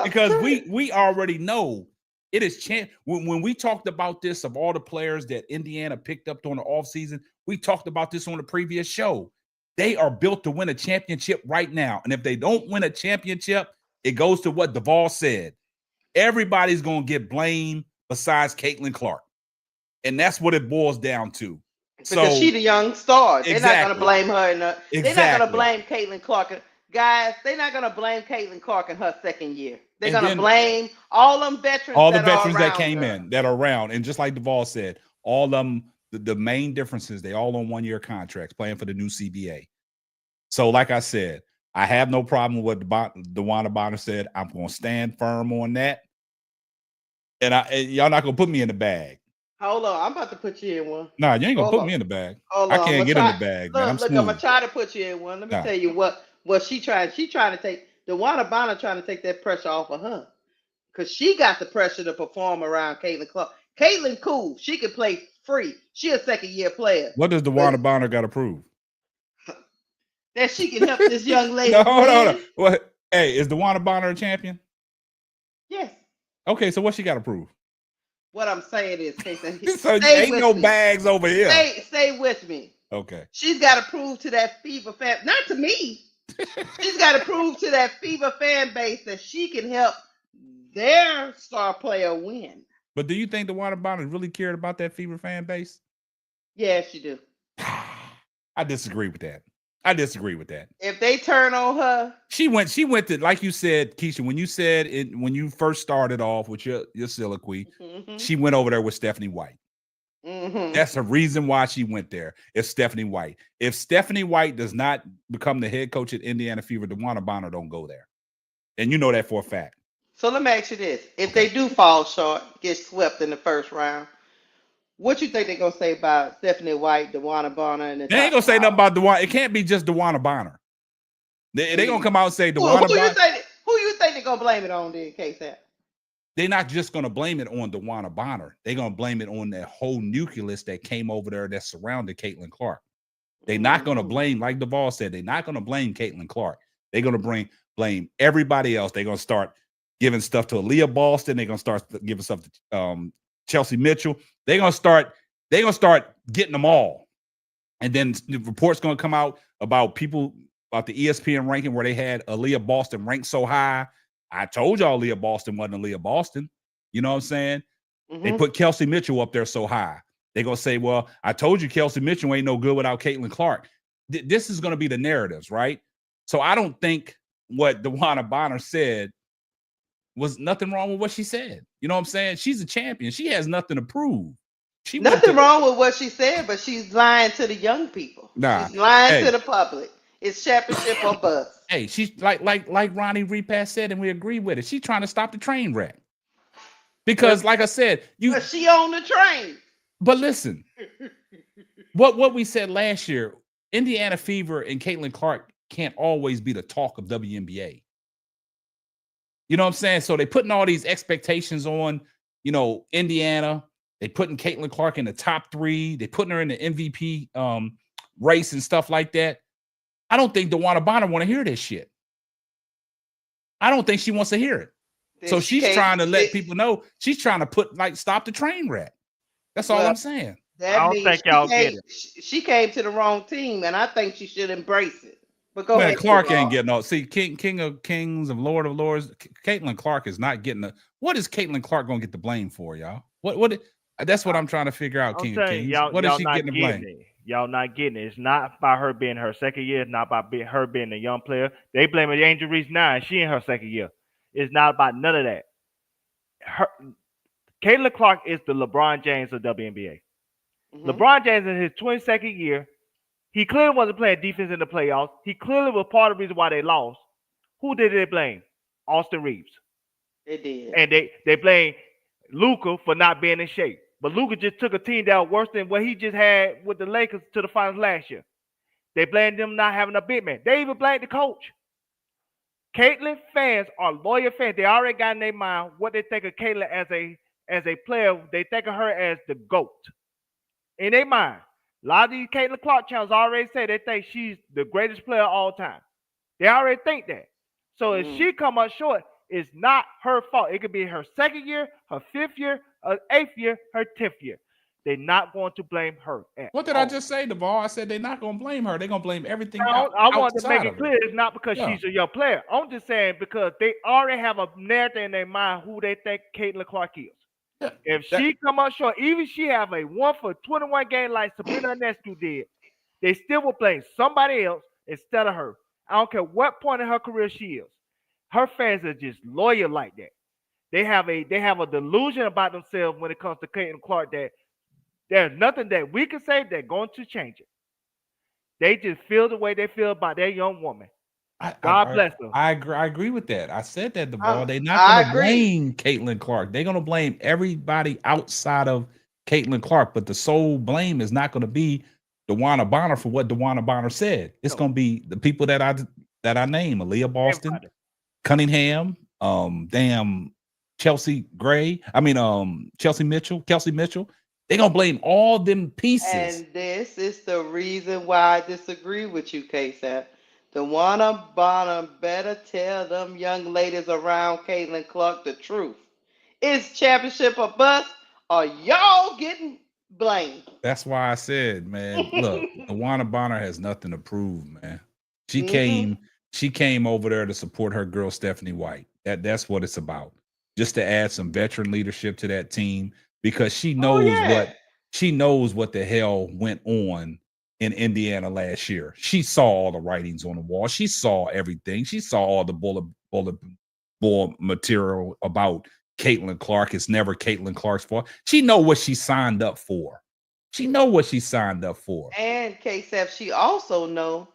Because we already know it is when we talked about this of all the players that Indiana picked up during the offseason, we talked about this on the previous show. They are built to win a championship right now. And if they don't win a championship, it goes to what Duvall said. Everybody's going to get blamed besides Caitlin Clark. And that's what it boils down to. Because she's the young star. They're not going to blame her. They're not going to blame Caitlin Clark. Guys, they're not going to blame Caitlin Clark in her second year. They're going to blame all them veterans. All the veterans that came in, that are around. And just like Duvall said, all of them the main difference is they all on 1-year contracts playing for the new CBA. So, like I said, I have no problem with what DeWanna Bonner said. I'm going to stand firm on that. And y'all not going to put me in the bag. Hold on, I'm about to put you in one. Nah, you ain't going to put me in the bag. I can't get in the bag, man. I'm look, I'm going to try to put you in one. Let me tell you what she trying. She trying to take, DeWanna Bonner trying to take that pressure off of her. Because she got the pressure to perform around Caitlin Clark. Caitlin cool. She can play free. She a second-year player. What does DeWanna Bonner got to prove? That she can help this young lady. No, hold on. What? Hey, is DeWanna Bonner a champion? Yes. Okay, so what she got to prove? What I'm saying is, Casey, so ain't no bags over here. Stay with me. Okay. She's got to prove to that Fever fan, not to me. She's got to prove to that Fever fan base that she can help their star player win. But do you think DeWanna Bonner really cared about that Fever fan base? Yes, she do. I disagree with that. If they turn on her, she went to, like you said, Keisha, when you said it, when you first started off with your soliloquy, she went over there with Stephanie White. That's the reason why she went there. It's Stephanie White. If Stephanie White does not become the head coach at Indiana Fever, DeWanna Bonner don't go there. And you know that for a fact. So let me ask you this. If they do fall short, get swept in the first round, what you think they're going to say about Stephanie White, DeWanna Bonner? And they ain't going to say nothing about DeWanna. It can't be just DeWanna Bonner. They're going to come out and say DeWanna Bonner. Who you think they're going to blame it on then, K-Sap? They're not just going to blame it on DeWanna Bonner. They're going to blame it on that whole nucleus that came over there that surrounded Caitlin Clark. They're not going to blame, like Duvall said, they're not going to blame Caitlin Clark. They're going to blame everybody else. They're going to start giving stuff to Aliyah Boston. They're going to start giving stuff to Chelsea Mitchell. They're going to start getting them all. And then the report's going to come out about the ESPN ranking where they had Aliyah Boston ranked so high. I told y'all Aliyah Boston wasn't Aliyah Boston. You know what I'm saying? They put Kelsey Mitchell up there so high. They're going to say, well, I told you Kelsey Mitchell ain't no good without Caitlin Clark. This is going to be the narratives, right? So I don't think what DeWanna Bonner said was nothing wrong with what she said. You know what I'm saying? She's a champion. She has nothing to prove. Nothing wrong with what she said, but she's lying to the young people. Nah, she's lying to the public. It's championship or bust. Hey, she's like Ronnie Repass said, and we agree with it. She's trying to stop the train wreck. Because, like I said, but she on the train. But listen, what we said last year, Indiana Fever and Caitlin Clark can't always be the talk of WNBA. You know what I'm saying? So they putting all these expectations on, Indiana. They putting Caitlin Clark in the top 3. They putting her in the MVP race and stuff like that. I don't think DeWanna Bonner want to hear this shit. I don't think she wants to hear it. So she's trying to let people know. She's trying to stop the train wreck. That's all I'm saying. I don't think y'all get it. She came to the wrong team, and I think she should embrace it. But go ahead. Clark ain't getting all. See, King of Kings of Lords. Caitlin Clark is not getting what is Caitlin Clark gonna get the blame for, y'all? What? That's what I'm trying to figure out, King of Kings. What is she getting the blame? Y'all not getting it. It's not by her being her second year. It's not by her being a young player. They blame Angel Reese now, and she in her second year. It's not about none of that. Caitlin Clark is the LeBron James of WNBA. LeBron James in his 22nd year, he clearly wasn't playing defense in the playoffs. He clearly was part of the reason why they lost. Who did they blame? Austin Reeves. They did. And they blame Luka for not being in shape. But Luka just took a team down worse than what he just had with the Lakers to the finals last year. They blamed them not having a big man. They even blamed the coach. Caitlin fans are loyal fans. They already got in their mind what they think of Caitlin as a player. They think of her as the GOAT. In their mind. A lot of these Caitlin Clark channels already say they think she's the greatest player of all time. They already think that. So if she come up short, it's not her fault. It could be her second year, her 5th year, her 8th year, her 10th year. They're not going to blame her. What did I just say, Duvall? I said they're not going to blame her. They're going to blame everything I want to make it clear. It's not because she's a young player. I'm just saying because they already have a narrative in their mind who they think Caitlin Clark is. Yeah, if she come up short, even she have a 1 for 21 game like Sabrina Ionescu did, they still will blame somebody else instead of her. I don't care what point in her career she is. Her fans are just loyal like that. They have a delusion about themselves when it comes to Caitlin Clark that There's nothing that we can say that's going to change it. They just feel the way they feel about their young woman. God bless them. I agree with that. I said that, Duvall. They're not I going to agree. blame Caitlin Clark. They're going to blame everybody outside of Caitlin Clark. But the sole blame is not going to be DeWanna Bonner for what DeWanna Bonner said. It's going to be the people that I name: Aliyah Boston, Everybody. Cunningham, Chelsea Gray. Chelsea Mitchell. They're going to blame all them pieces. And this is the reason why I disagree with you, K-Sap. DeWanna Bonner better tell them young ladies around Caitlin Clark the truth. Is championship a bust, or y'all getting blamed? That's why I said, man, look, DeWanna Bonner has nothing to prove, man. She Mhm. came over there to support her girl Stephanie White. That's what it's about. Just to add some veteran leadership to that team, because she knows what the hell went on in Indiana last year. She saw all the writings on the wall. She saw everything. She saw all the bullet board material about Caitlin Clark. It's never Caitlin Clark's fault. She know what she signed up for. And K-Sap, she also know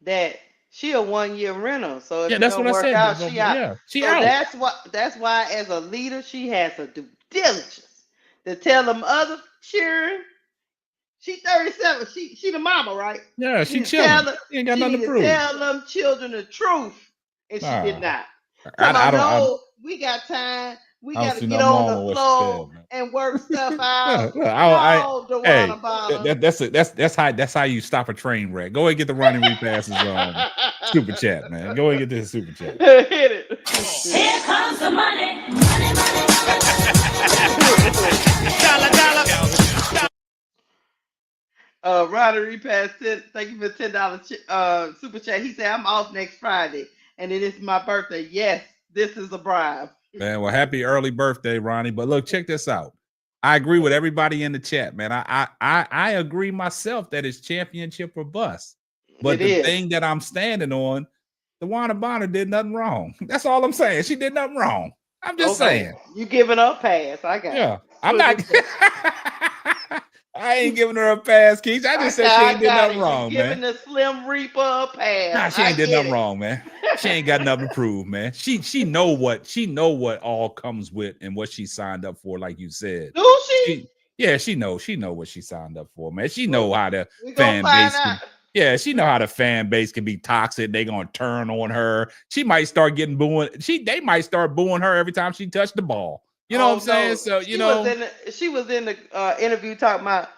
that she a 1 year rental. So if it that's don't what I work said. out, she out. Yeah, she so out. that's why as a leader, she has a due diligence to tell them other cheering. She 37. She the mama, right? Yeah, she need to chilling. tell them- She ain't got she nothing need to prove. tell them children the truth, and she did Nah. not. I don't. No, we got time. We I don't got to see get nothing on wrong the with what she floor said, man. and work stuff out. Hey, DeWanna Bonner. that's how you stop a train wreck. Go ahead and get the running repasses super chat, man. Go ahead and get this super chat. Hit it. Here comes the money. Money, Ryder repass 10. Thank you for $10 super chat. He said I'm off next Friday, and it is my birthday. Yes, this is a bribe. Man, well, happy early birthday, Ronnie. But look, check this out. I agree with everybody in the chat, man. I agree myself that it's championship or bust. But the thing that I'm standing on, DeWanna Bonner did nothing wrong. That's all I'm saying. She did nothing wrong. I'm just saying. You giving up pass? I got. Yeah, I'm not. I ain't giving her a pass, Keith. I just said she ain't did nothing wrong, man. Giving the Slim Reaper a pass. Nah, she ain't did nothing wrong, man. She ain't got nothing to prove, man. She know what all comes with and what she signed up for, like you said. Do she? Yeah, she know what she signed up for, man. She know how the We fan gonna find base out. she know how the fan base can be toxic. They gonna turn on her. She might start getting booing. They might start booing her every time she touched the ball. You know what I'm saying? So she was in the interview talking about,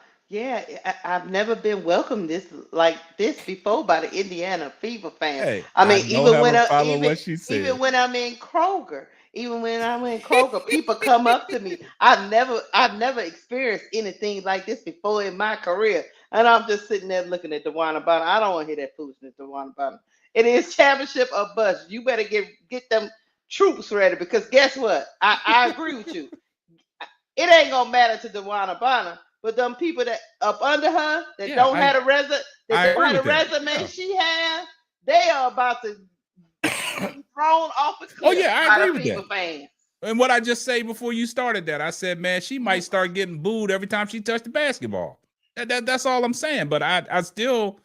I've never been welcomed like this before by the Indiana Fever fans. Hey, even when I'm in Kroger, people come up to me. I've never experienced anything like this before in my career. And I'm just sitting there looking at DeWanna Bonner. I don't want to hear that foolishness, DeWanna Bonner. It is championship or bust. You better get them troops ready, because guess what? I agree with you. It ain't gonna matter to DeWanna Bonner, but them people that up under her that don't have a resume she has, they are about to be thrown off a cliff. Oh yeah, I agree with FIFA that. fans. And what I just say before you started that, I said, man, she might start getting booed every time she touched the basketball. That's all I'm saying. But I still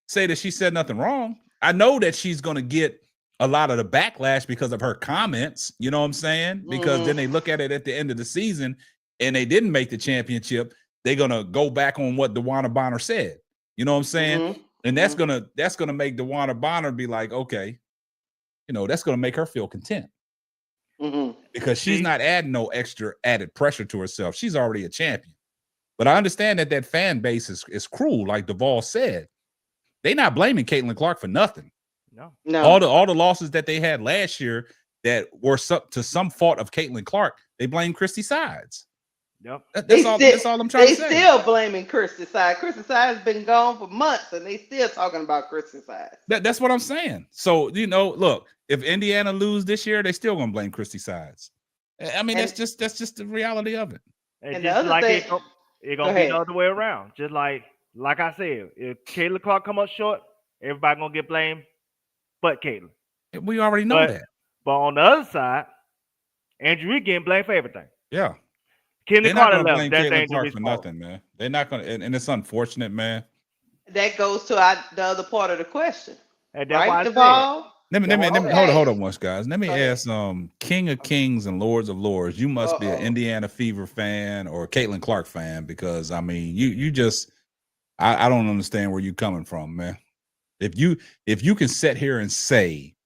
say that she said nothing wrong. I know that she's gonna get a lot of the backlash because of her comments. You know what I'm saying? Because then they look at it at the end of the season and they didn't make the championship. They're gonna go back on what DeWanna Bonner said. You know what I'm saying? And that's gonna make DeWanna Bonner be like, okay, that's gonna make her feel content. Because she's not adding no extra added pressure to herself. She's already a champion. But I understand that fan base is cruel, like Duvall said. They're not blaming Caitlin Clark for nothing. No. All the losses that they had last year that were to some fault of Caitlin Clark, they blame Christy Sides. Yep. That's all I'm trying to say. They still blaming Christy Sides. Christy Sides has been gone for months, and they still talking about Christy Sides. That's what I'm saying. So, look, if Indiana lose this year, they still gonna blame Christy Sides. I mean, that's just the reality of it. And just like it's gonna be the other way around. Just like I said, if Caitlin Clark come up short, everybody gonna get blamed, but Caitlin. We already know that. But on the other side, Andrew Reed getting blamed for everything. Yeah. Kendall They're not Carter gonna left. blame That's Caitlin Andrew Clark Reed's for fault. nothing, man. They're not gonna, and it's unfortunate, man. That goes to the other part of the question, And that's why right, I said. Duvall? Let me Okay. hold on once, guys. Let me Go ahead. ask King of Kings and Lords of Lords. You must be an Uh-oh. Indiana Fever fan or a Caitlin Clark fan, because I mean you just I don't understand where you're coming from, man. If you can sit here and say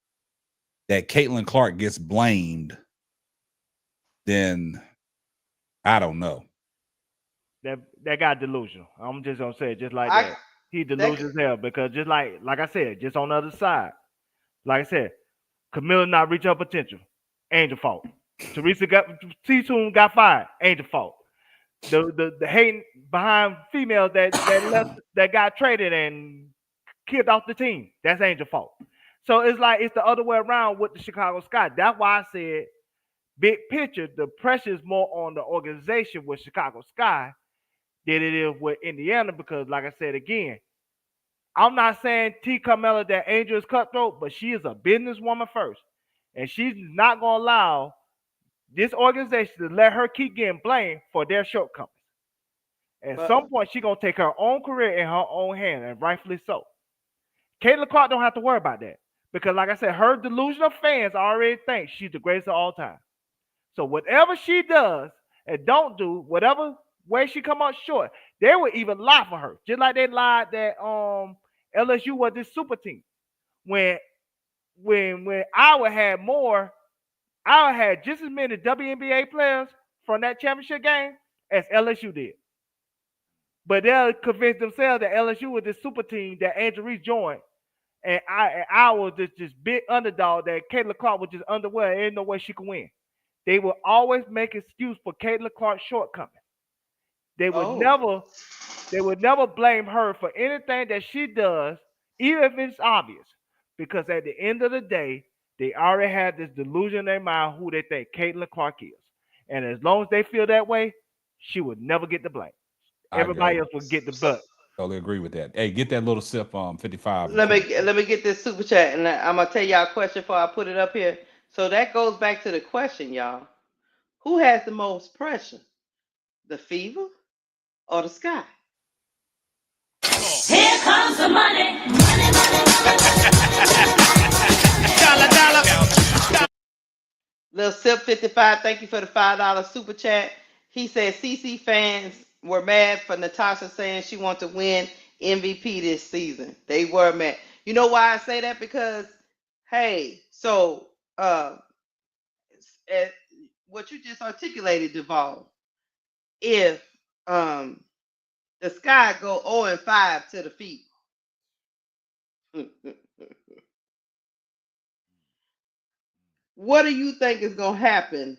that Caitlin Clark gets blamed, then I don't know. That guy delusional. I'm just gonna say it just like I- that. He delusional as hell, because just like I said, just on the other side, like I said, Kamilla not reach her potential. Angel fault. Teresa T-Soon got fired. Angel fault. The hating behind females that left, that got traded and kicked off the team. That's Angel fault. So it's like it's the other way around with the Chicago Sky. That's why I said big picture, the pressure is more on the organization with Chicago Sky than it is with Indiana, because like I said again, I'm not saying T. Carmella that Angel is cutthroat, but she is a businesswoman first. And she's not going to allow this organization to let her keep getting blamed for their shortcomings. At some point, she's going to take her own career in her own hand, and rightfully so. Caitlin Clark don't have to worry about that, because like I said, her delusional fans already think she's the greatest of all time. So whatever she does and don't do, whatever way she come up short, they would even lie for her. Just like they lied that LSU was this super team. When Iowa had just as many WNBA players from that championship game as LSU did. But they'll convince themselves that LSU was this super team that Angel Reese joined. And Iowa was this big underdog that Caitlin Clark was just underwear. There ain't no way she could win. They will always make excuse for Caitlin Clark's shortcomings. They would never blame her for anything that she does, even if it's obvious. Because at the end of the day, they already have this delusion in their mind who they think Caitlin Clark is. And as long as they feel that way, she would never get the blame. Everybody else would get the butt. Totally agree with that. Hey, get that little sip 55. Let me get this super chat, and I'm gonna tell y'all a question before I put it up here. So that goes back to the question, y'all. Who has the most pressure? The Fever or the Sky? Here comes the money. Lil Sip 55, thank you for the $5 super chat. He said CC fans were mad for Natasha saying she wants to win MVP this season. They were mad. You know why I say that? Because, hey, so what you just articulated, Duvall, if the Sky go 0-5 to the Fever, what do you think is going to happen?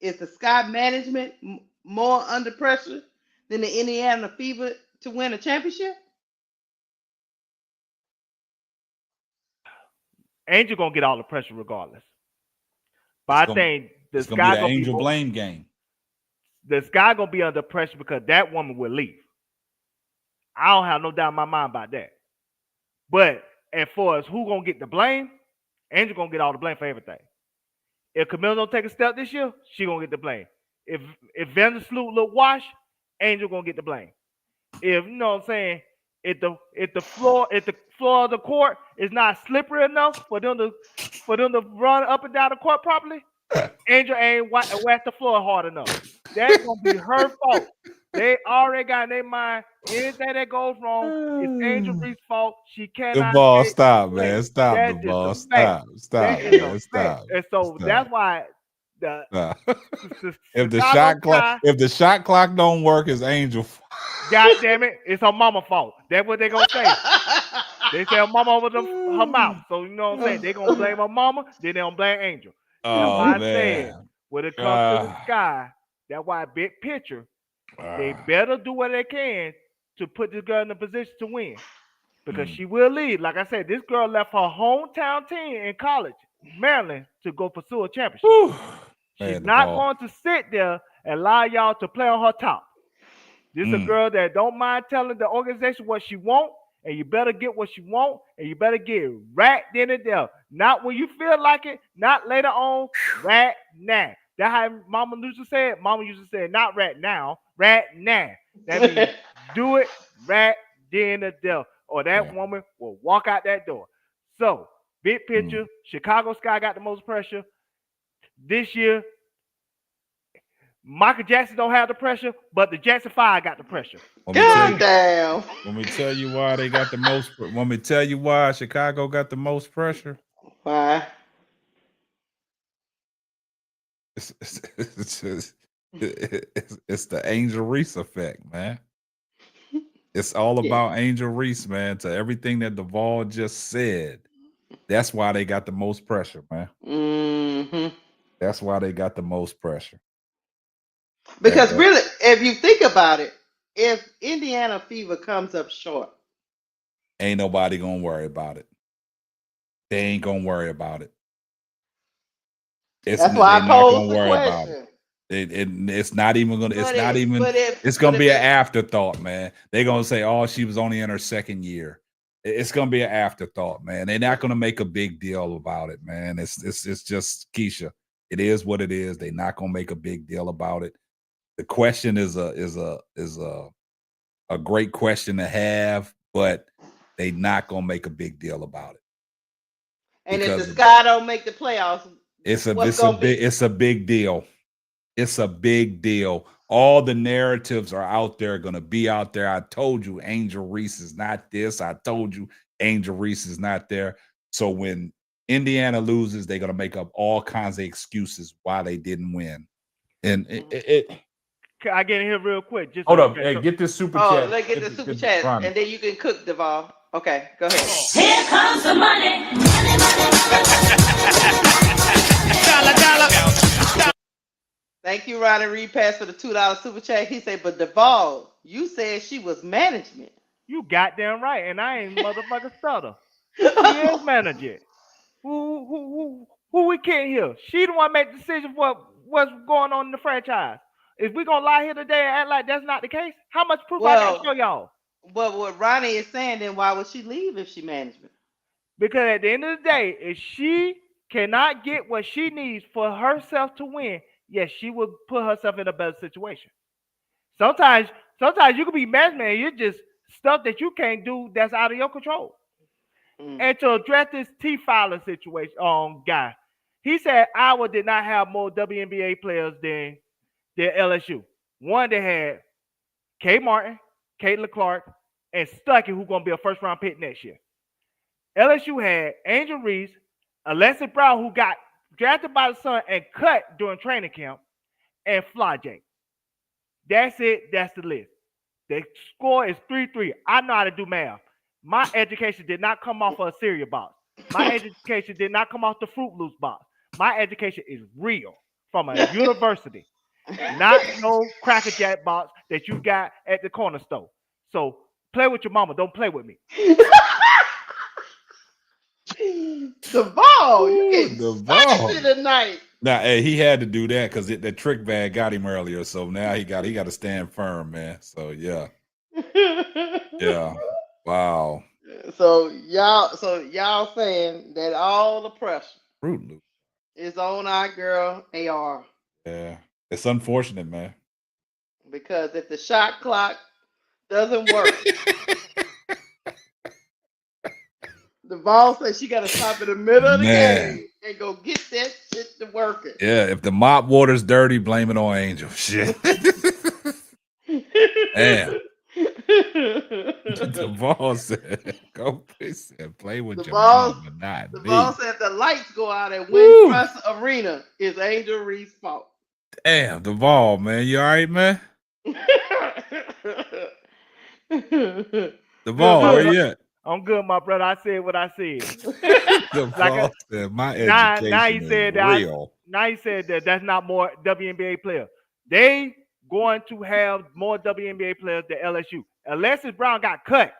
Is the Sky management more under pressure than the Indiana Fever to win a championship? Angel gonna get all the pressure regardless. But I think the Sky gonna be the Angel blame game. The Sky gonna be under pressure because that woman will leave. I don't have no doubt in my mind about that. But as far as who gonna get the blame, Angel gonna get all the blame for everything. If Kamilla don't take a step this year, she gonna get the blame. If Vandersloot look washed, Angel gonna get the blame. If you know what I'm saying, if the floor of the court is not slippery enough for them to run up and down the court properly, Angel ain't whacked the floor hard enough. That's gonna be her fault. They already got in their mind anything that goes wrong is Angel Reese's fault. She cannot. The ball, stop, man. Stop the ball. Stop, man. Stop. And so that's why if the shot clock don't work, it's Angel. God damn it, it's her mama fault. That's what they gonna say. They say her mama over her mouth. So you know what I'm saying? They gonna blame her mama, then they gonna blame Angel. That's why I said when it comes to the Sky, that's why big picture, they better do what they can to put this girl in a position to win. Because she will leave. Like I said, this girl left her hometown team in college, Maryland, to go pursue a championship. She's not going to sit there and allow y'all to play on her top. This is a girl that don't mind telling the organization what she want, and you better get what you want, and you better get right then and there. Not when you feel like it, not later on, right now. That's how Mama used to say it. Mama used to say, not right now, right now. That means do it right then and there, or that Yeah. woman will walk out that door. So, big picture, Chicago Sky got the most pressure. This year, Michael Jackson don't have the pressure, but the Jackson 5 got the pressure. God damn. Let me tell you why they got the most. Let me tell you why Chicago got the most pressure. Why? It's the Angel Reese effect, man. It's all about Angel Reese, man. To everything that Duvall just said, that's why they got the most pressure, man. Mm-hmm. That's why they got the most pressure. Because really, if you think about it, if Indiana Fever comes up short, ain't nobody gonna worry about it. They ain't gonna worry about it. That's why I posed the question. It's not even gonna. It's gonna be an afterthought, man. They're gonna say, "Oh, she was only in her second year." It's gonna be an afterthought, man. They're not gonna make a big deal about it, man. It's just Keisha. It is what it is. They're not gonna make a big deal about it. The question is a great question to have, but they not gonna make a big deal about it. And if the Sky don't make the playoffs, it's a big deal. It's a big deal. All the narratives are out there, going to be out there. I told you Angel Reese is not this. I told you Angel Reese is not there. So when Indiana loses, they're going to make up all kinds of excuses why they didn't win. And Can I get in here real quick? Just hold up. Hey, get this super chat. Oh, let's get the super chat, and then you can cook, Duvall. Okay, go ahead. Here comes the money. Thank you, Ronnie Repass, for the $2 super chat. He said, but Duvall, you said she was management. You goddamn right, and I ain't motherfucking stutter. She is manager. Who we kidding here? She the one make the decision for what's going on in the franchise. If we gonna lie here today and act like that's not the case, how much proof I got to show y'all? But what Ronnie is saying, then why would she leave if she management? Because at the end of the day, if she cannot get what she needs for herself to win, yes, she will put herself in a better situation. Sometimes you can be management and you're just stuff that you can't do that's out of your control. And to address this T. Fowler situation, guy, he said Iowa did not have more WNBA players than LSU. One, they had Kay Martin, Caitlin Clark, and Stuckey, who's going to be a first-round pick next year. LSU had Angel Reese, Alexis Brown, who got drafted by the Sun and cut during training camp, and Flajay. That's it. That's the list. The score is 3-3. I know how to do math. My education did not come off of a cereal box. My education did not come off the Fruit Loops box. My education is real from a university, not no Cracker Jack box that you got at the corner store. So play with your mama. Don't play with me. Duvall, you get spicy tonight. Now, hey, he had to do that because the trick bag got him earlier. So now he got to stand firm, man. So yeah, yeah, wow. So y'all saying that all the pressure Fruit Loop is on our girl AR. Yeah, it's unfortunate, man. Because if the shot clock doesn't work, Duvall says she got to stop in the middle of the game and go get that shit to working. Yeah, if the mop water's dirty, blame it on Angel. Shit. Damn. Duvall said, "Go play with your mom, but not me." Duvall said the lights go out at Wintrust Arena is Angel Reese's fault. Damn, Duvall, man, you all right, man? Duvall, where you at? I'm good, my brother. I said what I said. Duvall said my education is real. Now he said that that's not more WNBA players. They going to have more WNBA players than LSU. Alexis Brown got cut.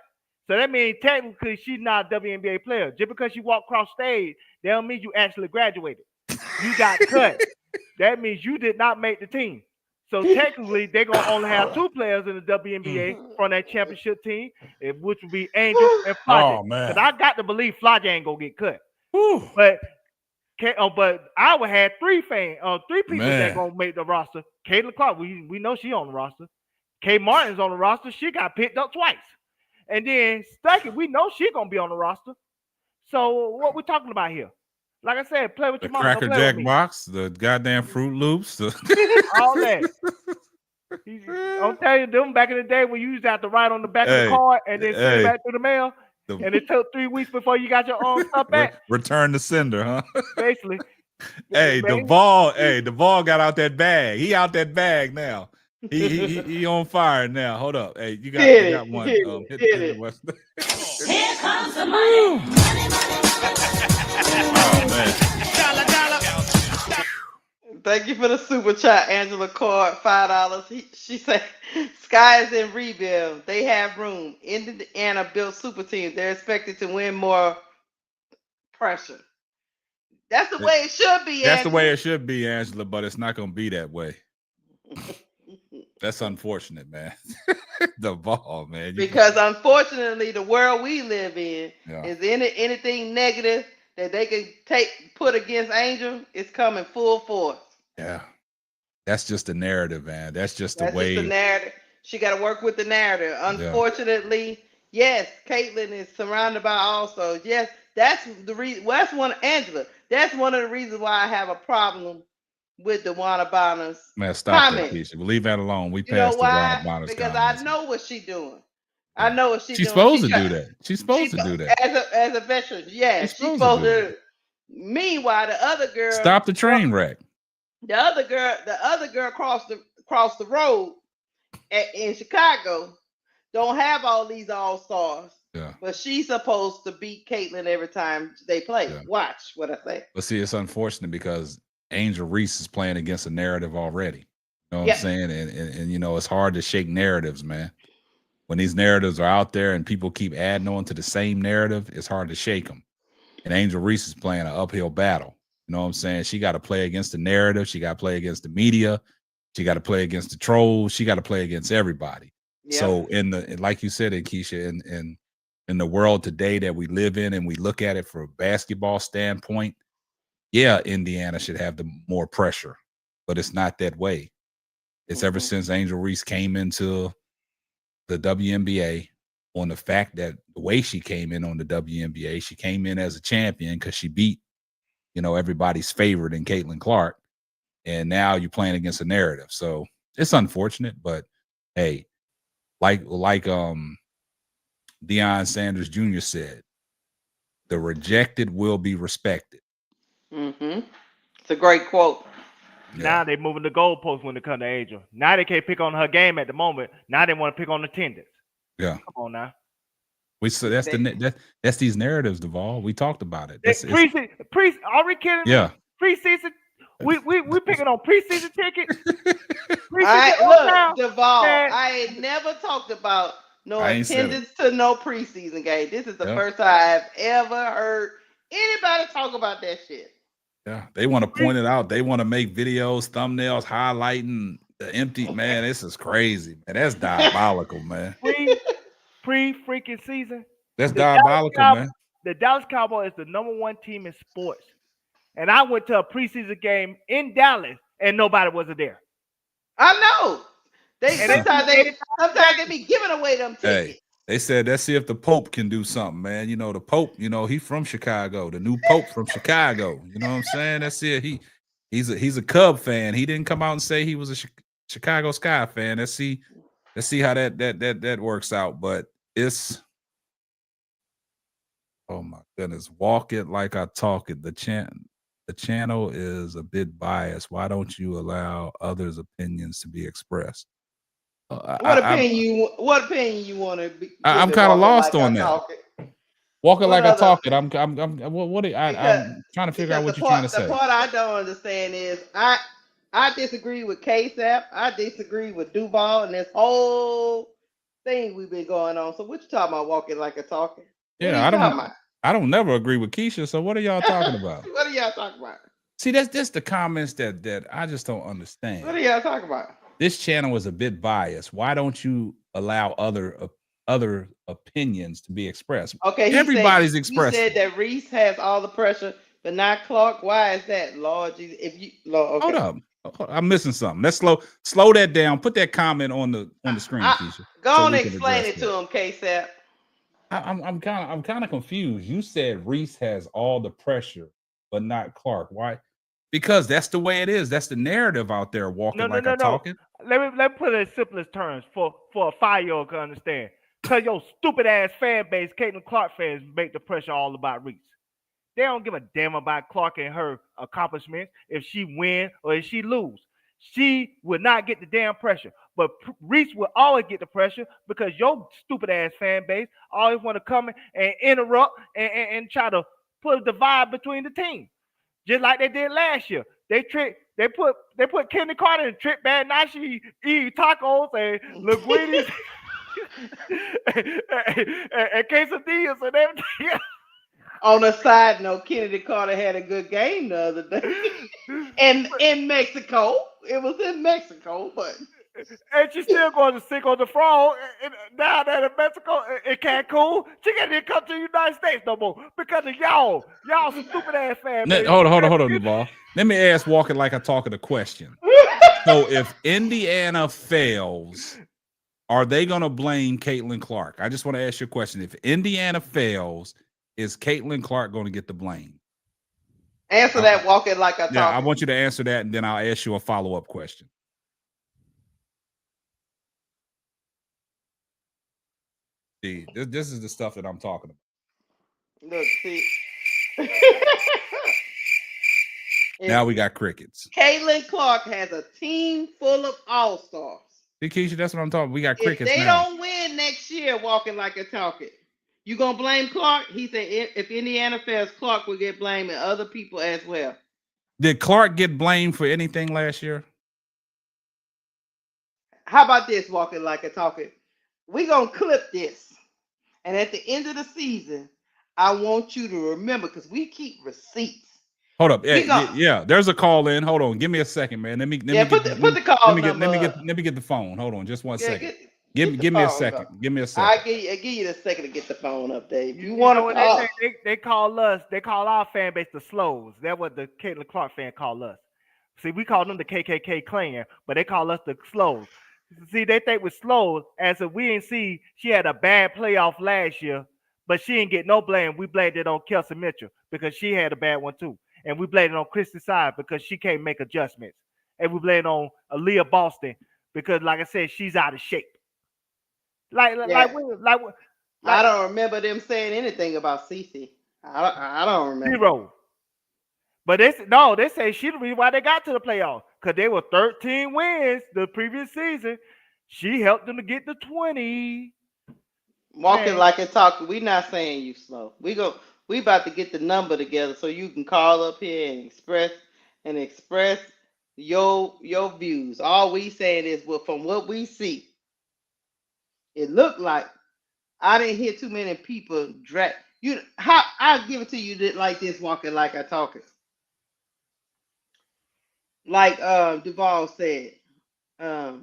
So that means technically she's not a WNBA player. Just because she walked across stage, that don't mean you actually graduated. You got cut. That means you did not make the team. So technically, they're going to only have two players in the WNBA from that championship team, which would be Angel and Flajay. Oh, man. Because I got to believe Flajay ain't going to get cut. But Iowa had three people that going to make the roster. Caitlin Clark, we know she on the roster. Kay Martin's on the roster. She got picked up twice. And then second, we know she's gonna be on the roster. So what we talking about here? Like I said, play with The your mama. Don't Cracker play with Jack me. box, the goddamn Fruit Loops. All that. I'll tell you, them back in the day when you used to have to write on the back of the card and then send it back through the mail, and it took 3 weeks before you got your own stuff back. Return the sender, huh? Basically. Hey, the ball got out that bag. He out that bag now. He on fire now. Hold up. Hey, you got one. Hit it. Here comes the money. Oh man. Thank you for the super chat, Angela Cord, $5. She said, "Sky is in rebuild. They have room. Indiana built super teams. They're expected to win more pressure." That's the way it should be. That's the way it should be, Angela, but it's not going to be that way. That's unfortunate, man. The ball, man. Because unfortunately, the world we live in is anything negative that they can put against Angel is coming full force. Yeah. That's just the narrative, man. That's just the way. Just the narrative. She got to work with the narrative. Unfortunately, yes, Caitlyn is surrounded by also. Yes, that's the reason. Well, that's one, Angela. That's one of the reasons why I have a problem with the Dewana Bonner's Man, stop comment. that, Keisha. We'll leave that alone. We You know passed the why? Dewana Bonner's Because comments. I know what she's doing. I know what she's doing. She's supposed to do that. She's supposed to do that. As a veteran, yes, she's supposed to. Meanwhile, the other girl Stop the train wreck. The other girl crossed the road in Chicago. Don't have all these all stars. Yeah. But she's supposed to beat Caitlyn every time they play. Yeah. Watch what I say. But see, it's unfortunate because Angel Reese is playing against a narrative already. You know what I'm saying? And you know, it's hard to shake narratives, man. When these narratives are out there and people keep adding on to the same narrative, it's hard to shake them. And Angel Reese is playing an uphill battle. You know what I'm saying? She got to play against the narrative. She got to play against the media. She got to play against the trolls. She got to play against everybody. Yeah. So like you said, Keisha, in the world today that we live in and we look at it from a basketball standpoint, yeah, Indiana should have the more pressure, but it's not that way. It's ever since Angel Reese came into the WNBA, on the fact that the way she came in on the WNBA, she came in as a champion because she beat, you know, everybody's favorite in Caitlin Clark. And now you're playing against a narrative. So it's unfortunate, but hey, like Deion Sanders Jr. said, the rejected will be respected. Mm-hmm. It's a great quote. Yeah. Now they're moving the goalposts when it comes to Angel. Now they can't pick on her game at the moment. Now they want to pick on attendance. Yeah. Come on now. That's these narratives, Duvall. We talked about it. Are we kidding? Yeah. Preseason. We picking on preseason tickets. Look, Duvall, I ain't never talked about no attendance to no preseason game. This is the first time I've ever heard anybody talk about that shit. Yeah, they want to point it out. They want to make videos, thumbnails, highlighting the empty. Man, this is crazy, man. That's diabolical, man. Pre-freaking season. That's diabolical, man. The Dallas Cowboys is the #1 team in sports. And I went to a preseason game in Dallas and nobody wasn't there. I know. Sometimes they be giving away them tickets. Hey, they said, let's see if the Pope can do something, man. You know, the Pope, you know, he's from Chicago. The new Pope from Chicago. You know what I'm saying? Let's see if he's a Cub fan. He didn't come out and say he was a Chicago Sky fan. Let's see how that works out. But it's, oh my goodness, walk it like I talk it. The channel is a bit biased. Why don't you allow others' opinions to be expressed? What opinion you want to be? I'm kind of lost on that. Walking like I talk it. I'm trying to figure out what you're trying to say. The part I don't understand is I disagree with KSAP. I disagree with Duval and this whole thing we've been going on. So what you talking about? Walking like a talking? Yeah, I don't never agree with Keisha. So what are y'all talking about? What are y'all talking about? See, that's the comments that I just don't understand. What are y'all talking about? This channel is a bit biased. Why don't you allow other opinions to be expressed? Okay, everybody's expressing. He said that Reese has all the pressure, but not Clark. Why is that, Lord Jesus? Okay. I'm missing something. Let's slow that down. Put that comment on the screen, Keisha. Go so on we and can explain address it to that. him, K-Sap. I'm kind of confused. You said Reese has all the pressure, but not Clark. Why? Because that's the way it is. That's the narrative out there. Walking like I'm talking. Let me put it in simplest terms for a 5-year-old to understand. Cause your stupid ass fan base, Caitlin Clark fans, make the pressure all about Reese. They don't give a damn about Clark and her accomplishments. If she win or if she lose, she will not get the damn pressure. But Reese will always get the pressure because your stupid ass fan base always want to come and interrupt and try to put a divide between the team, just like they did last year. They put Kenny Carter and Trip Bad Nashi eat tacos and linguinis and quesadillas and everything. On a side note, Kennedy Carter had a good game the other day. And in Mexico. It was in Mexico, but and she's still going to stick on the frog down there in Mexico, in Cancun. She can't even come to the United States no more because of y'all stupid ass fan base. Hold on, Duval. Let me ask Walking Like I Talking a question. So if Indiana fails, are they going to blame Caitlin Clark? I just want to ask you a question. If Indiana fails, is Caitlin Clark going to get the blame? Answer that, Walking Like I Talking. Yeah, I want you to answer that, and then I'll ask you a follow-up question. See, this is the stuff that I'm talking about. Look, see. Now we got crickets. Caitlin Clark has a team full of all-stars. See, Keisha, that's what I'm talking about. We got crickets now. If they don't win next year, Walking Like a Talking, you going to blame Clark? He said if Indiana fails, Clark will get blamed and other people as well. Did Clark get blamed for anything last year? How about this, Walking Like a Talking? We're going to clip this. And at the end of the season, I want you to remember, because we keep receipts. Hold up. Yeah, there's a call in. Hold on. Give me a second, man. Let me put the call number. Let me get the phone. Hold on, just one second. Give me a second. Give me a second. I'll give you the second to get the phone up, Dave. You want to call? They call us. They call our fan base the Slows. That's what the Caitlin Clark fan call us. See, we call them the KKK clan, but they call us the Slows. See, they think we're slow as if we didn't see she had a bad playoff last year, but she didn't get no blame. We blamed it on Kelsey Mitchell because she had a bad one too. And we blamed it on Christy Side because she can't make adjustments. And we blamed it on Aliyah Boston because, like I said, she's out of shape. I don't remember them saying anything about Cece. I don't remember. Zero. But they say she's the reason why they got to the playoffs. Because they were 13 wins the previous season. She helped them to get to 20. Walking Like a Talking. We not saying you slow. We about to get the number together so you can call up here and express your views. All we saying is, well, from what we see, it looked like I didn't hear too many people drag you. I'll give it to you like this, Walking Like I Talking. Like Duval said, LeBron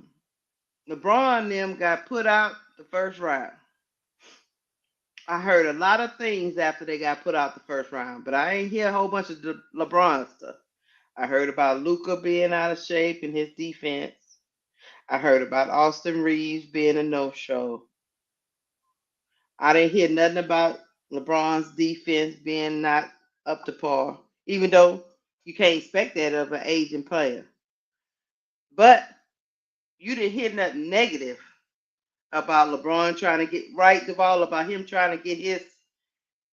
and them got put out the first round. I heard a lot of things after they got put out the first round, but I ain't hear a whole bunch of the LeBron stuff. I heard about Luka being out of shape and his defense. I heard about Austin Reeves being a no-show. I didn't hear nothing about LeBron's defense being not up to par, even though you can't expect that of an aging player. But you didn't hear nothing negative about LeBron trying to get right, Duval, about him trying to get his.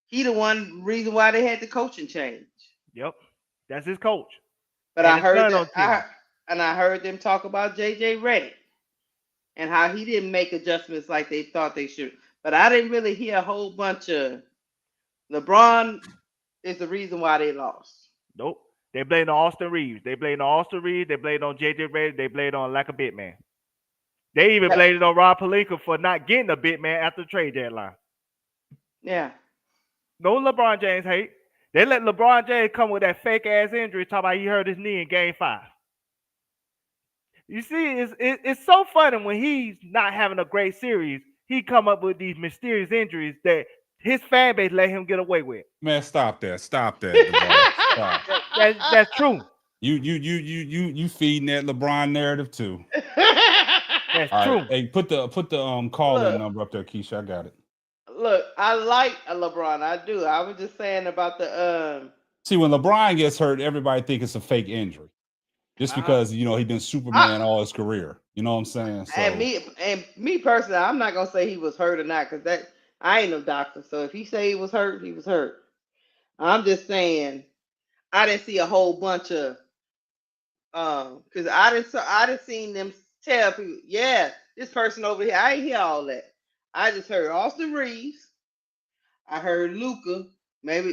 He the one reason why they had the coaching change. Yep, that's his coach. But I heard them talk about JJ Redick and how he didn't make adjustments like they thought they should. But I didn't really hear a whole bunch of LeBron is the reason why they lost. Nope. They blamed on Austin Reeves. They blamed on Austin Reeves. They blamed on JJ Redick. They blamed on lack of big man. They even blamed it on Rob Pelinka for not getting a big man after the trade deadline. Yeah. No LeBron James hate. They let LeBron James come with that fake ass injury, talking about he hurt his knee in Game 5. You see, it's so funny when he's not having a great series, he come up with these mysterious injuries that his fan base let him get away with. Man, stop that. Stop that. That's true. You feeding that LeBron narrative too. That's All true. right. Hey, put the call-in Look. number up there, Keisha. I got it. Look, I like LeBron. I do. I was just saying about the See, when LeBron gets hurt, everybody think it's a fake injury. Just because he's been Superman all his career. You know what I'm saying? So and me personally, I'm not gonna say he was hurt or not, because that I ain't no doctor. So if he say he was hurt, he was hurt. I'm just saying I didn't see a whole bunch of because I didn't seen them tell people, yeah, this person over here. I ain't hear all that. I just heard Austin Reeves. I heard Luca. Maybe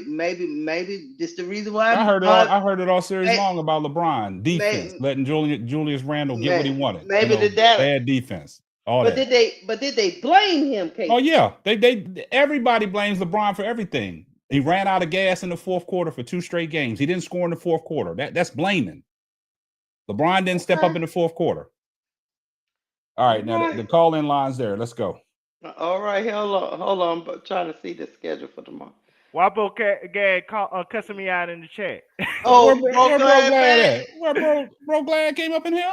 this the reason why I heard it all series long about LeBron defense, letting Julius Randle get what he wanted. Maybe the Dallas bad defense. All but that. did they blame him, Casey? Oh yeah, everybody blames LeBron for everything. He ran out of gas in the fourth quarter for 2 straight games. He didn't score in the fourth quarter. That's blaming. LeBron didn't step up in the fourth quarter. All right, now the call-in line's there. Let's go. All right, hold on. I'm trying to see the schedule for tomorrow. Why Bro Glad cussing me out in the chat? Oh, where Bro Glad at? Where Bro Glad came up in here?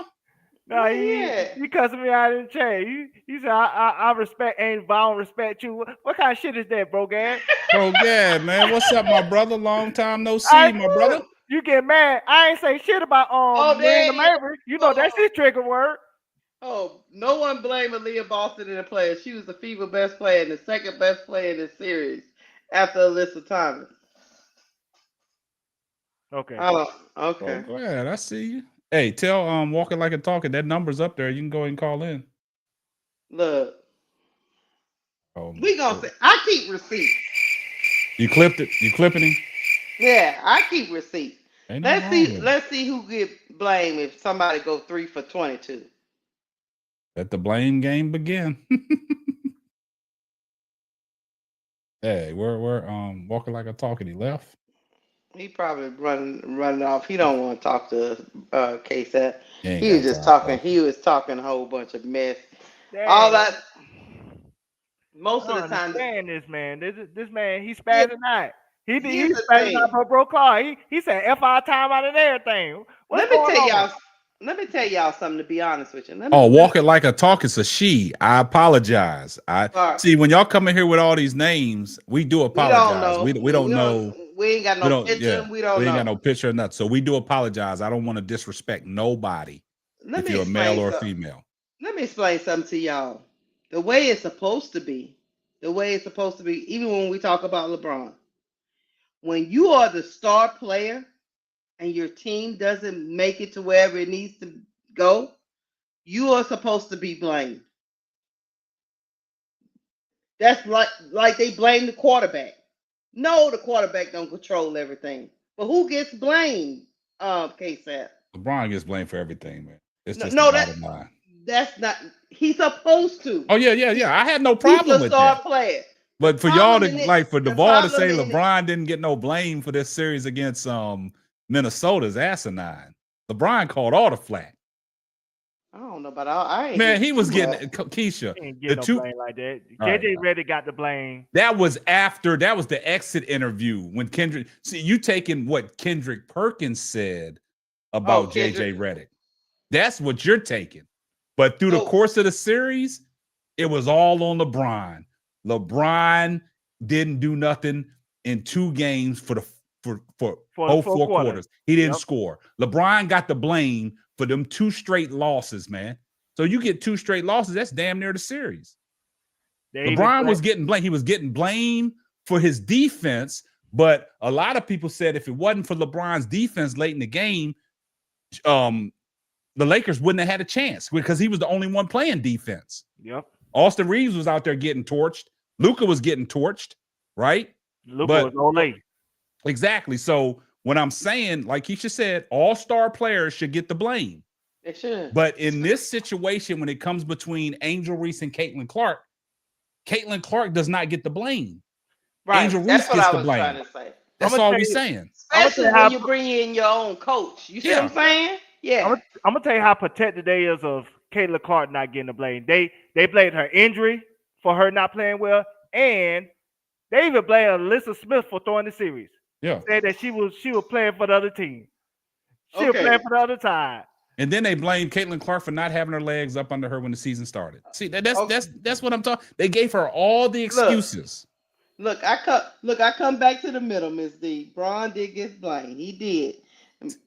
No, he cussing me out in the chat. He said I respect but I don't respect you. What kind of shit is that, Bro Glad? Bro Glad, man. What's up, my brother? Long time no see, my brother. You get mad. I ain't say shit about Miranda Maverick. You know that's his trigger word. Oh, no one blame Aliyah Boston in the player. She was the FIBA best player and the second best player in the series after Alyssa Thomas. Okay. Okay. Go ahead. I see you. Hey, tell Walking Like a Talking, that number's up there. You can go ahead and call in. Look. We gonna say I keep receipts. You clipped it? You clipping him? Yeah, I keep receipts. Let's see who get blamed if somebody go 3 for 22. Let the blame game begin. Hey, we're Walking Like a Talking. He left. He probably running off. He don't want to talk to K-Set. He was just talking. He was talking a whole bunch of mess. Dang. All that. Most of the time. Understand this man. This man, he's spazzing out. He's spazzing out for a broke car. He said FI timeout and everything. Let me tell y'all something, to be honest with you. Walking Like a Talk is a she. I apologize. See, when y'all come in here with all these names, we do apologize. We don't know. We ain't got no picture. We ain't got no picture or nothing. So we do apologize. I don't want to disrespect nobody. If you're a male or a female. Let me explain something to y'all. The way it's supposed to be, even when we talk about LeBron, when you are the star player and your team doesn't make it to wherever it needs to go, you are supposed to be blamed. That's like they blame the quarterback. No, the quarterback don't control everything. But who gets blamed, K-Sap? LeBron gets blamed for everything, man. It's just that's not. He's supposed to. Oh, yeah. I had no problem with that. He's a star player. But for y'all to for Duvall to say LeBron didn't get no blame for this series against Minnesota's asinine. LeBron called all the flack. I don't know, but I ain't. Man, he was getting Keisha. He ain't getting no blame like that. JJ Redick got the blame. That was the exit interview when Kendrick. See, you taking what Kendrick Perkins said about JJ Redick. That's what you're taking. But through the course of the series, it was all on LeBron. LeBron didn't do nothing in 2 games for both 4 quarters. He didn't score. LeBron got the blame for them 2 straight losses, man. So you get 2 straight losses, that's damn near the series. LeBron was getting blamed. He was getting blamed for his defense, but a lot of people said if it wasn't for LeBron's defense late in the game, the Lakers wouldn't have had a chance because he was the only one playing defense. Yep. Austin Reeves was out there getting torched. Luka was getting torched, right? Luka was all late. Exactly. So when I'm saying, like Keisha said, all-star players should get the blame. They should. But in this situation, when it comes between Angel Reese and Caitlin Clark does not get the blame. Right. Angel Reese gets the blame. Trying to say. That's all we're saying. Especially when you bring in your own coach. You see what I'm saying? Yeah. I'm gonna tell you how protected they is of Caitlin Clark not getting the blame. They blamed her injury for her not playing well, and they even blamed Alyssa Smith for throwing the series. Yeah. Said that she was playing for the other team. She'll play for the other side. And then they blamed Caitlin Clark for not having her legs up under her when the season started. See, that's what I'm talking. They gave her all the excuses. Look, I come back to the middle, Miss D. Braun did get blamed. He did.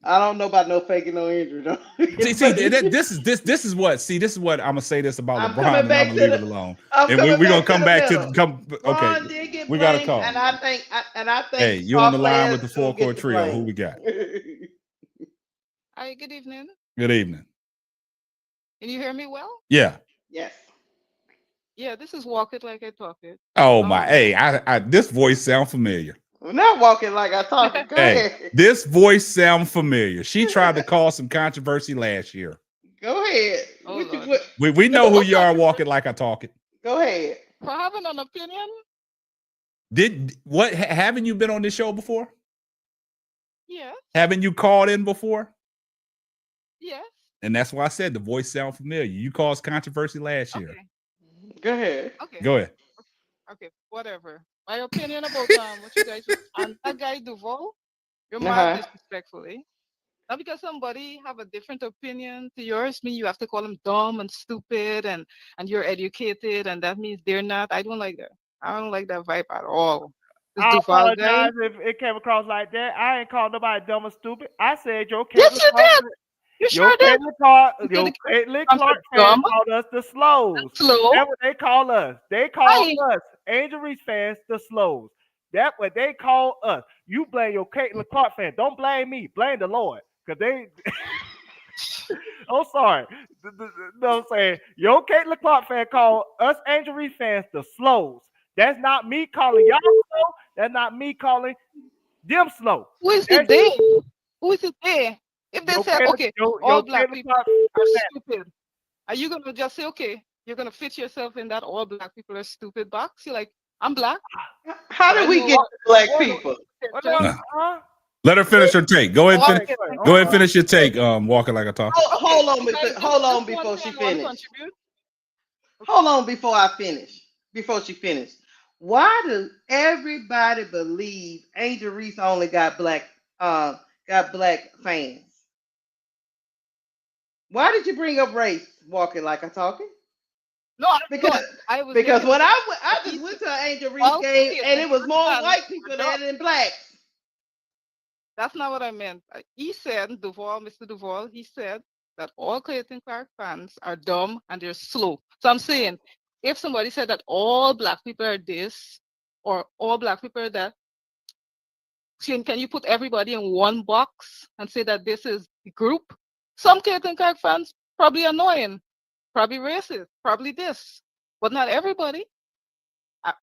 I don't know about no faking no injury though. This is what I'm gonna say this about LeBron, and I'm gonna leave it alone. And we're gonna come back to Braun did get we got a blamed, call. And I think hey, you on the line with the full court trio? Who we got? Hi, good evening. Good evening. Can you hear me well? Yeah. Yes. Yeah, this is Walk It Like I Talk It. Oh my! Hey, I this voice sound familiar. We're not walking like I talk it. Go ahead. This voice sound familiar. She tried to cause some controversy last year. Go ahead. We know who you are. Walking like I talk it. Go ahead. For having an opinion? Haven't you been on this show before? Yeah. Haven't you called in before? Yes. And that's why I said the voice sound familiar. You caused controversy last year. Go ahead. Okay. Go ahead. Okay, whatever. My opinion about what you guys and that guy Duval, you're mad disrespectfully. Not because somebody have a different opinion to yours, mean you have to call them dumb and stupid and you're educated and that means they're not. I don't like that. I don't like that vibe at all. I apologize if it came across like that. I ain't called nobody dumb or stupid. I said your Caitlin Yes, you did. You sure did. Caitlin Clark fans called us the slows. That's what they call us. They call us, Angel Reese fans, the slows. That's what they call us. You blame your Caitlin Clark fan. Don't blame me. Blame the Lord. Because they... oh, sorry. No, I'm saying your Caitlin Clark fan called us Angel Reese fans the slows. That's not me calling y'all slow. That's not me calling them slow. Who is it there? Who is it there? If they say, okay, all black people are stupid, are you going to just say, okay, you're going to fit yourself in that all black people are stupid box? You're like, I'm black. How do we get black people? Let her finish her take. Go ahead and finish your take, Walking Like I Talk. Hold on before she finish. Hold on before I finish. Before she finished. Why does everybody believe Angel Reese only got black fans? Why did you bring up race? Walking Like I Talking? No, because when I just went to an Angel Reese game and it was more white people than blacks. That's not what I meant. He said, Mr. Duval, he said that all Clayton Clark fans are dumb and they're slow. So I'm saying, if somebody said that all black people are this or all black people are that, can you put everybody in one box and say that this is the group? Some Caitlin Clark fans probably annoying, probably racist, probably this, but not everybody.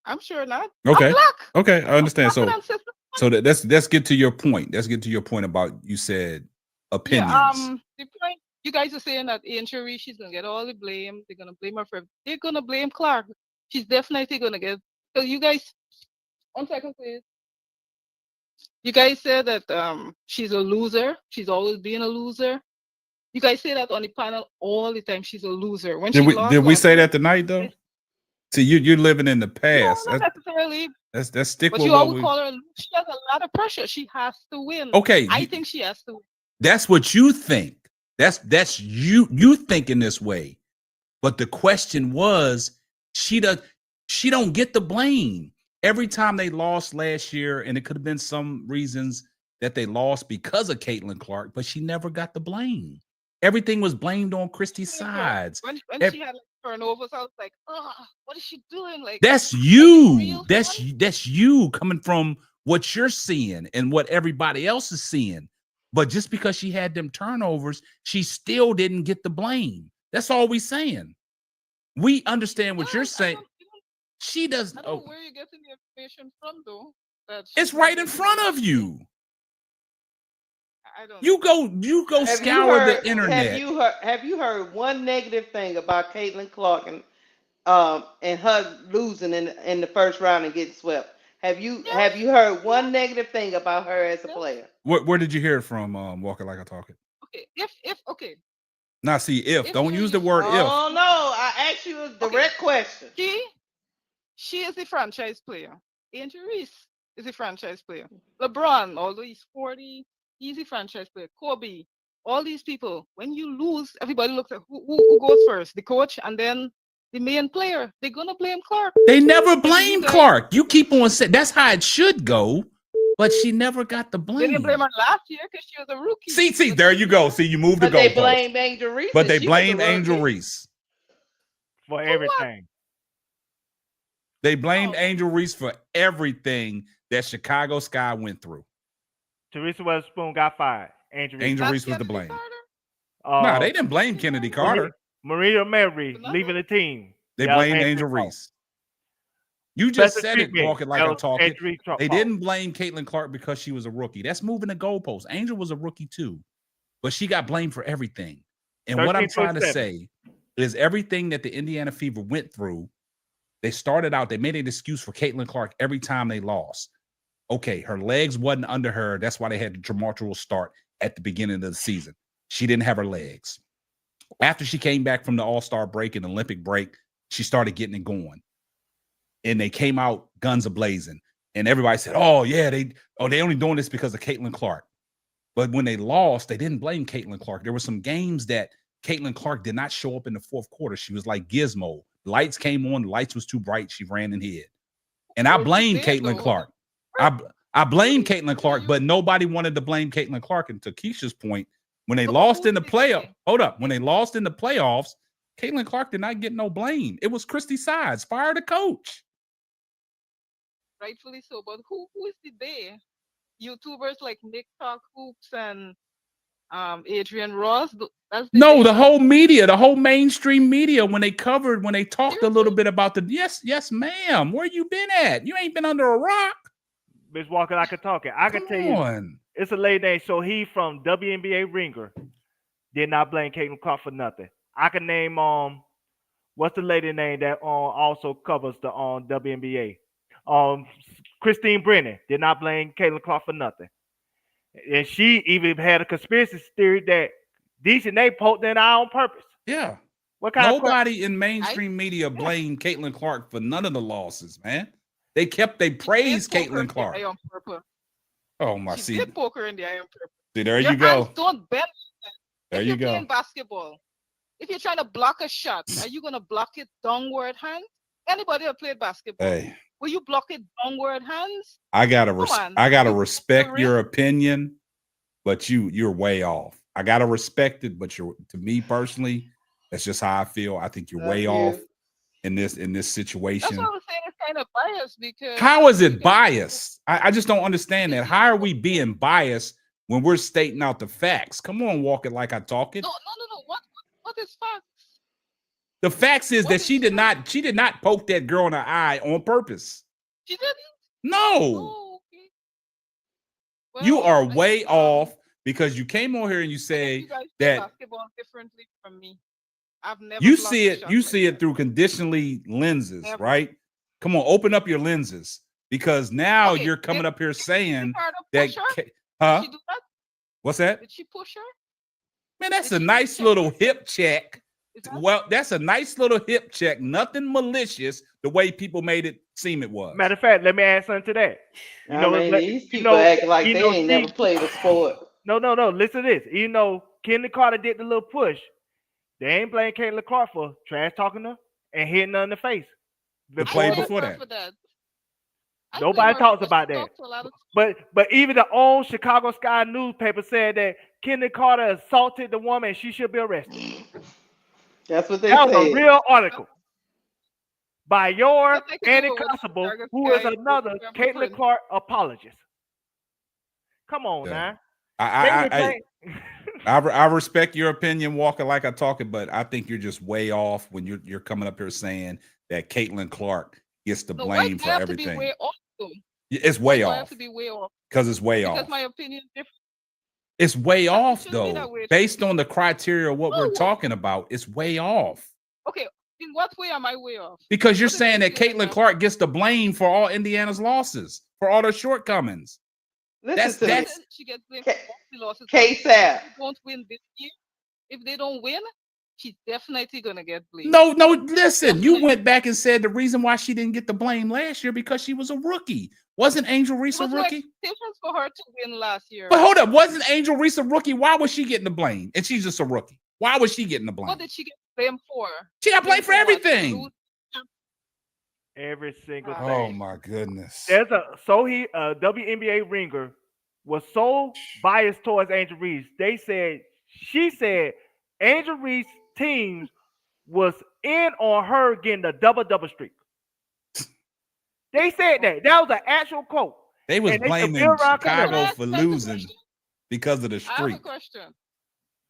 I'm sure not. Okay. I'm black. Okay, I understand. So let's get to your point. Let's get to your point about you said opinions. Yeah, the point you guys are saying that Angel Reese, she's gonna get all the blame. They're gonna blame her for. They're gonna blame Clark. She's definitely gonna get. So you guys, 1 second, please. You guys said that she's a loser. She's always been a loser. You guys say that on the panel all the time. She's a loser. When did we say that tonight though? See, you're living in the past. No, not necessarily. That's stick. But you always call her. She has a lot of pressure. She has to win. Okay, I think she has to win. That's what you think. That's you thinking this way. But the question was, she don't get the blame. Every time they lost last year, and it could have been some reasons that they lost because of Caitlin Clark, but she never got the blame. Everything was blamed on Christy's sides. When she had turnovers, I was like, oh, what is she doing? Like, that's you. That's you coming from what you're seeing and what everybody else is seeing. But just because she had them turnovers, she still didn't get the blame. That's all we're saying. We understand what you're saying. She doesn't. I don't know where you're getting the information from, though. It's right in front of you. I don't. You go scour the internet. Have you heard one negative thing about Caitlin Clark and her losing in the first round and getting swept? Have you heard one negative thing about her as a player? Where did you hear it from? Walking Like I Talk It. Okay, okay. Now see, if don't use the word if. Oh no, I asked you a direct question. She is a franchise player. Angel Reese is a franchise player. LeBron, although he's 40, he's a franchise player. Kobe, all these people, when you lose, everybody looks at who goes first, the coach and then the main player. They're gonna blame Clark. They never blame you guys- Clark. You keep on saying that's how it should go, but she never got the They blame. didn't blame her last year because she was a rookie. See, there you go. See, you moved the But they goalpost. blamed Angel Reese. But they and she was a blamed Angel rookie. Reese. for everything. They blamed Angel Reese for everything that Chicago Sky went through. Teresa Weatherspoon got fired. Angel Reese was to blame. No, No, they didn't blame Kennedy Carter. Maria Mary leaving the team. They That was blamed Angel Reese. You just said it, walking like I'm talking. They didn't blame Caitlin Clark because she was a rookie. That's moving the goalposts. Angel was a rookie too, but she got blamed for everything. And what I'm trying to say is everything that the Indiana Fever went through, they started out, they made an excuse for Caitlin Clark every time they lost. Okay, her legs wasn't under her. That's why they had the tumultuous start at the beginning of the season. She didn't have her legs. After she came back from the All-Star break and Olympic break, she started getting it going. And they came out guns a-blazing. And everybody said, oh, yeah, they only doing this because of Caitlin Clark. But when they lost, they didn't blame Caitlin Clark. There were some games that Caitlin Clark did not show up in the fourth quarter. She was like Gizmo. Lights came on, the lights was too bright. She ran and hid. And I blame Caitlin Clark. I blame Caitlin Clark, but nobody wanted to blame Caitlin Clark. And to Keisha's point, when they lost in the playoff, when they lost in the playoffs, Caitlin Clark did not get no blame. It was Christy Sides. Fire the coach. Rightfully so, but who is the they? YouTubers like Nick Talk Hoops and Adrian Ross. No, the whole media, the whole mainstream media, when they talked a little bit about the yes, ma'am. Where you been at? You ain't been under a rock. Miss Walker, I can talk it. I can tell you, it's a lady named Sohee from WNBA Ringer. Did not blame Caitlin Clark for nothing. I can name what's the lady name that also covers the WNBA? Christine Brennan did not blame Caitlin Clark for nothing. And she even had a conspiracy theory that these and they poked in eye on purpose. Yeah. What kind Nobody in mainstream media blamed Caitlin Clark for none of the losses, man. They praised Caitlin Clark. Oh my! She did poke her in the eye on purpose. See, there you go. Don't bend. There if you you're go. Playing basketball, if you're trying to block a shot, are you gonna block it downward hand? Anybody that played basketball, will you block it downward hands? I gotta respect your opinion, but you're way off. I gotta respect it, but to me personally, that's just how I feel. I think you're way off in this situation. That's what I'm saying. It's kind of biased because how is it biased? I just don't understand that. How are we being biased when we're stating out the facts? Come on, walk it like I talk it. No. What is facts? The facts is that she did not poke that girl in the eye on purpose. She didn't? No. Oh, okay. Well, you are way off because you came on here and you say you guys that basketball differently from me. I've never you see it through conditionally lenses, right? Come on, open up your lenses because now you're coming up here saying that. Did she do that? What's that? Did she push her? Man, that's a nice little hip check. Well, that's a nice little hip check. Nothing malicious. The way people made it seem it was. Matter of fact, let me add something to that. These people act like they ain't never played a sport. No. Listen to this. You know, Kendall Carter did the little push. They ain't blaming Caitlin Clark for trash talking her and hitting her in the face. The play before that. Nobody talks about that. But even the old Chicago Sky newspaper said that Kendall Carter assaulted the woman and she should be arrested. That's what they said. That was a real article by your Andy Constable, who is another Caitlin Clark apologist. Come on, man. I respect your opinion, walking like I talk it, but I think you're just way off when you're coming up here saying that Caitlin Clark gets the blame for everything. It's way off. Because it's way off. Because my opinion is different. It's way off, though. Based on the criteria of what we're talking about, it's way off. Okay, in what way am I way off? Because you're saying that Caitlin Clark gets the blame for all Indiana's losses, for all their shortcomings. She gets blamed for all the losses. K-Sap. Won't win this year. If they don't win, she's definitely gonna get blamed. No, listen. You went back and said the reason why she didn't get the blame last year because she was a rookie. Wasn't Angel Reese It a was no rookie? expectations for her to win last year. But hold up, wasn't Angel Reese a rookie? Why was she getting the blame? And she's just a rookie. Why was she getting the blame? What did she get blamed for? She got blamed for what? everything. Every single Wow. Oh thing. my goodness. There's a WNBA ringer was so biased towards Angel Reese. She said Angel Reese teams was in on her getting the double streak. They said that. That was an actual quote. They was And they blaming still around Chicago Canada. for losing because of the I have a streak. question.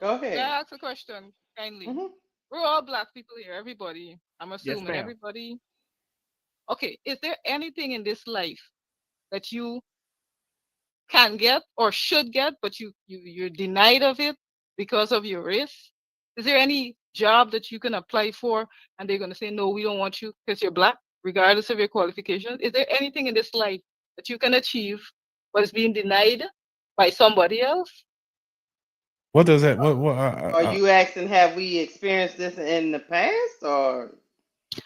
Go Can I ahead. ask a question kindly? Mhm. We're all black people here, everybody. I'm assuming ma'am. everybody. Okay, is there anything in this life that you can get or should get, but you're denied of it because of your race? Is there any job that you can apply for and they're gonna say no, we don't want you because you're black, regardless of your qualifications? Is there anything in this life that you can achieve but is being denied by somebody else? What does that? Are you asking, have we experienced this in the past, or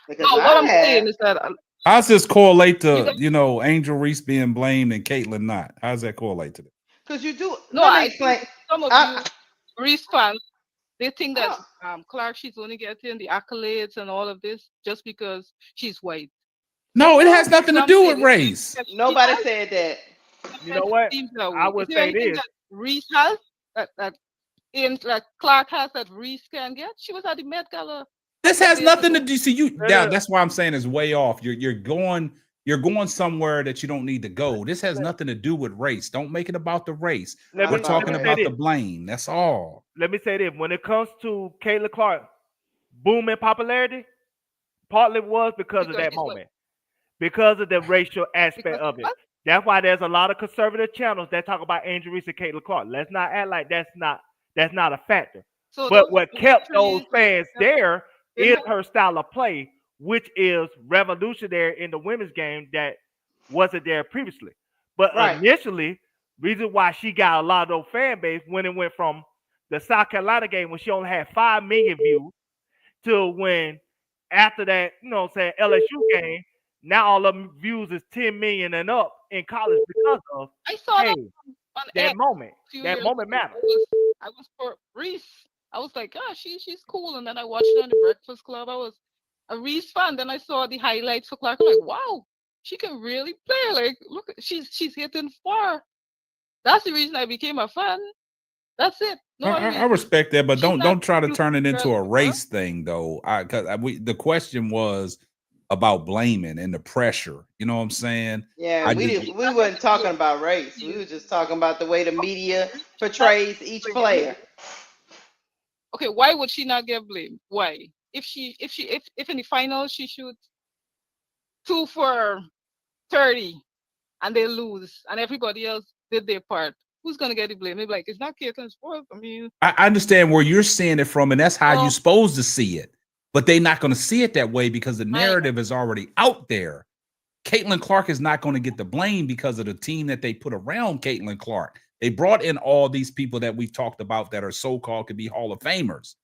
because No, what I'm saying is that how's this correlate You to got- Angel Reese being blamed and Caitlyn not? How does that correlate to that? Because you do. no, Let me I explain. think some of I- you Reese fans, they think that Oh. Clark, she's only getting the accolades and all of this just because she's white. No, it has nothing to Some do say with they race. think that Nobody she said that. has- You know what? seems that I way. would Is there say anything this. that Reese has that Clark has that Reese can get? She was at the Met Gala. This has nothing to do. See, Yeah. that's why I'm saying it's way off. You're going somewhere that you don't need to go. This has nothing to do with race. Don't make it about the race. Let We're me- talking let me say about the this. blame. That's all. Let me say this. When it comes to Caitlin Clark booming popularity, partly was because of that moment. Because of the racial aspect of it. That's why there's a lot of conservative channels that talk about Angel Reese and Caitlin Clark. Let's not act like that's not a factor. So But those what kept those victories- fans there is Mhm. her style of play, which is revolutionary in the women's game that wasn't there previously. But Right. initially, reason why she got a lot of those fan base when it went from the South Carolina game when she only had 5 million views to when after that, you know what I'm saying, LSU game, now all of them views is 10 million and up in college because of I saw hey, on that X moment. a few That years moment ago. matters. I was for Reese. I was like, oh, she's cool. And then I watched her on the Breakfast Club. I was a Reese fan. Then I saw the highlights for Clark. I'm like, wow, she can really play. Like, look, she's hitting far. That's the reason I became a fan. That's it. No other I reason. respect that, but She's don't not try to cute turn it into girl, a race thing, though. The question was about blaming and the pressure. You know what I'm saying? Yeah, we weren't talking about race. We were just talking about the way the media portrays each player. Okay, why would she not get blamed? Why? If in the finals she shoots 2 for 30 and they lose and everybody else did their part, who's gonna get the blame? They're like, it's not Caitlin's fault. I mean, I understand where you're seeing it from, and that's how you're supposed to see it. But they're not going to see it that way because the narrative is already out there. Caitlin Clark is not going to get the blame because of the team that they put around Caitlin Clark. They brought in all these people that we've talked about that are so-called could be Hall of Famers.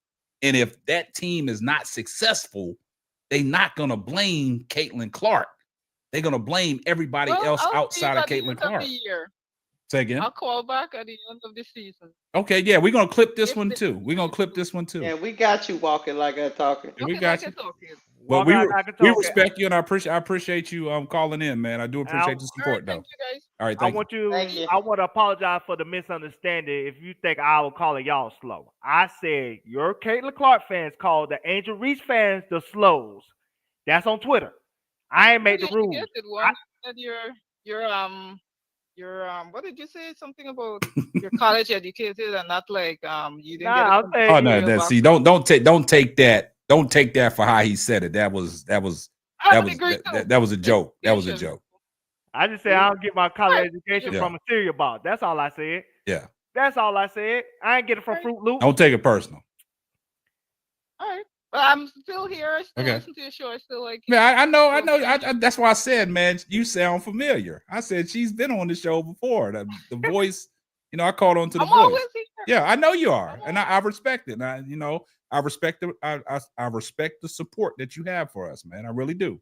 And if that team is not successful, they're not going to blame Caitlin Clark. They're going to blame everybody else outside of Caitlin Clark. Say again. I'll call back at the end of the season. Okay, yeah, we're going to clip this one too. We're going to clip this one too. Yeah, we got you walking like a talking. Yeah, we got you. Well, Walking we like a we talking. respect you, and I appreciate you calling in, man. I do appreciate the support, though. Thank you guys. All right, I want to apologize for the misunderstanding. If you think I was calling y'all slow, I said your Caitlin Clark fans called the Angel Reese fans the slows. That's on Twitter. I ain't made the rules. You're what did you say? Something about you're college educated and not like you didn't Nah, get it. Oh no, see, don't take that for how he said it. That was a joke. That was a joke. I just said I don't get my college education from a cereal box. That's all I said. Yeah. That's all I said. I ain't get it from Fruit Loops. Don't take it personal. All right. But I'm still here. I still Okay. listen to your show. I still like Yeah, I know. That's why I said, man, you sound familiar. I said she's been on the show before. The voice, I called on to the I'm voice. always here. Yeah, I know you are, and I respect it. I respect I respect the support that you have for us, man. I really do.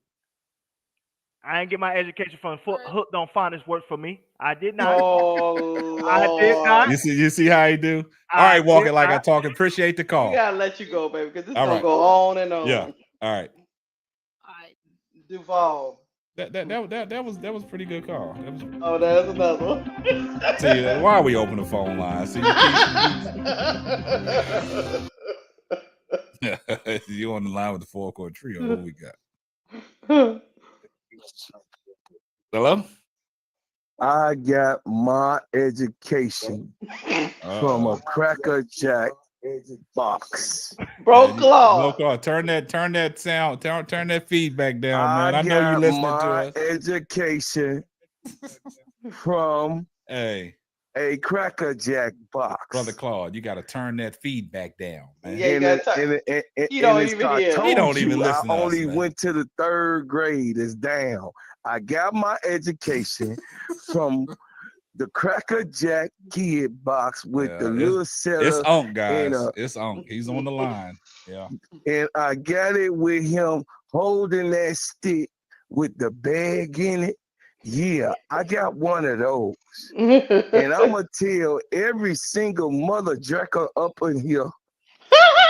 I didn't get my education from Hooked on Phonics worked for me. I did not. Oh I did not. Lord. You see how he do? All I right, Walker, did like I not. talk. Appreciate the We call. gotta let you go, baby, because this is All gonna right. go on and on. Yeah. All right. All right. Duval. That was pretty good call. That was, Oh, there's another one. see, why we open the phone line? See, you on the line with the four chord trio. What we got? Hello? I got my education from a Cracker Jack box. Bro Claw. Turn that sound, turn that feedback down, man. I know you got listening to my us. education from Hey, a Cracker Jack box. Brother Claude, you got to turn that feedback down, man. Yeah, you gotta turn. He don't even hear. He don't even listen to I us, only man. went to the 3rd grade. It's down. I got my education from the Cracker Jack kid box with the little setup. It's Unc, guys. It's Unc. He's on the line. Yeah. And I got it with him holding that stick with the bag in it. Yeah, I got one of those. And I'm going to tell every single mother jacker up in here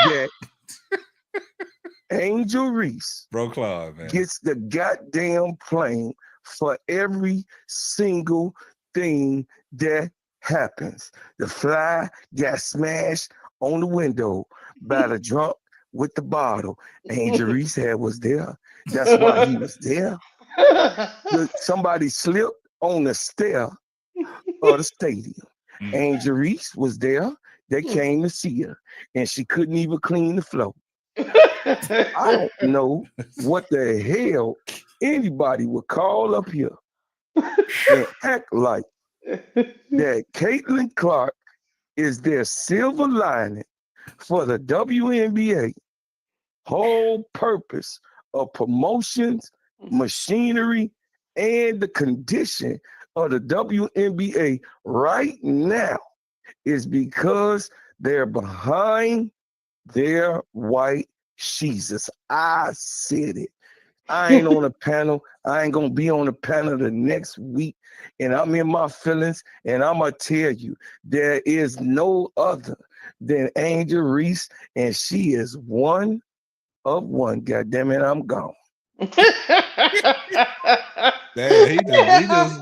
that Angel Reese Bro Claude, man, gets the goddamn plane for every single thing that happens. The fly got smashed on the window by the drunk with the bottle. Angel Reese was there. That's why he was there. Somebody slipped on the stair of the stadium. Angel Reese was there. They came to see her, and she couldn't even clean the floor. I don't know what the hell anybody would call up here and act like that Caitlin Clark is their silver lining for the WNBA. Whole purpose of promotions, machinery, and the condition of the WNBA right now is because they're behind their white Jesus. I said it. I ain't on a panel. I ain't gonna be on the panel the next week. And I'm in my feelings. And I'm gonna tell you, there is no other than Angel Reese, and she is one of one. God damn it, I'm gone. Damn, he just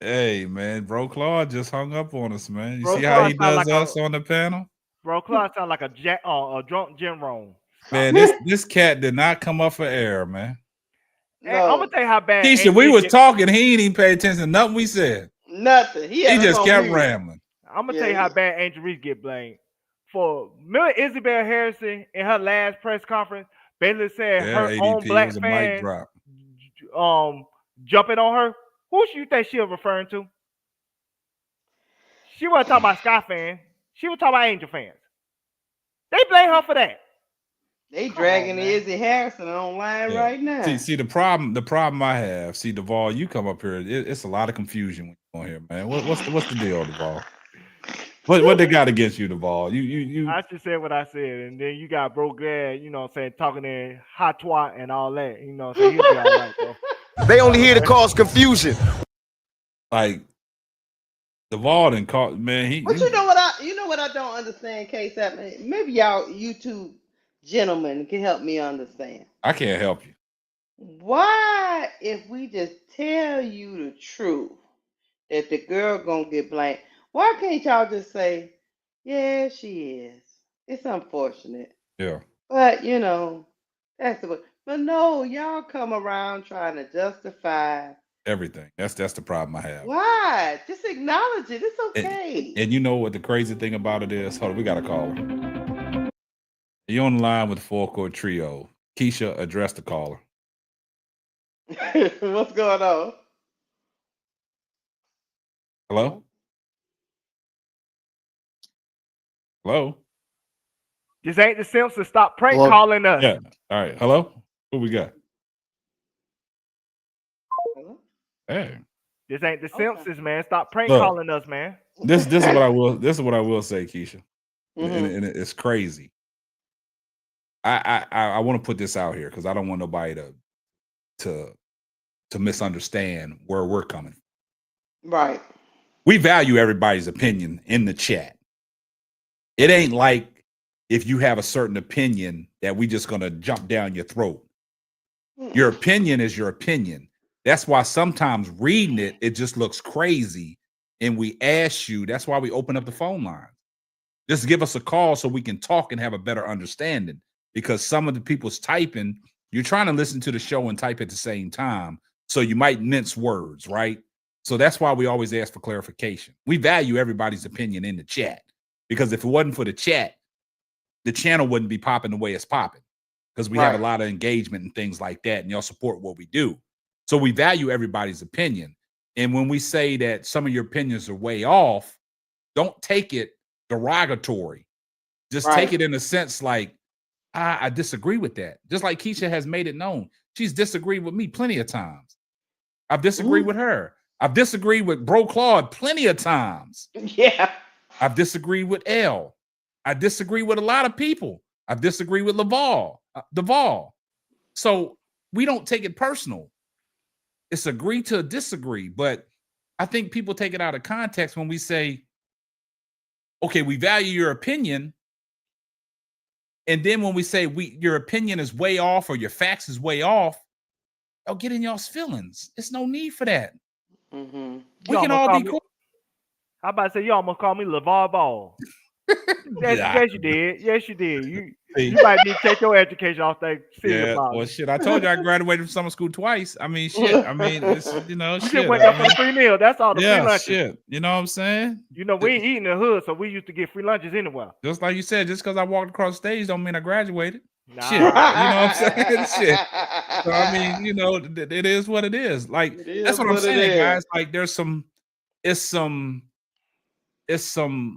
hey man, Bro Claude just hung up on us, man. You see how he does us on the panel? Bro Claude sound like a drunk Jim Rohn. Man, this cat did not come up for air, man. Hey, I'm gonna tell you how bad. Keisha, we was talking. He ain't even pay attention to nothing we said. Nothing. He just kept rambling. I'm gonna tell you how bad Angel Reese get blamed. For remember Isabel Harrison in her last press conference, basically said her ADP, own black was a fan mic drop. Jumping on her. Who should you think she was referring to? She wasn't talking about Sky fans. She was talking about Angel fans. They blame her for that. They dragging Izzy Harrison online right now. See the problem I have. See, Duval, you come up here. It's a lot of confusion when you're on here, man. What's the deal, Duval? What they got against you, Duval? You. I just said what I said, and then you got Bro Glad, you know what I'm saying, talking in hot twat and all that. You know what I'm saying? He'll be all right, though. They only here to cause confusion. Like Duval didn't call, man. But you know what I don't understand, K7. Maybe you two gentlemen can help me understand. I can't help you. Why, if we just tell you the truth that the girl gonna get blamed, why can't y'all just say, yeah, she is. It's unfortunate. Yeah. But that's the way. But no, y'all come around trying to justify Everything. That's the problem I have. why. Just acknowledge it. It's okay. And you know what the crazy thing about it is? Hold on, we got a caller. You're on the line with the four chord trio. Keisha, address the caller. What's going on? Hello? Hello? This ain't the Simpsons. Stop prank calling us. Yeah. All right. Hello? Who we got? Hello? Hey. This ain't the Simpsons, man. Stop prank calling us, man. This is what I will say, Keisha. And it's crazy. I want to put this out here because I don't want nobody to to misunderstand where we're coming from. Right. We value everybody's opinion in the chat. It ain't like if you have a certain opinion that we just going to jump down your throat. Your opinion is your opinion. That's why sometimes reading it, it just looks crazy. And we ask you, that's why we open up the phone line. Just give us a call so we can talk and have a better understanding. Because some of the people's typing, you're trying to listen to the show and type at the same time. So you might mince words, right? So that's why we always ask for clarification. We value everybody's opinion in the chat. Because if it wasn't for the chat, the channel wouldn't be popping the way it's popping. Because we have a lot of engagement and things like that. And y'all support what we do. So we value everybody's opinion. And when we say that some of your opinions are way off, don't take it derogatory. Just take it in a sense like, I disagree with that. Just like Keisha has made it known. She's disagreed with me plenty of times. I've disagreed with her. I've disagreed with Bro Claude plenty of times. Yeah. I've disagreed with L. I disagree with a lot of people. I've disagreed with Duvall. So we don't take it personal. It's agree to disagree. But I think people take it out of context when we say, okay, we value your opinion. And then when we say your opinion is way off or your facts is way off, I'll get in y'all's feelings. There's no need for that. Mm-hmm. We can all be cool. How about to say you almost called me LeVar Ball? Yes, you did. Yes, you did. You might need to take your education off that. Well, shit. I told you I graduated from summer school twice. I mean, shit. I mean, it's, you know, you shit. just went up for the free meal. That's all the free lunches. Shit. You know what I'm saying? You know, we ain't eating in the hood, so we used to get free lunches anywhere. Just like you said, just because I walked across the stage don't mean I graduated. Nah. Shit. You know what I'm saying? Shit. So, I mean, you know, it is what it is. Like, that's what I'm saying, guys. Like, there's some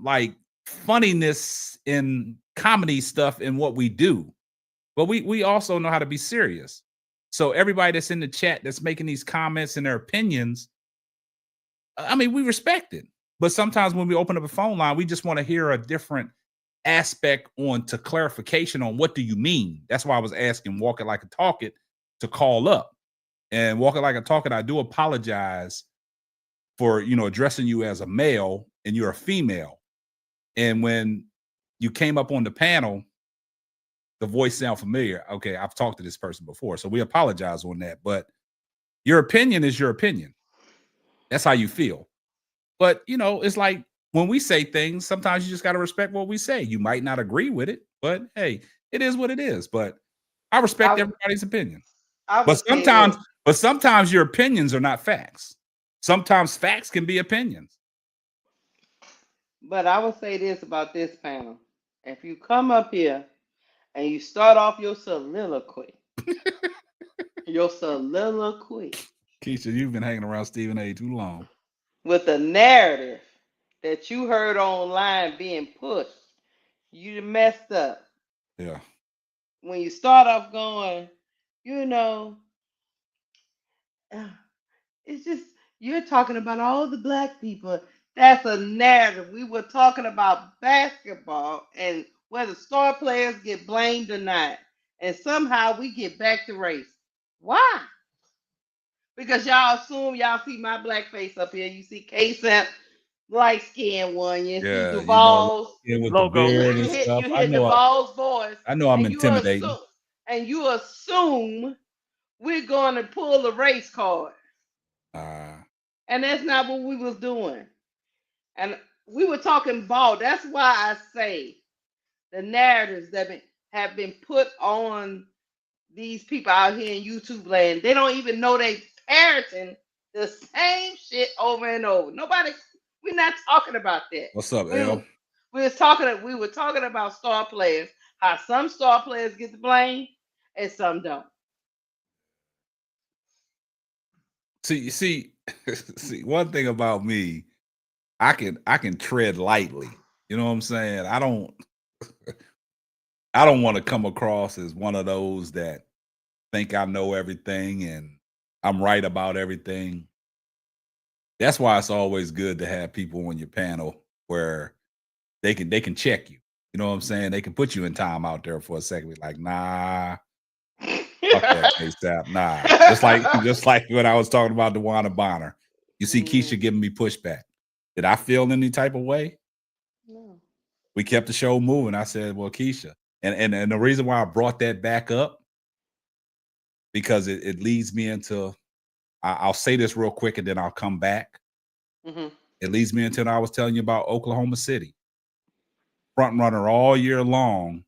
like funniness in comedy stuff in what we do, but we also know how to be serious. So everybody that's in the chat that's making these comments and their opinions, I mean, we respect it. But sometimes when we open up a phone line, we just want to hear a different aspect on to clarification on what do you mean. That's why I was asking Walk It Like a Talk It to call up. And Walk It Like a Talk It, I do apologize for, you know, addressing you as a male and you're a female. And when you came up on the panel, the voice sound familiar. Okay, I've talked to this person before, so we apologize on that. But your opinion is your opinion. That's how you feel. But, you know, it's like when we say things, sometimes you just got to respect what we say. You might not agree with it, but hey, it is what it is. But I respect everybody's opinion. But sometimes your opinions are not facts. Sometimes facts can be opinions. But I will say this about this panel. If you come up here and you start off your soliloquy, Keisha, you've been hanging around Stephen A. too long. With a narrative that you heard online being pushed, you messed up. Yeah. When you start off going, you know, it's just, you're talking about all the black people. That's a narrative. We were talking about basketball and whether star players get blamed or not. And somehow we get back to race. Why? Because y'all assume y'all see my black face up here. You see K-Samp, light skinned one. You see Duvall's logo. You hear Duvall's voice. I know I'm intimidating. And you assume we're going to pull the race card. And that's not what we was doing. And we were talking ball. That's why I say the narratives that have been put on these people out here in YouTube land, they don't even know they parroting the same shit over and over. We're not talking about that. What's up, L? We were talking about star players, how some star players get the blame and some don't. See, one thing about me, I can tread lightly. You know what I'm saying? I don't want to come across as one of those that think I know everything and I'm right about everything. That's why it's always good to have people on your panel where they can check you. You know what I'm saying? They can put you in time out there for a second. Like, nah, Fuck that K-Stap. Nah. Just like when I was talking about DeWanna Bonner. You see Keisha giving me pushback. Did I feel any type of way? No. We kept the show moving. I said, well, Keisha. And the reason why I brought that back up, because it leads me into, I'll say this real quick and then I'll come back. Mm-hmm. It leads me into, I was telling you about Oklahoma City. Front runner all year long.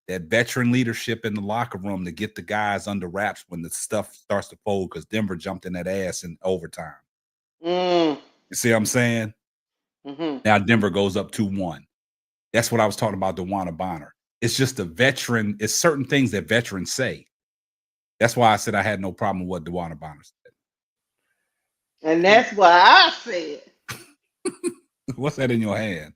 That veteran leadership in the locker room to get the guys under wraps when the stuff starts to fold, because Denver jumped in that ass in overtime. You see what I'm saying? Mm-hmm. Now Denver goes up 2-1. That's what I was talking about, DeWanna Bonner. It's just a veteran. It's certain things that veterans say. That's why I said I had no problem with what DeWanna Bonner said. And that's why I said. What's that in your hand?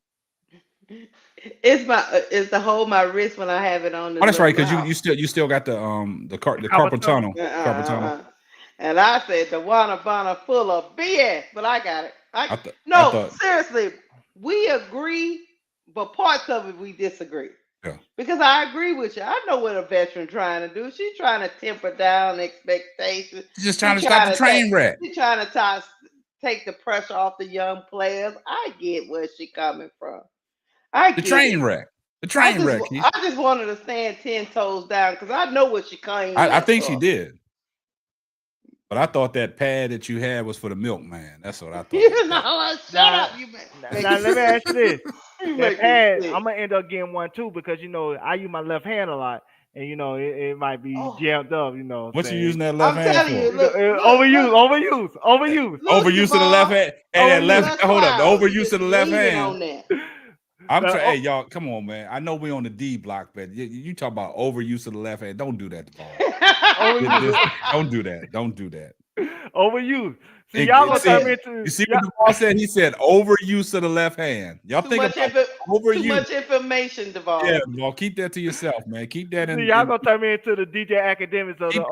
It's to hold my wrist when I have it on. Oh, that's right, because you still got the carpal tunnel. Carpal tunnel. And I said the Wanna Bonner full of BS, but I got it. I thought, seriously, we agree, but parts of it we disagree. Yeah. Because I agree with you. I know what a veteran trying to do. She's trying to temper down expectations. She's just trying to stop the train wreck. She's trying to take the pressure off the young players. I get where she coming from. The train wreck. I just wanted to stand 10 toes down because I know what she came. I think she did. But I thought that pad that you had was for the milkman. That's what I thought. You know, shut up, you man. Now let me ask you this. That pad, I'm gonna end up getting one too, because I use my left hand a lot, and it might be jammed up. What you using that left hand for? Overuse. Overuse of the left hand. Hey, that left. Hold up. The overuse of the left hand. I'm trying. Hey, y'all, come on, man. I know we on the D block, but you talk about overuse of the left hand. Don't do that, Don't do that. Don't do that. Overuse. See, y'all gonna come into. You see what the boss said? He said overuse of the left hand. Y'all think about overuse. Too much information, Devon. Yeah, well, keep that to yourself, man. Keep that in. See, y'all gonna turn me into the DJ Academics of the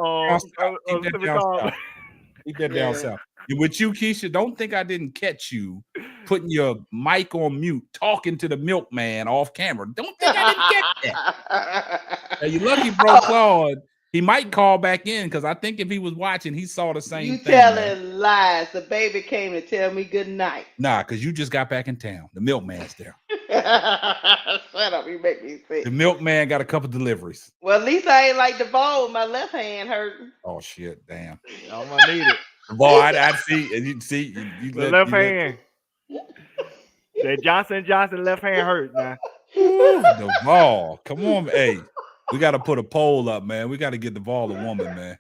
Keep that down south. And with you, Keisha, don't think I didn't catch you putting your mic on mute, talking to the milkman off camera. Don't think I didn't catch that. Now, you lucky, bro, Claude. He might call back in, because I think if he was watching, he saw the same thing. You telling lies. The baby came to tell me good night. Nah, because you just got back in town. The milkman's there. Shut up, you make me sick. The milkman got a couple deliveries. Well, at least I ain't like the ball with my left hand hurting. Oh shit, damn. I'm gonna need it. The ball, I see, and you see the left hand. That Johnson left hand hurt now. The ball. Come on, hey. We got to put a poll up, man. We got to get the ball a woman, man.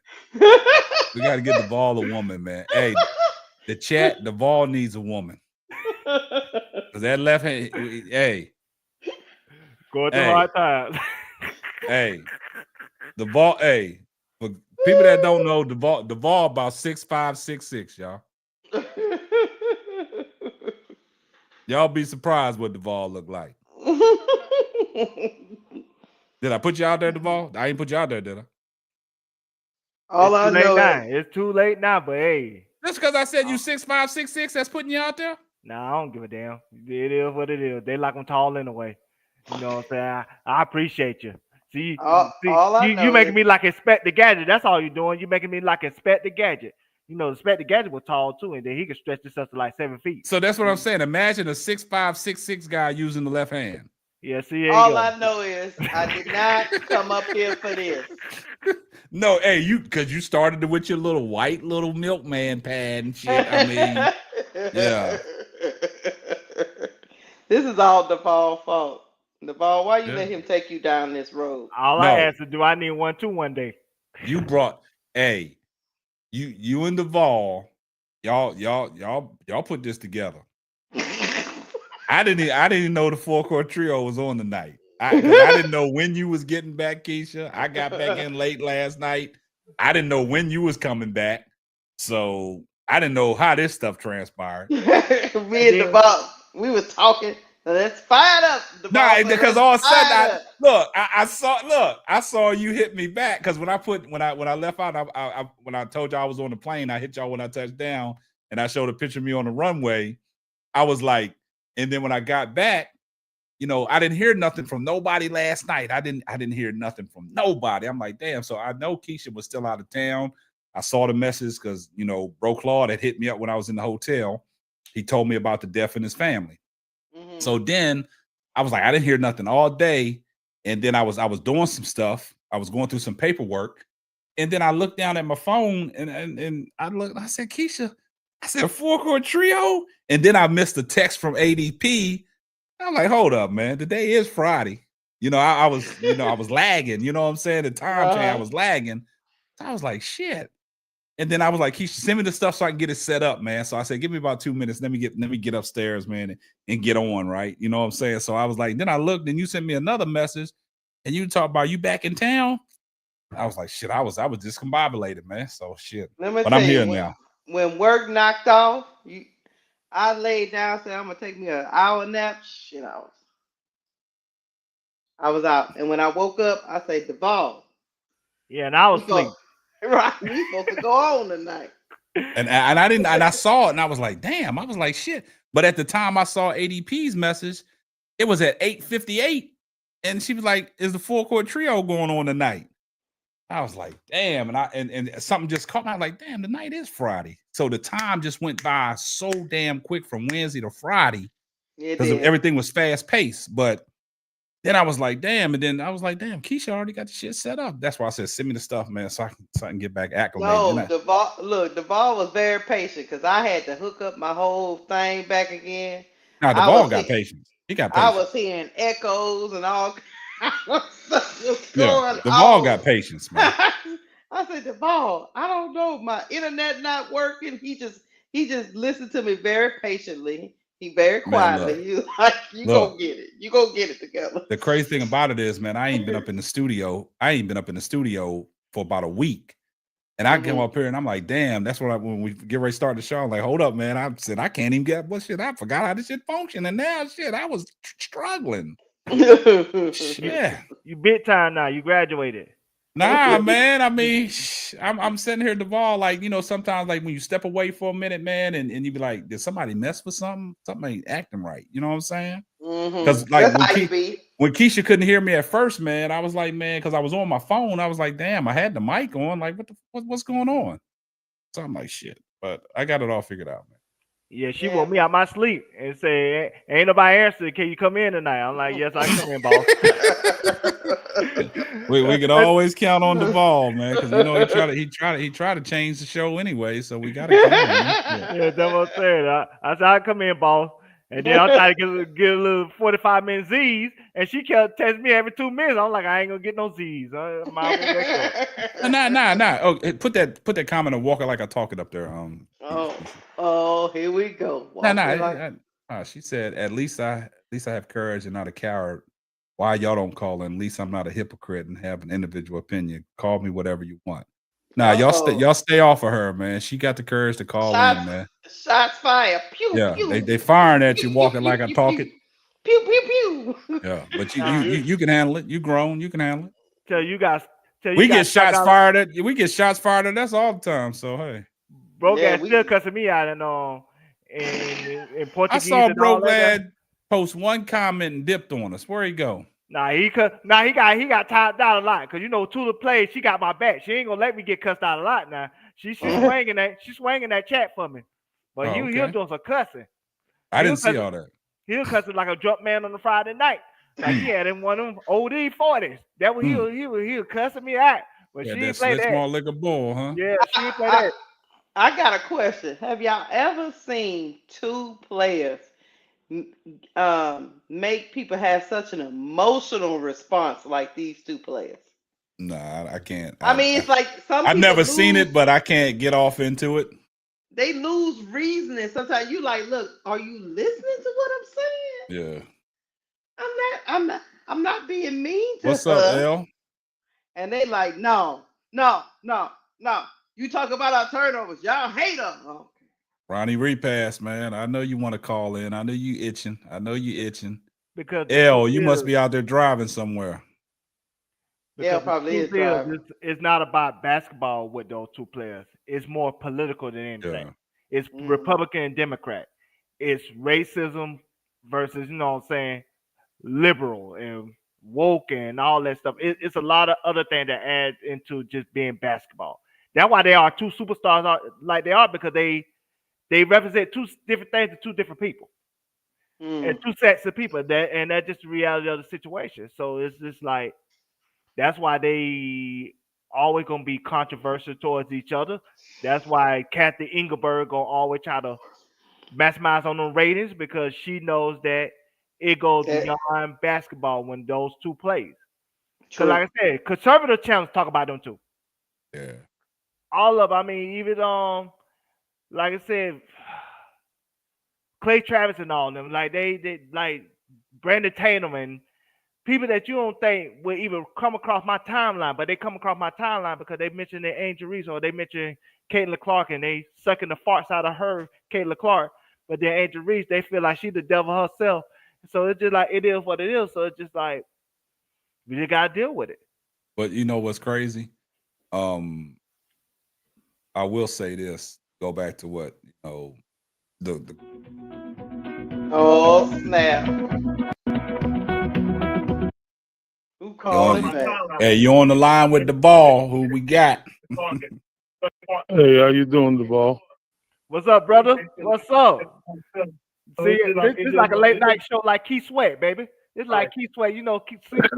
We got to get the ball a woman, man. Hey, the chat, the ball needs a woman. Cause that left hand, hey. Going through hard times. Hey, the ball, hey. For people that don't know, the ball about 6'5", 6'6", y'all. Y'all be surprised what the ball look like. Did I put you out there, Duvall? I ain't put you out there, did I? All I know it's too late now, but hey. Just because I said you 6'5", 6'6", that's putting you out there? Nah, I don't give a damn. It is what it is. They like them tall anyway. You know what I'm saying? I appreciate you. See, you making me like Inspect the Gadget. That's all you're doing. You making me like Inspect the Gadget. Inspect the Gadget was tall too, and then he could stretch this up to like 7 feet. So that's what I'm saying. Imagine a 6'5", 6'6" guy using the left hand. Yeah, see, all I know is I did not come up here for this. No, hey, because you started with your little white milkman pad and shit. I mean, yeah. This is all Devon's fault. Devon, why you let him take you down this road? I asked is, do I need one too one day? You brought, hey, you and Devon, y'all put this together. I didn't know the 4-court trio was on tonight. I didn't know when you was getting back, Keisha. I got back in late last night. I didn't know when you was coming back. So I didn't know how this stuff transpired. Me and Devon, we were talking. Let's fire up. Nah, because all of a sudden, I saw you hit me back, because when I left out, when I told you I was on the plane, I hit y'all when I touched down, and I showed a picture of me on the runway. I was like, and then when I got back, I didn't hear nothing from nobody last night. I didn't hear nothing from nobody. I'm like, damn. So I know Keisha was still out of town. I saw the message because, Bro Claude had hit me up when I was in the hotel. He told me about the death in his family. Mhm. So then I was like, I didn't hear nothing all day. And then I was doing some stuff. I was going through some paperwork. And then I looked down at my phone and I looked, I said, Keisha, I said, 4-chord trio. And then I missed a text from ADP. I'm like, hold up, man. Today is Friday. I was lagging. You know what I'm saying? The time change, I was lagging. So I was like, shit. And then I was like, Keisha, send me the stuff so I can get it set up, man. So I said, give me about 2 minutes. Let me get upstairs, man, and get on, right? You know what I'm saying? So I was like, then I looked and you sent me another message and you talk about you back in town. I was like, shit, I was discombobulated, man. So shit. Let me But tell I'm you, here now. when work knocked off, I laid down, said I'm gonna take me an hour nap. Shit, I was out. And when I woke up, I said, Duvall. Yeah, and I was asleep. Right, we supposed to go on tonight. And I didn't, and I saw it, and I was like, damn. I was like, shit. But at the time I saw ADP's message, it was at 8:58, and she was like, "Is the 4-chord trio going on tonight?" I was like, damn. And something just caught me. I was like, damn, the night is Friday. So the time just went by so damn quick from Wednesday to Friday because everything was fast paced. But then I was like, damn. And then I was like, damn, Keisha already got the shit set up. That's why I said, send me the stuff, man, so I can get back acclimated. No, Duvall was very patient because I had to hook up my whole thing back again. Now, Duvall got patience. He got patience. I was hearing echoes and all kinds of stuff was Yeah, going Duvall on. got patience, man. I said, Duvall, I don't know, my internet not working. He just listened to me very patiently. He very quietly. He was like, you go get it. You go get it together. The crazy thing about it is, man, I ain't been up in the studio. For about a week. And I came up here and I'm like, damn, that's when we get ready to start the show. I'm like, hold up, man. I said, I can't even get shit. I forgot how this shit function. And now shit, I was struggling. Shit. You big time now. You graduated. Nah, man. I mean, I'm sitting here, Duvall, like, sometimes like when you step away for a minute, man, and you be like, did somebody mess with something? Something ain't acting right. You know what I'm saying? Because like when Keisha couldn't hear me at first, man, I was like, man, because I was on my phone, I was like, damn, I had the mic on. Like, what's going on? So I'm like, shit. But I got it all figured out, man. Yeah, she woke me out my sleep and said, ain't nobody answered. Can you come in tonight? I'm like, yes, I come in, boss. we could always count on Duvall, man, because he tried to change the show anyway, so we got to count on him. Yeah, that's what I'm saying. I said, I come in, boss. And then I tried to get a little 45-minute Z's, and she kept texting me every 2 minutes. I'm like, I ain't gonna get no Z's. Nah. Oh, put that comment on Walker Like I Talk It up there. Here we go. She said, at least I have courage and not a coward. Why y'all don't call in? At least I'm not a hypocrite and have an individual opinion. Call me whatever you want. Nah, y'all stay off of her, man. She got the courage to call in, man. Shots fired. Pew, yeah, pew. they firing at you, Walking Like I Talk It. Pew pew pew. Yeah, but you can handle it. You grown, you can handle it. We get shots fired at you. We get shots fired at us all the time. So hey, bro, still cussing me out in Portuguese. I saw Bro Glad post one comment and dipped on us. Where he go? He got tied out a lot because Tula plays. She got my back. She ain't gonna let me get cussed out a lot now. She's swinging that chat for me, but he'll do some cussing. I didn't see all that. He'll cussing like a drunk man on a Friday night. Like he had him one of them OD 40s. That was he'll cussing me out. But she ain't play that. Small liquor bull, huh? Yeah, she ain't play that. I got a question. Have y'all ever seen two players make people have such an emotional response like these two players? Nah, I can't. I mean, it's like some. I've never seen it, but I can't get off into it. They lose reasoning. Sometimes you like, look, are you listening to what I'm saying? Yeah. I'm not being mean to What's her. up, L? And they like, no. You talk about our turnovers. Y'all hate them. Oh. Ronnie Repass, man. I know you want to call in. I know you itching. Because L, you must be out there driving somewhere. Yeah, probably is driving. It's not about basketball with those two players. It's more political than anything. Yeah. It's Republican and Democrat. It's racism versus, liberal and woke and all that stuff. It's a lot of other things that add into just being basketball. That's why they are two superstars like they are, because they represent two different things to two different people and two sets of people. That's just the reality of the situation. So it's just like that's why they always gonna be controversial towards each other. That's why Kathy Engelberg gonna always try to maximize on the ratings, because she knows that it goes beyond basketball when those two plays. Because like I said, conservative channels talk about them too. Yeah. All of, I mean, even like I said, Clay Travis and all of them, like they like Brandon Tatum and people that you don't think would even come across my timeline, but they come across my timeline because they mentioned their Angel Reese, or they mentioned Caitlin Clark, and they sucking the farts out of her, Caitlin Clark. But then Angel Reese, they feel like she the devil herself. So it's just like it is what it is. So it's just like we just gotta deal with it. But you know what's crazy? I will say this. Go back to what the Oh snap! Who called it back? Hey, you on the line with the ball? Who we got? Hey, how you doing, the ball? What's up, brother? What's up? See, this is like a late night show, like Keith Sweat, baby. It's like Keith Sweat, Keith Sweat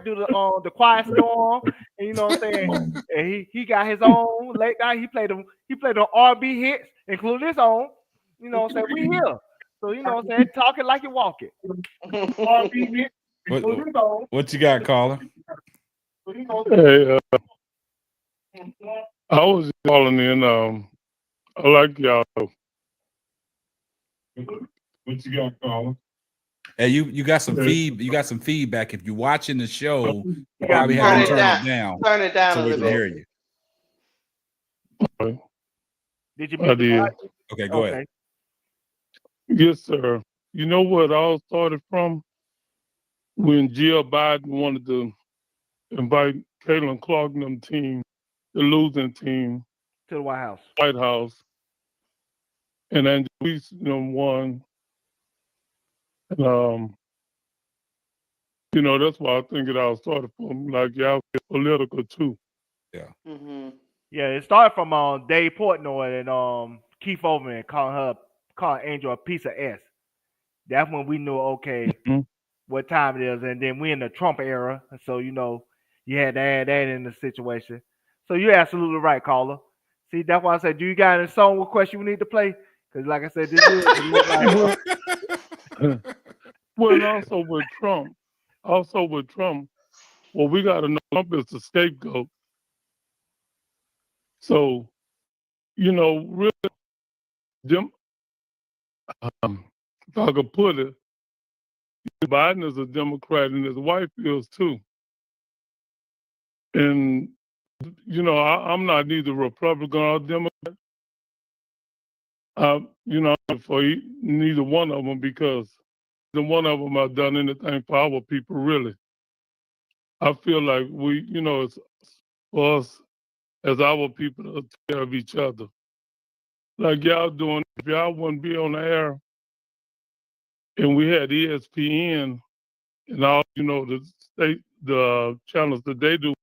do the Quiet Storm, and you know what I'm saying. And he got his own late night. He played the R&B hits, including his own. You know what I'm saying. We here, so you know what I'm saying. Talking like you walk it. R&B hits. What you got, caller? Hey, I was calling in. I like y'all. What you got, caller? Hey, you got some You got some feedback. If you're watching the show, you gotta probably have to turn turn it it down. Turn it down so a we little can bit. hear you. Did you? I did. Okay, go ahead. Yes, sir. You know what all started from? When Jill Biden wanted to invite Caitlin Clark and them team, the losing team, to the White House. And then we won. And, that's why I think it all started from. Like, y'all get political too. Yeah. Mm-hmm. Yeah, it started from Dave Portnoy and Keith Overman calling Angel a piece of S. That's when we knew, okay, what time it is. And then we in the Trump era, so you had to add that in the situation. So you're absolutely right, caller. See, that's why I said, do you got any song with question we need to play? Because like I said, this is well, also with Trump, well, we got to know Trump is the scapegoat. So, really, if I could put it, Biden is a Democrat and his wife is too. And, I'm not neither Republican or Democrat. For neither one of them, because neither one of them have done anything for our people, really. I feel like we, it's for us as our people to take care of each other. Like y'all doing, if y'all wouldn't be on the air and we had ESPN and all, the channels that they do,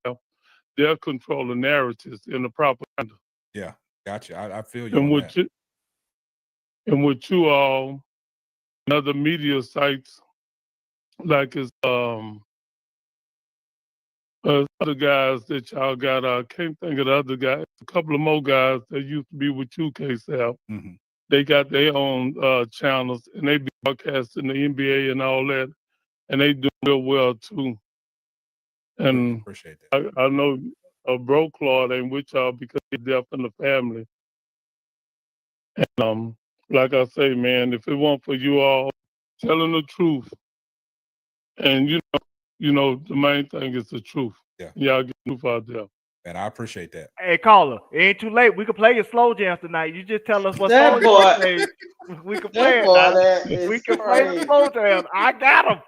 they're controlling narratives and the propaganda. Yeah, gotcha. I feel you on that. And with you all, and other media sites, like it's other guys that y'all got, I can't think of the other guys, a couple of more guys that used to be with you, KSAP. Mm-hmm. They got their own channels, and they be broadcasting the NBA and all that, and they do real well too. And appreciate that. I know Bro Claude ain't with y'all because he's deaf in the family. And like I say, man, if it weren't for you all telling the truth, and the main thing is the truth. Yeah, y'all get the truth out there. And I appreciate that. Hey, caller, it ain't too late. We can play your slow jams tonight. You just tell us what That song you boy- want to play. We can play it now. that is We can play the crazy. slow jams. I got them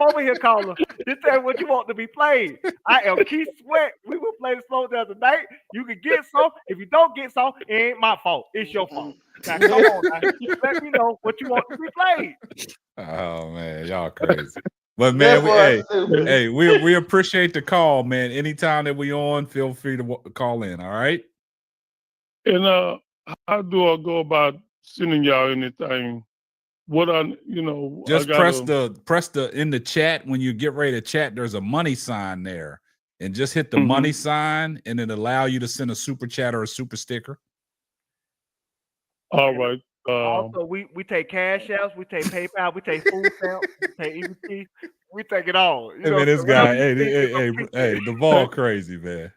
over here, caller. Just tell me what you want to be played. I am Keith Sweat. We will play the slow jams tonight. You can get some. If you don't get some, it ain't my fault. It's your fault. Now, come on. Now. Let me know what you want to be played. Oh man, y'all crazy. But That man, boy stupid. we appreciate the call, man. Anytime that we on, feel free to call in. All right. And how do I go about sending y'all anything? What I Just I press gotta the in the chat when you get ready to chat. There's a money sign there, and just hit the Mhm. money sign, and it allow you to send a super chat or a super sticker. All right. Also, we take cash apps, we take PayPal, we take food stamps, we take EBT, we take it all. You Hey know, man, this so whatever guy, you need, just appreciate hey, it. the ball crazy, man.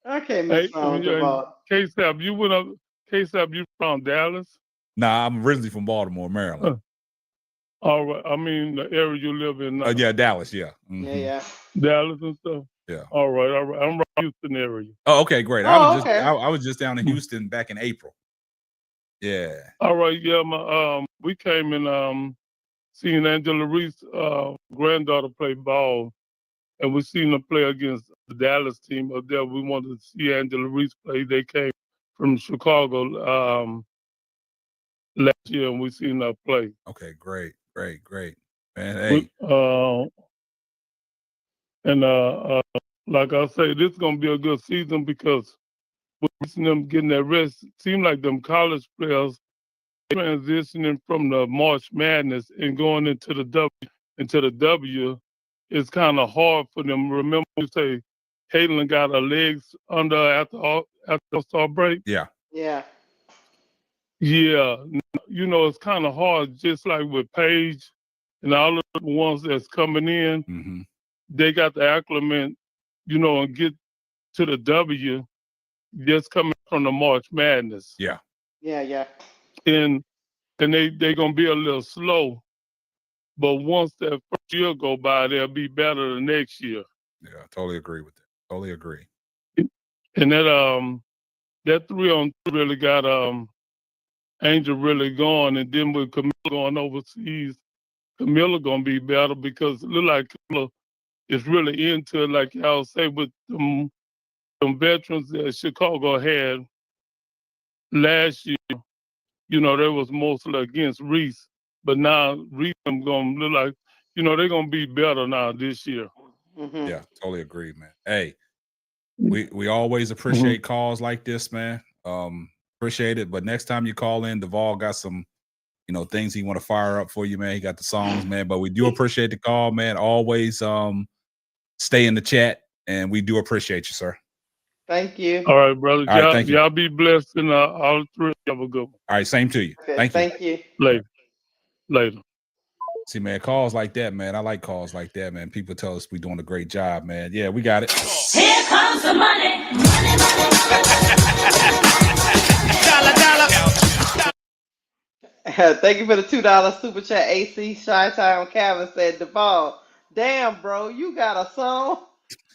I can't Hey, mess around with Devon. K-Sap, you went up. K-Sap, you from Dallas? Nah, I'm originally from Baltimore, Maryland. All right. I mean, the area you live in now. Yeah, Dallas, yeah. Yeah, yeah. Dallas and stuff. Yeah. All right. I'm right Houston area. Oh, okay, great. Oh, okay. I was just down in Houston back in April. Yeah. All right. Yeah, we came and seen Angela Reese granddaughter play ball, and we seen her play against the Dallas team up there. We wanted to see Angela Reese play. They came from Chicago last year, and we seen her play. Okay, great. Man, hey. Like I say, this is gonna be a good season because we're seeing them getting that rest. Seem like them college players transitioning from the March Madness and going into the W. It's kind of hard for them. Remember, you say Caitlin got her legs under after All-Star break. Yeah. Yeah. Yeah, it's kind of hard. Just like with Paige and all of the ones that's coming in, Mm-hmm. they got to acclimate, and get to the W. Just coming from the March Madness. Yeah. Yeah, yeah. And they gonna be a little slow, but once that first year go by, they'll be better the next year. Yeah, I totally agree with that. Totally agree. And that 3-on-3 really got Angel really going, and then with Kamilla going overseas, Kamilla gonna be better because it look like Kamilla is really into it, like y'all say, with them veterans that Chicago had last year. They was mostly against Reese, but now Reese them gonna look like, they're gonna be better now this year. Mm-hmm. Yeah, totally agree, man. Hey, we always appreciate calls like this, man. Appreciate it. But next time you call in, Duvall got some, things he want to fire up for you, man. He got the songs, man. But we do appreciate the call, man. Always stay in the chat, and we do appreciate you, sir. Thank you. All right, brother. All right, thank you. Y'all be blessed, and all three have a good one. All right, same to you. Okay, Thank you. Later. See, man, calls like that, man. I like calls like that, man. People tell us we're doing a great job, man. Yeah, we got it. Here comes the money. Thank you for the $2 super chat. AC Shy Town Calvin said, Devon, damn, bro, you got a song?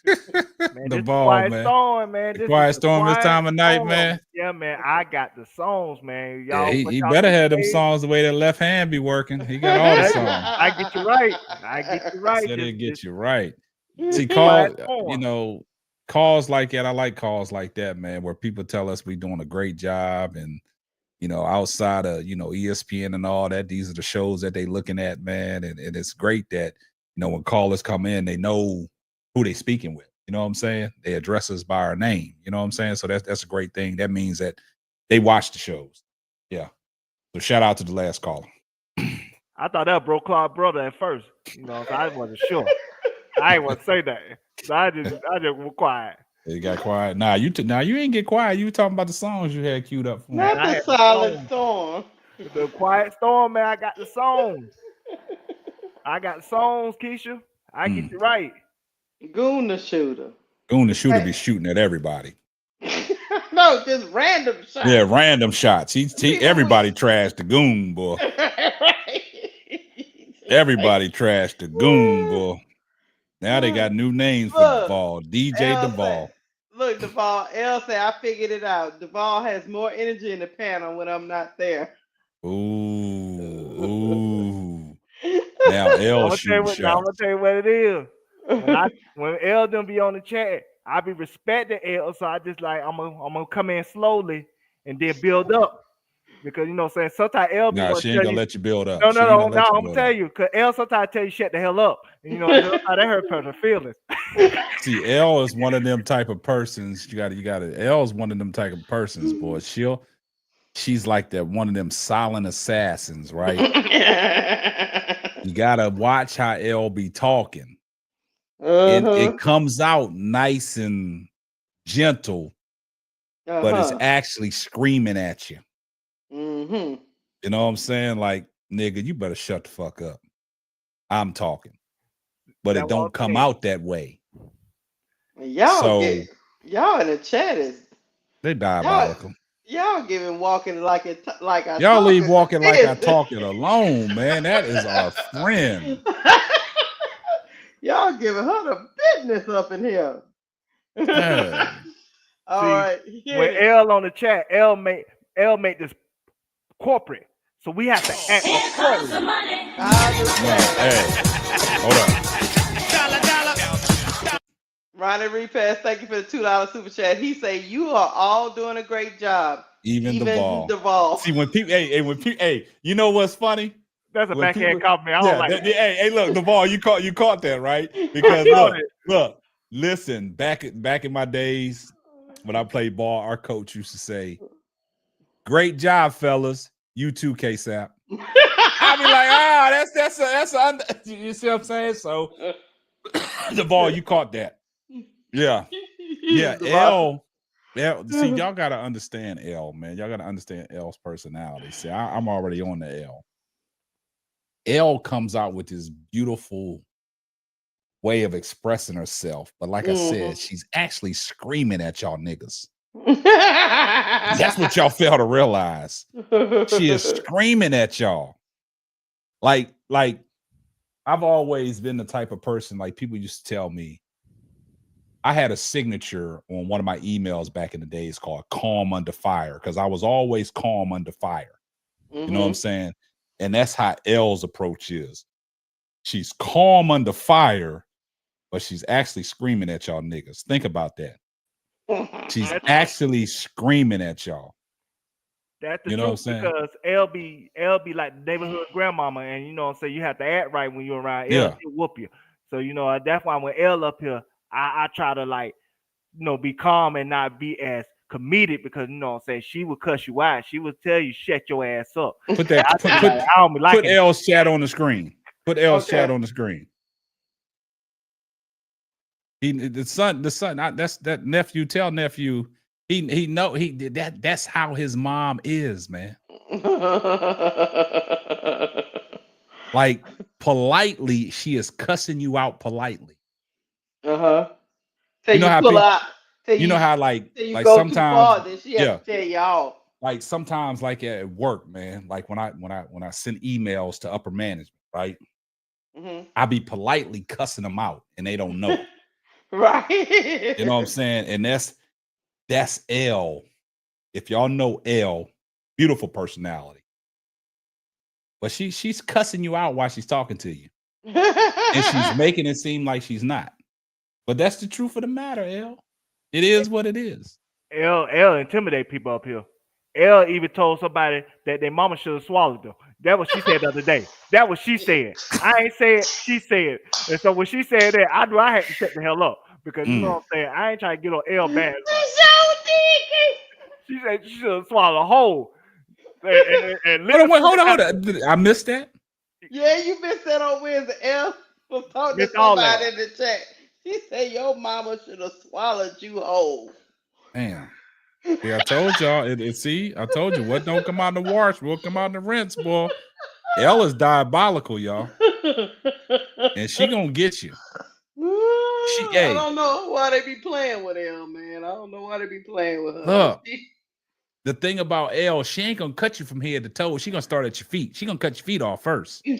Man, The this ball, quiet man. storm, man. The This quiet is the storm this quiet time of night, storm. man. Yeah, man. I got the songs, man. Yeah, Y'all, he better have them songs the way that left hand be working. He got all the songs. I get you right. I get you right. Said it This- get this you right. See, quiet call, storm. calls like that. I like calls like that, man, where people tell us we doing a great job, and outside of ESPN and all that, these are the shows that they looking at, man, and it's great that when callers come in, they know who they speaking with. You know what I'm saying? They address us by our name. You know what I'm saying? So that's a great thing. That means that they watch the shows. Yeah. So shout out to the last caller. I thought that broke Claude's brother at first. So I wasn't sure. I ain't want to say that. So I just was quiet. You got quiet. Nah, you ain't get quiet. You were talking about the songs you had queued up for. Not the silent storm. The quiet storm, man. I got the songs. I got songs, Keisha. I get you right. Goon the shooter. Goon the shooter be shooting at everybody. No, just random shots. Yeah, random shots. He everybody trashed the Goon, boy. Everybody trashed the Goon, boy. Now they got new names for Duvall. DJ Duvall. Look, Duvall. L said, I figured it out. Duvall has more energy in the panel when I'm not there. Ooh. Now L shooting shots. I'm gonna tell you what it is. When L them be on the chat, I be respecting L, so I just like I'm gonna come in slowly and then build up. Because you know what I'm saying, sometimes L be Nah, want she to ain't tell gonna you. let you build up. No, She ain't gonna let you I'm gonna build tell up. you, cause L sometimes tell you shut the hell up. And, you know, sometimes that hurt personal feelings. See, L is one of them type of persons. You gotta. L is one of them type of persons, boy. She's like that one of them silent assassins, right? You gotta watch how L be talking. It comes out nice and gentle, but it's actually screaming at you. Mm-hmm. You know what I'm saying? Like, nigga, you better shut the fuck up. I'm talking. But it don't come out that way. Y'all in the chat is they diabolical. Y'all giving walking like I Y'all leave talking walking like I talking alone, man. That is our friend. Y'all giving her the business up in here. All right. When L on the chat, L make this corporate, so we have to act accordingly. Hold up. Ronnie Repass, thank you for the $2 super chat. He say you are all doing a great job. Even Duvall. See, when people, hey, you know what's funny? That's a when backhand compliment. I don't like that. Hey, look, Duvall, you caught that, right? Because look, listen, back in my days when I played ball, our coach used to say, "Great job, fellas. You too, K-Sap." I'd be like, that's you see what I'm saying? So Duvall, you caught that. Yeah. L. See, y'all gotta understand L, man. Y'all gotta understand L's personality. See, I'm already on the L. L comes out with this beautiful way of expressing herself, but like I said, she's actually screaming at y'all niggas. That's what y'all fail to realize. She is screaming at y'all. Like I've always been the type of person, like people used to tell me, I had a signature on one of my emails back in the days called Calm Under Fire, because I was always calm under fire. You know what I'm saying? And that's how L's approach is. She's calm under fire, but she's actually screaming at y'all niggas. Think about that. She's actually screaming at y'all. That's the you know truth, what I'm saying? because L be like the neighborhood grandmama, and you know what I'm saying, you have to act right when you're around L. Yeah. She'll whoop you. So you know that's why when L up here, I try to, like, you know, be calm and not be as comedic, because you know what I'm saying, she would cuss you out. She would tell you shut your ass up. Put L's chat on the screen. Put L's chat on the screen. The son, that's that nephew. Tell nephew he know that's how his mom is, man. Like, politely, she is cussing you out politely. Till you know how pull people, out. you know how like go sometimes too far, then she has to tell y'all. Like sometimes, like at work, man. Like when I send emails to upper management, right? I be politely cussing them out, and they don't know. Right. You know what I'm saying? And that's L. If y'all know L, beautiful personality. But she's cussing you out while she's talking to you. And she's making it seem like she's not. But that's the truth of the matter, L. It is what it is. L intimidate people up here. L even told somebody that their mama should have swallowed them. That what she said the other day. That what she said. I ain't said, she said. And so when she said that, I knew I had to shut the hell up, because you know what I'm saying, I ain't trying to get on L bad. She said she should have swallowed a whole. And hold on. I missed that. Yeah, you missed that on Wednesday. L was talking to Missed all somebody that. in the chat. She said your mama should have swallowed you whole. Damn. Yeah, I told y'all. See, I told you what don't come out in the wash will come out in the rinse, boy. L is diabolical, y'all. And she gonna get you. I don't know why they be playing with L, man. I don't know why they be playing with her. Look, the thing about L, she ain't gonna cut you from head to toe. She gonna start at your feet. She gonna cut your feet off first. She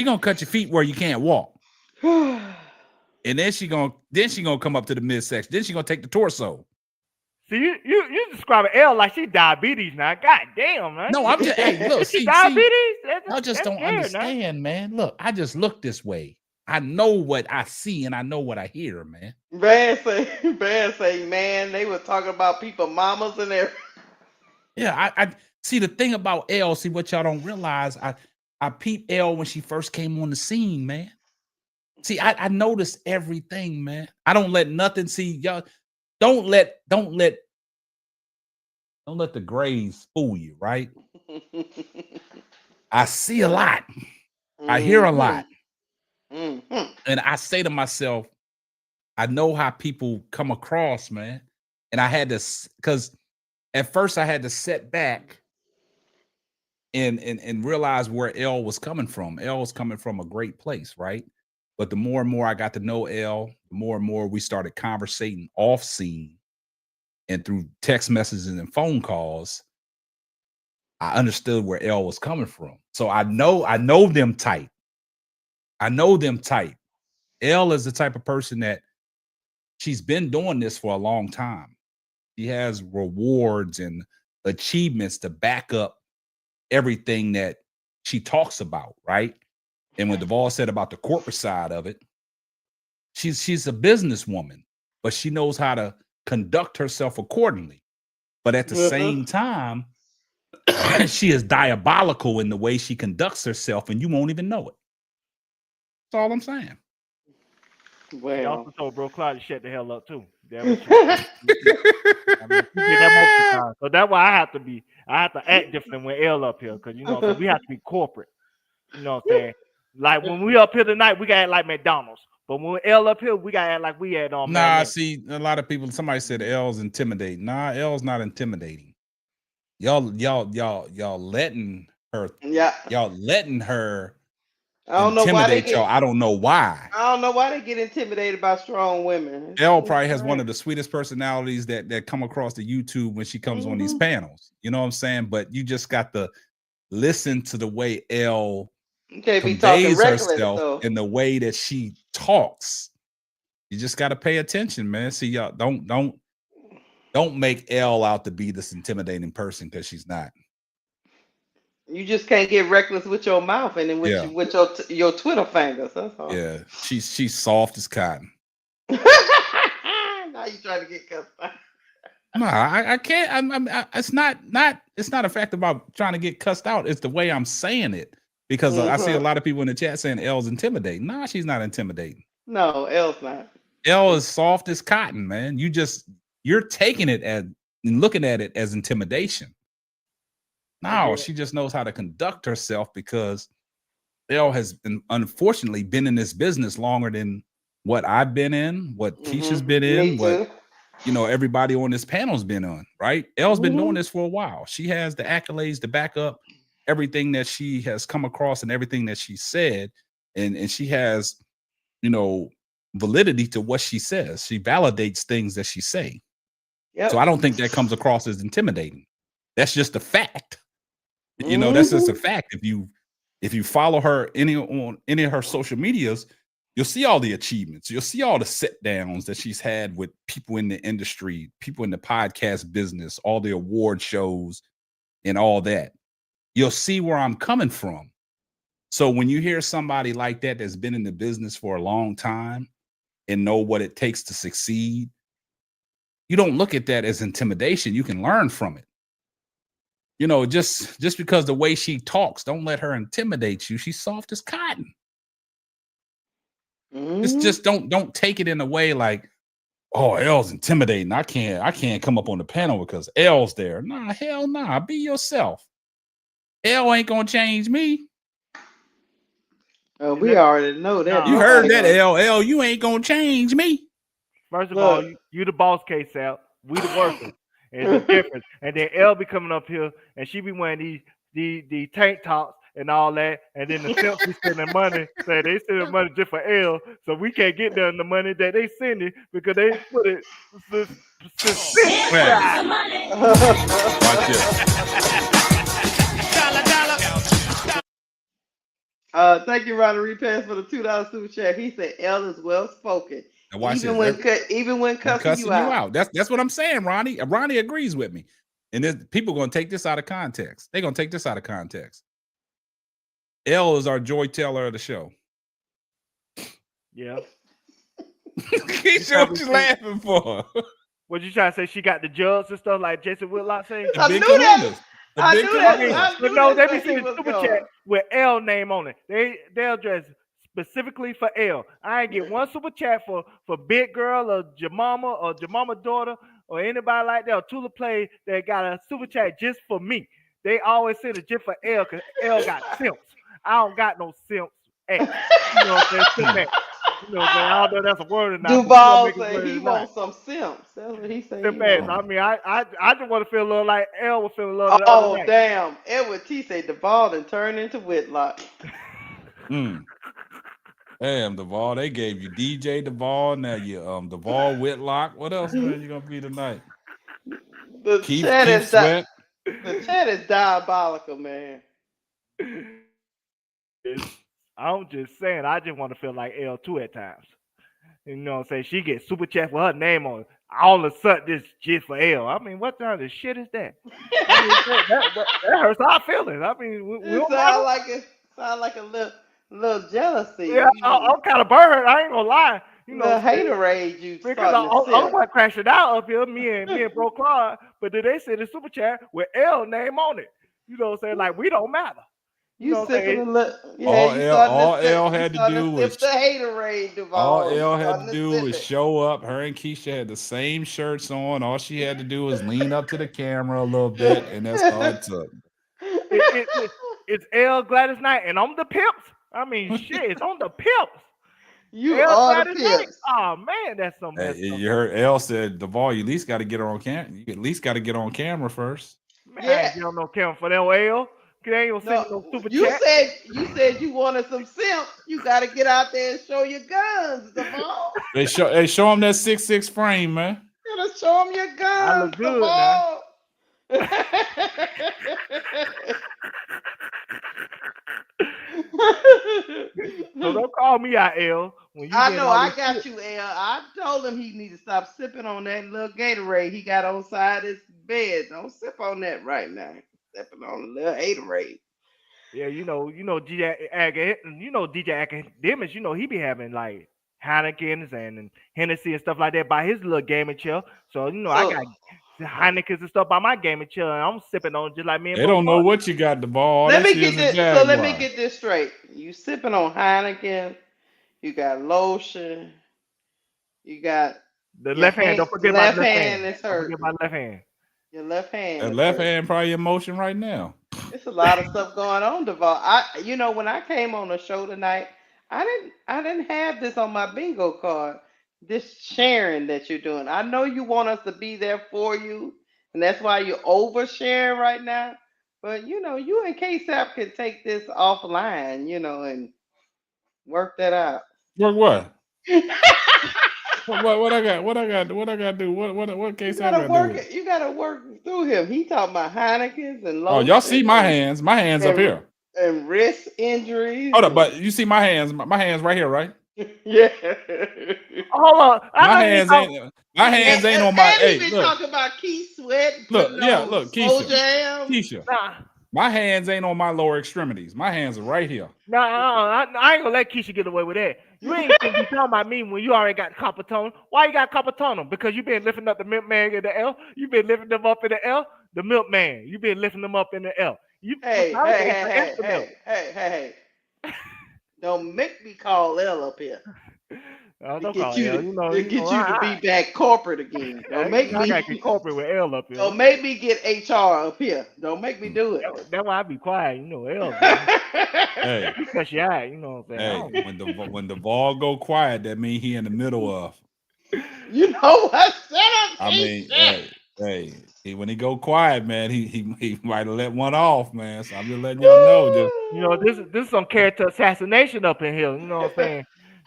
gonna cut your feet where you can't walk. And then she gonna come up to the midsection. Then she gonna take the torso. See, you describing L like she diabetes now. God damn, man. No, I'm just look, see, diabetes. I just don't understand, man. Look, I just look this way. I know what I see and I know what I hear, man. Brad say, man, they were talking about people mamas and everything. Yeah, I see the thing about L. See what y'all don't realize. I peeped L when she first came on the scene, man. See, I noticed everything, man. I don't let nothing see y'all. Don't let the grays fool you, right? I see a lot. I hear a lot. And I say to myself, I know how people come across, man. And I had to, because at first I had to sit back and realize where L was coming from. L was coming from a great place, right? But the more and more I got to know L, the more and more we started conversating off scene and through text messages and phone calls. I understood where L was coming from. So I know them tight. I know them tight. L is the type of person that she's been doing this for a long time. She has rewards and achievements to back up everything that she talks about, right? And when Duvall said about the corporate side of it, she's a businesswoman, but she knows how to conduct herself accordingly. But at the same time, she is diabolical in the way she conducts herself, and you won't even know it. That's all I'm saying. Well, she also told Bro Clyde to shut the hell up too. That was I mean, she did that multiple times. So that's why I have to act different when L up here, because cause we have to be corporate. You know what I'm saying? Like when we up here tonight, we gotta act like McDonald's. But when L up here, we gotta act like we at Nah, see, a lot of people. Somebody said L's intimidating. Nah, L's not intimidating. Y'all letting her. Yeah. Y'all letting her. I don't know why intimidate y'all. I don't know why. I don't know why they get intimidated by strong women. Elle probably has one of the sweetest personalities that come across the YouTube when she comes on these panels. You know what I'm saying? But you just got to listen to the way Elle conveys herself and the way that she talks. You just got to pay attention, man. See, y'all don't make Elle out to be this intimidating person, because she's not. You just can't get reckless with your mouth and then with your Twitter fingers. That's all. Yeah, she's soft as cotton. Now you trying to get cussed out. No, I can't. It's not a fact about trying to get cussed out. It's the way I'm saying it, because I see a lot of people in the chat saying L's intimidating. Nah, she's not intimidating. No, L's not. L is soft as cotton, man. You're taking it and looking at it as intimidation. No, she just knows how to conduct herself, because L has unfortunately been in this business longer than what I've been in, what Keisha's been in, what everybody on this panel's been on, right? L's been doing this for a while. She has the accolades to back up everything that she has come across and everything that she said, and she has, validity to what she says. She validates things that she say. Yep. So I don't think that comes across as intimidating. That's just a fact. That's just a fact. If you follow her on any of her social medias, you'll see all the achievements. You'll see all the sit downs that she's had with people in the industry, people in the podcast business, all the award shows and all that. You'll see where I'm coming from. So when you hear somebody like that that's been in the business for a long time and know what it takes to succeed, you don't look at that as intimidation. You can learn from it. Just because the way she talks, don't let her intimidate you. She's soft as cotton. Just don't take it in a way like, oh, L's intimidating. I can't come up on the panel because L's there. Nah, hell nah. Be yourself. L ain't gonna change me. We already know that. You heard that, L, you ain't gonna change me. First of all, you the boss, K-Sal. We the workers. It's a difference. And then L be coming up here and she be wearing these tank tops and all that. And then the Simps be sending money. Say they sending money just for L. So we can't get them the money that they sending because they put it Thank you, Ronnie Repass, for the $2 super chat. He said L is well spoken. Even when cussing you out. That's what I'm saying, Ronnie. Ronnie agrees with me. And then people are going to take this out of context. They're going to take this out of context. L is our joy teller of the show. Yeah. Keisha, what you laughing for? What you trying to say? She got the jugs and stuff like Jason Whitlock say. The I big knew that. Colinas. The I big knew that. Colinas. I But knew no, that's they where be he saying was super going. chat with L name on it. They'll dress specifically for L. I ain't get one super chat for Big Girl or Jamama or Jamama daughter or anybody like that or Tula Play that got a super chat just for me. They always send it just for L because L got simps. I don't got no simps X. You know what I'm saying? Simp X. You know what I'm saying? I don't know if that's a word or not, but you gonna Duval make it said word he or not. wants some simps. That's what he said. He Simp X. wants. I mean, I just want to feel a little like L was feeling a little the other Oh night. damn! Edward T said Duval and turned into Whitlock. Mm. Damn, Duval. They gave you DJ Duval. Now you Duval Whitlock. What else, man? You gonna be tonight? The Keith chat is Sweat. the chat is diabolical, man. I'm just saying, I just want to feel like L2 at times. You know what I'm saying? She gets super chat with her name on it. All of a sudden, this just for L. I mean, what kind of shit is that? I mean, that hurts our feelings. I mean, we It don't matter. sound like a little jealousy. Yeah, I'm kind of burned. I ain't gonna lie. You know, The haterade you because starting to I'm sip. one crashing out up here, me and Bro Claude. But then they said the super chat with L name on it. You know what I'm saying? Like we don't matter. You You know what I'm sipping saying? a little, yeah. All You L, starting to all sip. L You had to starting do to sip was the haterade, all Duval. You L had starting to to do sip was it. show up. Her and Keisha had the same shirts on. All she had to do was lean up to the camera a little bit, and that's all it took. It's L Gladys Knight, and I'm the pimps. I mean, shit, it's on the pimps. You L are the Gladys Knight. pimps. Oh man, that's some Hey, messed up. you heard L said Duval. You at least got to get her on camera. You at least got to get on camera first. Man, I Yeah. ain't get on no camera for that L. They ain't gonna send me no No, super you chat. said you wanted some simps. You got to get out there and show your guns, Duval. They show them that 6'6" frame, man. You gotta show them your I guns, look good now. Duval. So don't call me out, L. When you I getting know all I this got shit. you, L. I told him he need to stop sipping on that little Gatorade he got on side his bed. Don't sip on that right now. Sipping on a little Gatorade. Yeah, DJ Academics, he be having like Heineken's and Hennessy and stuff like that by his little gaming chair. So I So got Heineken's and stuff by my gaming chair, and I'm sipping on just like me and They Bro don't know Clark. what you got, Duval. All let they me see get is a this. So let me Jaguar. get this straight. You sipping on Heineken. You got lotion. You got The your left hand, hand. don't forget about Left the left hand. hand is Don't forget hurting. about the left hand. Your left hand That is left hurting. hand probably in motion right now. It's a lot of stuff going on, Duval. When I came on the show tonight, I didn't have this on my bingo card. This sharing that you're doing. I know you want us to be there for you, and that's why you're oversharing right now. But you and KSAP can take this offline, and work that out. Work what? What I got? What I got to do? What You case I gotta got to do work with it? it. You gotta work through him. He talking about Heineken's and Oh, y'all see lotion my hands? My hands up and, here. and wrist injuries. Hold up, but you see my hands? My hands right here, right? Yeah. Hold on, My hands ain't on my. And he Hey, been look, talking about Keith Sweat look, putting yeah, on look, slow Keisha, jam. Keisha. nah. My hands ain't on my lower extremities. My hands are right here. Nah, I ain't gonna let Keisha get away with that. You ain't gonna be talking about me when you already got copper tone. Why you got copper tone? Because you been lifting up the milkman in the L. You been lifting them up in the L. The milkman. You been lifting them up in the L. You Hey, I hey, ain't hey, for hey, extra milk. hey. Don't make me call L up here to Don't get call you L. to get you to be back corporate again. Don't make I gotta me get corporate with L up here. don't make me get HR up here. Don't make me do it. That's why I be quiet. L. Hey, You cuss your eye. You know what I'm saying? hey, when the ball go quiet, that mean he in the middle of. You know what? Shut up, I mean, Keisha. when he go quiet, man, he might have let one off, man. So I'm just letting y'all know. Just This is some character assassination up in here. You know what I'm saying?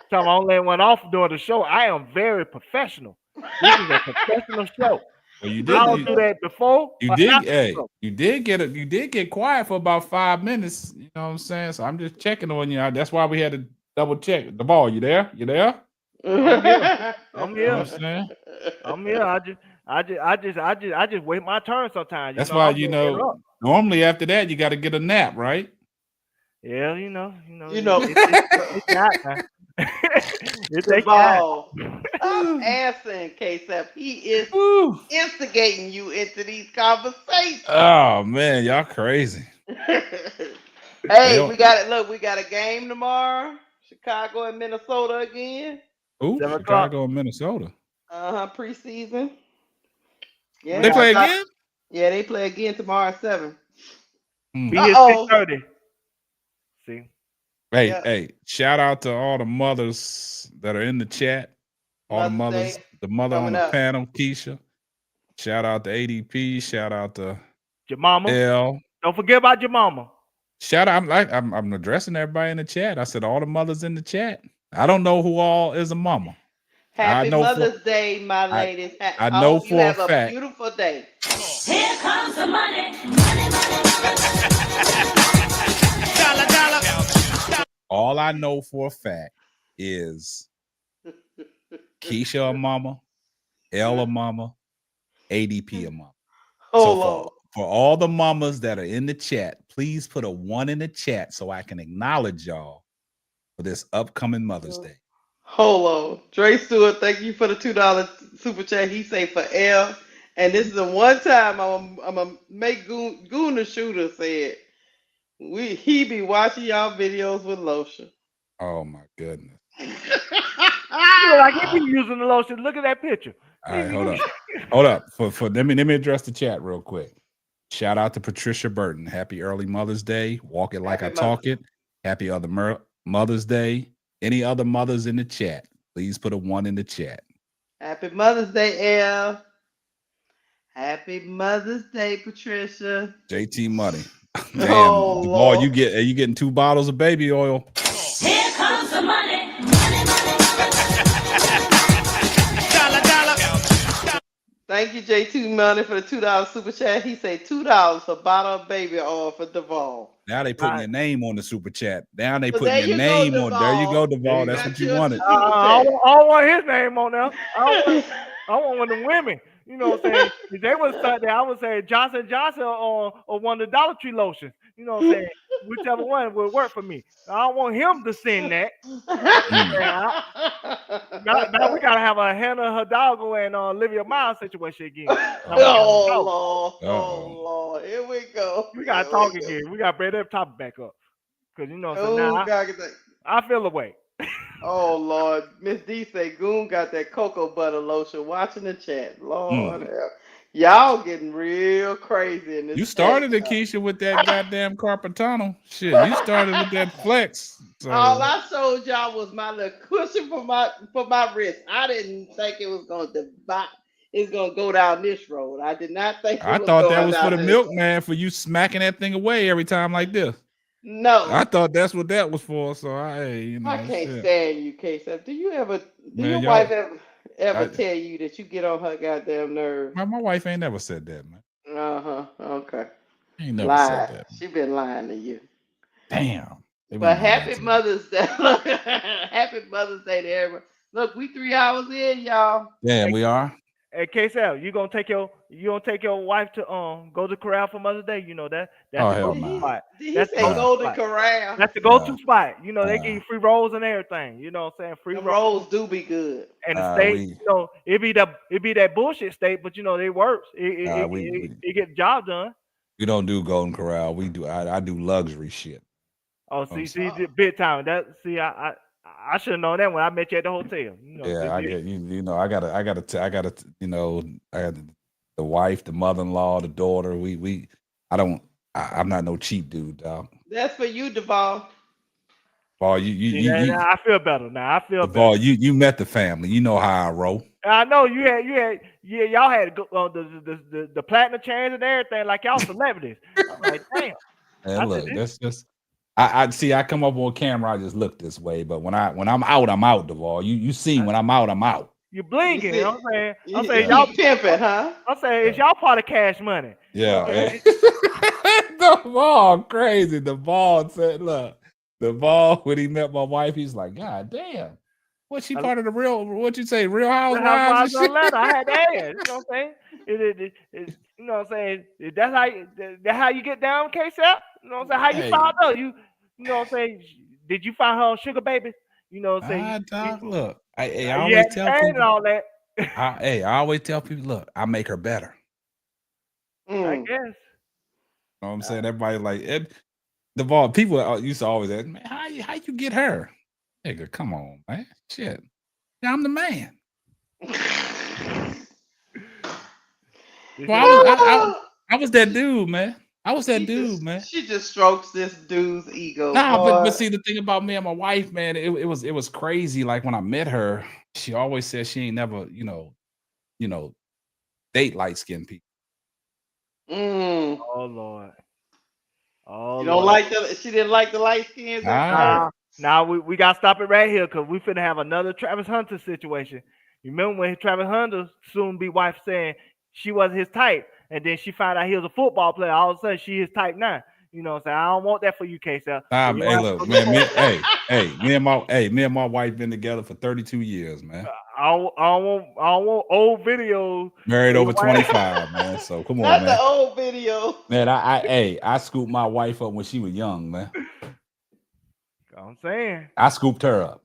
Time I only went off during the show. I am very professional. This is a professional show. well, you I did. don't do that before. You or did. after the Hey, show. you did get quiet for about 5 minutes. You know what I'm saying? So I'm just checking on you. That's why we had to double check the ball. You there? You there? I'm here. You know what I'm saying? I'm here. I just wait my turn sometimes. That's why I'm gonna interrupt. normally after that you got to get a nap, right? Yeah, You know. it's not, man. It The take time. ball. Stop answering, KSF. He is Woo. instigating you into these conversations. Oh man, y'all crazy. Hey, don't- we got it. Look, we got a game tomorrow. Chicago and Minnesota again. Ooh, 7 o'clock. Chicago and Minnesota. Preseason. Yeah, They play stop- again? Yeah, they play again tomorrow at 7. Be here Uh-oh. 6:30. See. Hey, Yeah. hey, shout out to all the mothers that are in the chat. All the Mother's mothers, Day the mother on coming the up. panel, Keisha. Shout out to ADP. Shout out to Your mama. L. Don't forget about your mama. Shout out. I'm addressing everybody in the chat. I said all the mothers in the chat. I don't know who all is a mama. Happy know for- Mother's Day, my ladies. I know hope you for a have a fact. beautiful day. Here comes the money. All I know for a fact is Keisha a mama, L a mama, ADP a mama. Oh, So Lord. for all the mamas that are in the chat, please put a 1 in the chat so I can acknowledge y'all for this upcoming Mother's Day. Hold on. Dre Stewart, thank you for the $2 super chat. He say for L. And this is the one time I'm gonna make Goon the Shooter said he be watching y'all videos with lotion. Oh my goodness. Look like he be using the lotion. Look at that picture. All right, hold up. Hold up. For let me address the chat real quick. Shout out to Patricia Burton. Happy early Mother's Day. Walk it like Happy I talk it. Happy other Mother's Day. Any other mothers in the chat, please put a 1 in the chat. Happy Mother's Day, L. Happy Mother's Day, Patricia. JT Money. Damn, Oh, Duval, Lord. you getting 2 bottles of baby oil. Here comes the money. Thank you, J2 Money, for the $2 super chat. He said $2 for bottle of baby oil for Duval. Now they putting your name on the super chat. Now they So putting there your you go, name on. There you go, Duval. Duval. That's Got what you your wanted. super I chat. don't want his name on there. I want one of them women. You know what I'm saying? If they would start there, I would say Johnson Johnson or one of the Dollar Tree lotions. You know what I'm saying? Whichever one would work for me. I don't want him to send that. Now we gotta have a Hannah Hidalgo and Olivia Miles situation again. Oh, Lord. Oh, Lord. Here we go. We gotta talk again. We gotta bring that topic back up. Cause you know, so now I feel away. Oh, Lord. Miss D say Goon got that cocoa butter lotion. Watching the chat. Lord help. Y'all getting real crazy in this. You started it, Keisha, with that goddamn Carpentano. Shit, you started with that flex. So All I showed y'all was my little cushion for my wrist. I didn't think it was gonna go down this road. I did not think it I was thought going that was for down the this milkman for you smacking that thing away every time like this. No. I thought that's what that was for. So I I can't shit. stand you, KSF. Do your Man, wife y'all- ever tell you that you get on her goddamn nerves? My wife ain't never said that, man. Okay. Ain't never Lying. said that. She been lying to you. Damn. But happy Mother's Day. Happy Mother's Day to everyone. Look, we 3 hours in, y'all. Yeah, we are. Hey, KSL, you gonna take your wife to go to Corral for Mother's Day? You know that's Oh, the hell go-to no. spot. Did he That's the say go-to Golden spot. Corral? That's the go-to spot. You know they give you free rolls and everything. You know what I'm saying? Free The rolls do be good. And the steak, you know, it be that bullshit steak, but you know they works. It get the job done. We don't do Golden Corral. We do. I do luxury shit. Oh, see, big time. I should have known that when I met you at the hotel. You know, Yeah, I get you know, I gotta, you know, I got the wife, the mother-in-law, the daughter. I'm not no cheap dude, dog. That's for you, Duval. Paul, I feel better now. I feel Paul, better. you met the family. You know how I roll. I know y'all had the platinum chains and everything like y'all celebrities. I'm like, damn. And look, that's just I see. I come up on camera, I just look this way, but when I'm out, I'm out, Duval. You see, when I'm out, I'm out. You blinking. You know what I'm saying? I'm saying y'all pimping, huh? I'm saying it's y'all part of Cash Money. Yeah. The ball crazy. The ball said, look, the ball when he met my wife, he's like, God damn. What she part of the real? What you say? Real Housewives? Atlanta. I had to ask. You know what I'm saying? You know what I'm saying? That's how you get down, KSF. You know what I'm saying? How you found out? You know what I'm saying? Did you find her on Sugar Baby? You know what I'm saying? Dog, look, I You always had to tell stand and people. all that. I always tell people, look, I make her better. I Mm. guess. You know what I'm saying? Everybody like it. The ball people used to always ask, man, how you get her? Nigga, come on, man. Shit. Yeah, I'm the man. Well, I was that dude, man. I was that dude, man. She just strokes this dude's ego. Nah, boy. but see the thing about me and my wife, man, it was crazy. Like when I met her, she always said she ain't never, date light skinned people. Mm. Oh Lord. Oh You don't Lord. like the? She didn't like the light skins at first. Now we gotta stop it right here because we finna have another Travis Hunter situation. You remember when Travis Hunter's soon be wife saying she wasn't his type, and then she found out he was a football player. All of a sudden she his type now. You know what I'm saying? I don't want that for you, K-Cell. Hey, look, man, me and my wife been together for 32 years, man. I don't want old videos. Married over 25, man. So come on, Not man. the old video. Man, I scooped my wife up when she was young, man. I'm saying. I scooped her up.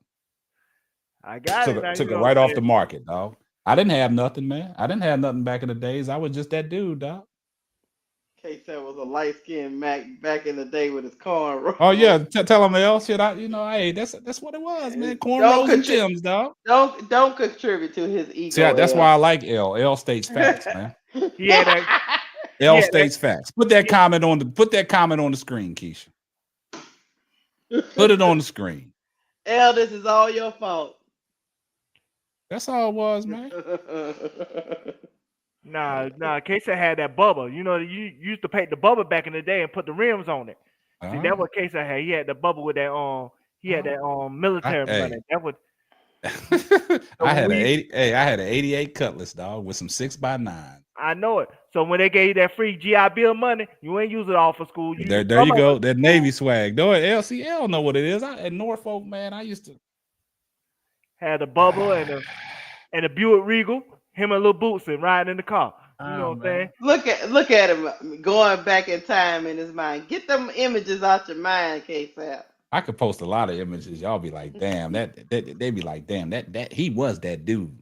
I got it. Now, took her right off the market, dog. I didn't have nothing, man. I didn't have nothing back in the days. I was just that dude, dog. K-Cell was a light skinned Mac back in the day with his cornrows. Oh yeah, tell him else. Shit, hey, that's what it was, man. Cornrows and Timbs, dog. Don't contribute to his ego. See, that's why I like L. L states facts, man. Yeah, that. L states facts. Put that comment on the screen, Keisha. Put it on the screen. L, this is all your fault. That's all it was, man. Nah. K-Cell had that bubble. You know, you used to paint the bubble back in the day and put the rims on it. See, that's what K-Cell had. He had the bubble with that he had that military money. That was I had an 88 Cutlass, dog, with some 6x9. I know it. So when they gave you that free GI Bill money, you ain't use it all for school. There you go. That Navy swag. No, LCL know what it is. At Norfolk, man, I used to had a bubble and a Buick Regal. Him and Lil Boots and riding in the car. You know what I'm saying? Look at him going back in time in his mind. Get them images out your mind, K-Cell. I could post a lot of images. Y'all be like, damn, that they be like, damn, that he was that dude.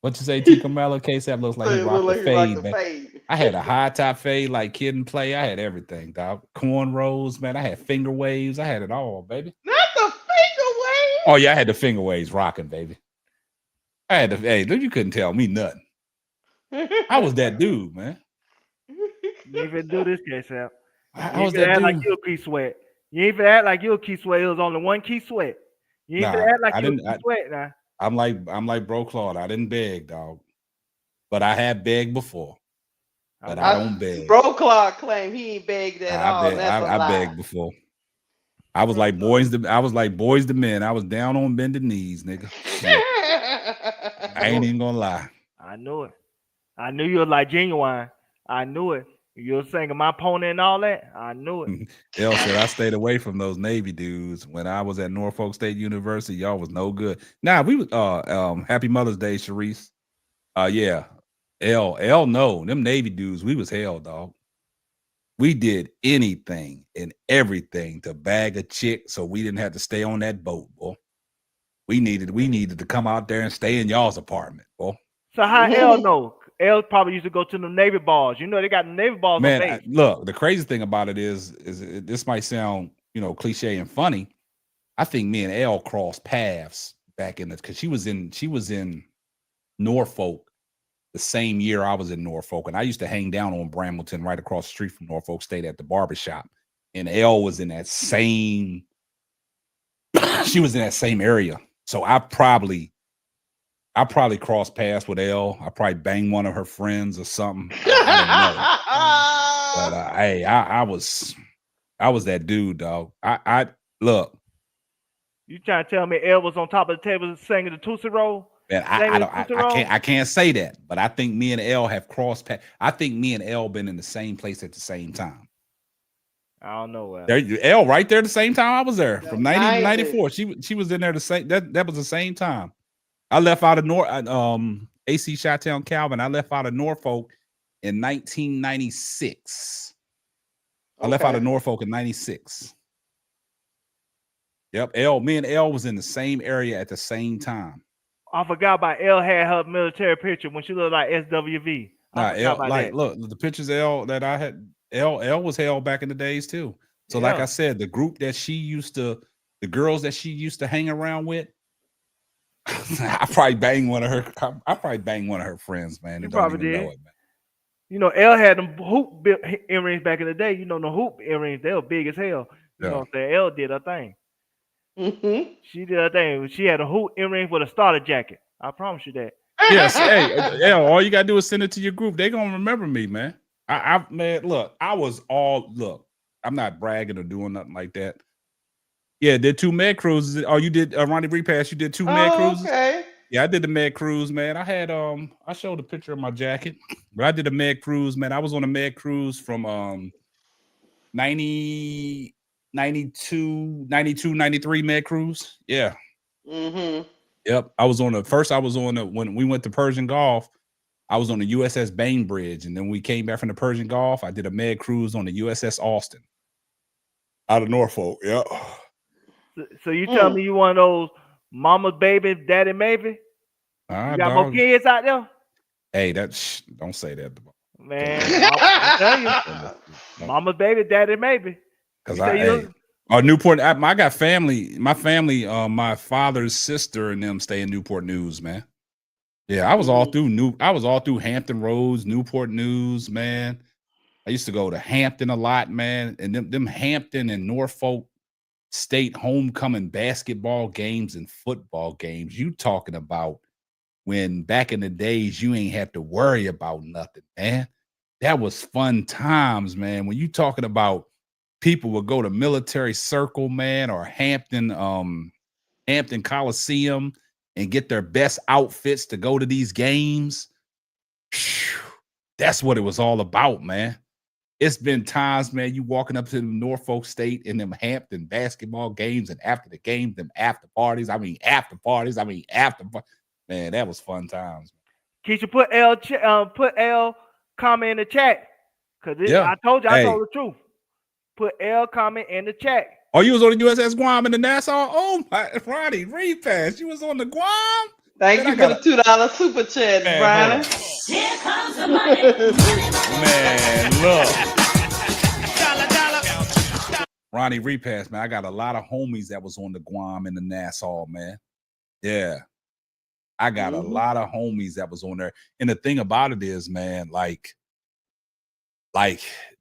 What you say, T. Kamilla? K-Sap looks like he rocked a fade, man. I had a high top fade like Kid and Play. I had everything, dog. Cornrows, man. I had finger waves. I had it all, baby. Not the finger waves. Oh yeah, I had the finger waves rocking, baby. I had you couldn't tell me nothing. I was that dude, man. You even do this, K-Sap. I was that dude. Like you a key sweat. You ain't even act like you a key sweat. It was only one key sweat. You ain't even act like you a key sweat now. I'm like Bro Claude. I didn't beg, dog. But I have begged before. But I don't beg. Bro Claude claimed he ain't begged at all. I begged before. I was like boys to men. I was down on bended knees, nigga. I ain't even gonna lie. I knew it. I knew you were like Genuine. I knew it. You were singing My Pony and all that. I knew it. L said I stayed away from those Navy dudes when I was at Norfolk State University. Y'all was no good. Now we was Happy Mother's Day, Sharice. Yeah. L no. Them Navy dudes, we was hell, dog. We did anything and everything to bag a chick so we didn't have to stay on that boat, boy. We needed to come out there and stay in y'all's apartment, boy. So how L know? L probably used to go to the Navy bars. You know they got the Navy bars. Man, look, the crazy thing about it is this might sound, cliche and funny. I think me and L crossed paths back in because she was in Norfolk the same year I was in Norfolk, and I used to hang down on Brambleton right across the street from Norfolk State at the barbershop. And L was in that same. She was in that same area, so I probably crossed paths with L. I probably banged one of her friends or something. I don't know. But hey, I was that dude, dog. I look. You trying to tell me L was on top of the table singing the Tootsie Roll? Man, I can't say that, but I think me and L have crossed paths. I think me and L been in the same place at the same time. I don't know. L right there the same time I was there from 90 to 94. She was in there the same. That was the same time. I left out of AC Chi-Town Calvin. I left out of Norfolk in 1996. I left out of Norfolk in 96. Yep. Me and L was in the same area at the same time. I forgot about L had her military picture when she looked like SWV. Nah, I forgot L, about like, that. look, the pictures L that I had, L was held back in the days too. So, like Yeah. I said, the group that she used to, the girls that she used to hang around with, I probably banged one of her. I probably banged one of her friends, man. You And don't probably even did. know it, man. You know, L had them hoop earrings back in the day. You know, the hoop earrings, they were big as hell. You know what I'm saying? L did her thing. Mm-hmm. She did her thing. She had a hoop earring with a starter jacket. I promise you that. Yes, hey, L, all you gotta do is send it to your group. They gonna remember me, man. Man, look, I'm not bragging or doing nothing like that. Yeah, did 2 med cruises. Oh, you did Ronnie Repass. You did 2 med cruises. Okay. Yeah, I did the med cruise, man. I had I showed a picture of my jacket, but I did a med cruise, man. I was on a med cruise from 90, 92, 92, 93 med cruise. Yeah. Mm-hmm. Yep. I was on when we went to Persian Gulf, I was on the USS Bainbridge, and then we came back from the Persian Gulf. I did a med cruise on the USS Austin out of Norfolk. Yeah. So you tell me you one of those mama's baby, daddy maybe? You got more kids out there? Hey, don't say that. Man, I'll tell you. Mama's baby, daddy maybe. Because Newport, I got family. My family, my father's sister and them stay in Newport News, man. Yeah, I was all through Hampton Roads, Newport News, man. I used to go to Hampton a lot, man. And them Hampton and Norfolk State homecoming basketball games and football games. You talking about when back in the days you ain't had to worry about nothing, man. That was fun times, man. When you talking about people would go to Military Circle, man, or Hampton Coliseum and get their best outfits to go to these games. That's what it was all about, man. It's been times, man, you walking up to the Norfolk State in them Hampton basketball games, and after the game, them after parties. Man, that was fun times. Keisha, put L comment in the chat. Cause I told you, I told the truth. Put L comment in the chat. Oh, you was on the USS Guam and the Nassau? Oh my, Ronnie, repass. You was on the Guam? Thank you for the $2 super chat, Brian. Here comes the money. Man, look. Ronnie repass, man. I got a lot of homies that was on the Guam and the Nassau, man. Yeah. I got a lot of homies that was on there. And the thing about it is, man, like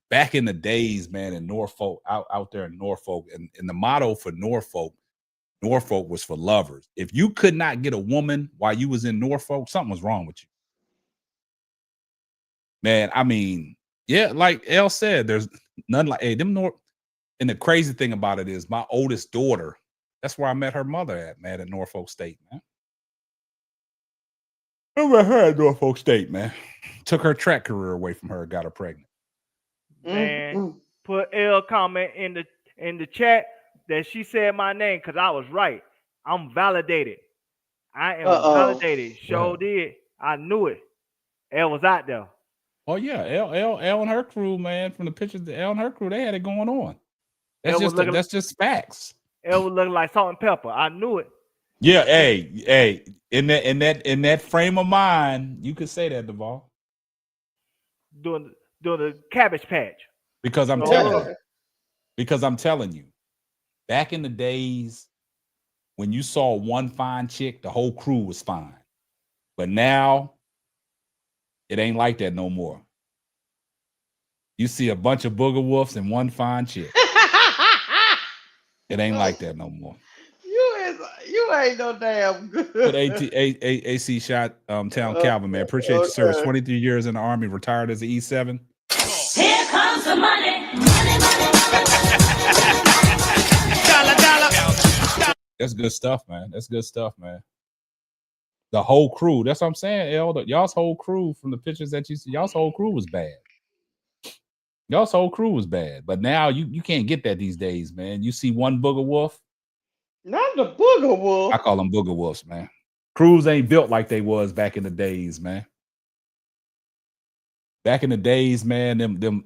back in the days, man, in Norfolk, out there in Norfolk, and the motto for Norfolk was for lovers. If you could not get a woman while you was in Norfolk, something was wrong with you. Man, I mean, yeah, like Elle said, there's none like and the crazy thing about it is my oldest daughter, that's where I met her mother at, man, at Norfolk State, man. I met her at Norfolk State, man. Took her track career away from her, got her pregnant. Man, put L comment in the chat that she said my name because I was right. I'm validated. I am validated. Sure did. I knew it. L was out there. Oh yeah, L and her crew, man. From the pictures, L and her crew, they had it going on. That's just facts. L was looking like salt and pepper. I knew it. Yeah, hey, in that frame of mind, you could say that, Duvall. Doing the Cabbage Patch. Because I'm telling you, back in the days when you saw one fine chick, the whole crew was fine. But now it ain't like that no more. You see a bunch of booger wolves and one fine chick. It ain't like that no more. You ain't no damn good. Put AC shot Town Calvin, man. Appreciate your service. 23 years in the Army, retired as an E7. Here comes the money. That's good stuff, man. That's good stuff, man. The whole crew. That's what I'm saying, y'all's whole crew from the pictures that you see, y'all's whole crew was bad. Y'all's whole crew was bad. But now you can't get that these days, man. You see one booger wolf. Not the booger wolf. I call them booger wolves, man. Crews ain't built like they was back in the days, man. Back in the days, man, them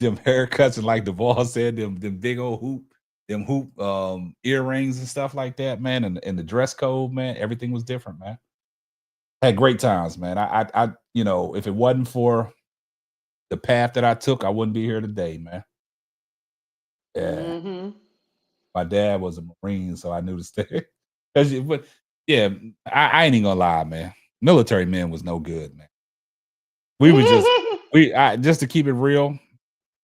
haircuts, and like Duvall said, them big old hoop, them hoop earrings and stuff like that, man, and the dress code, man, everything was different, man. Had great times, man. I you know, if it wasn't for the path that I took, I wouldn't be here today, man. Yeah. Mm-hmm. My dad was a Marine, so I knew to stay. But yeah, I ain't even gonna lie, man. Military men was no good, man. We were just just to keep it real,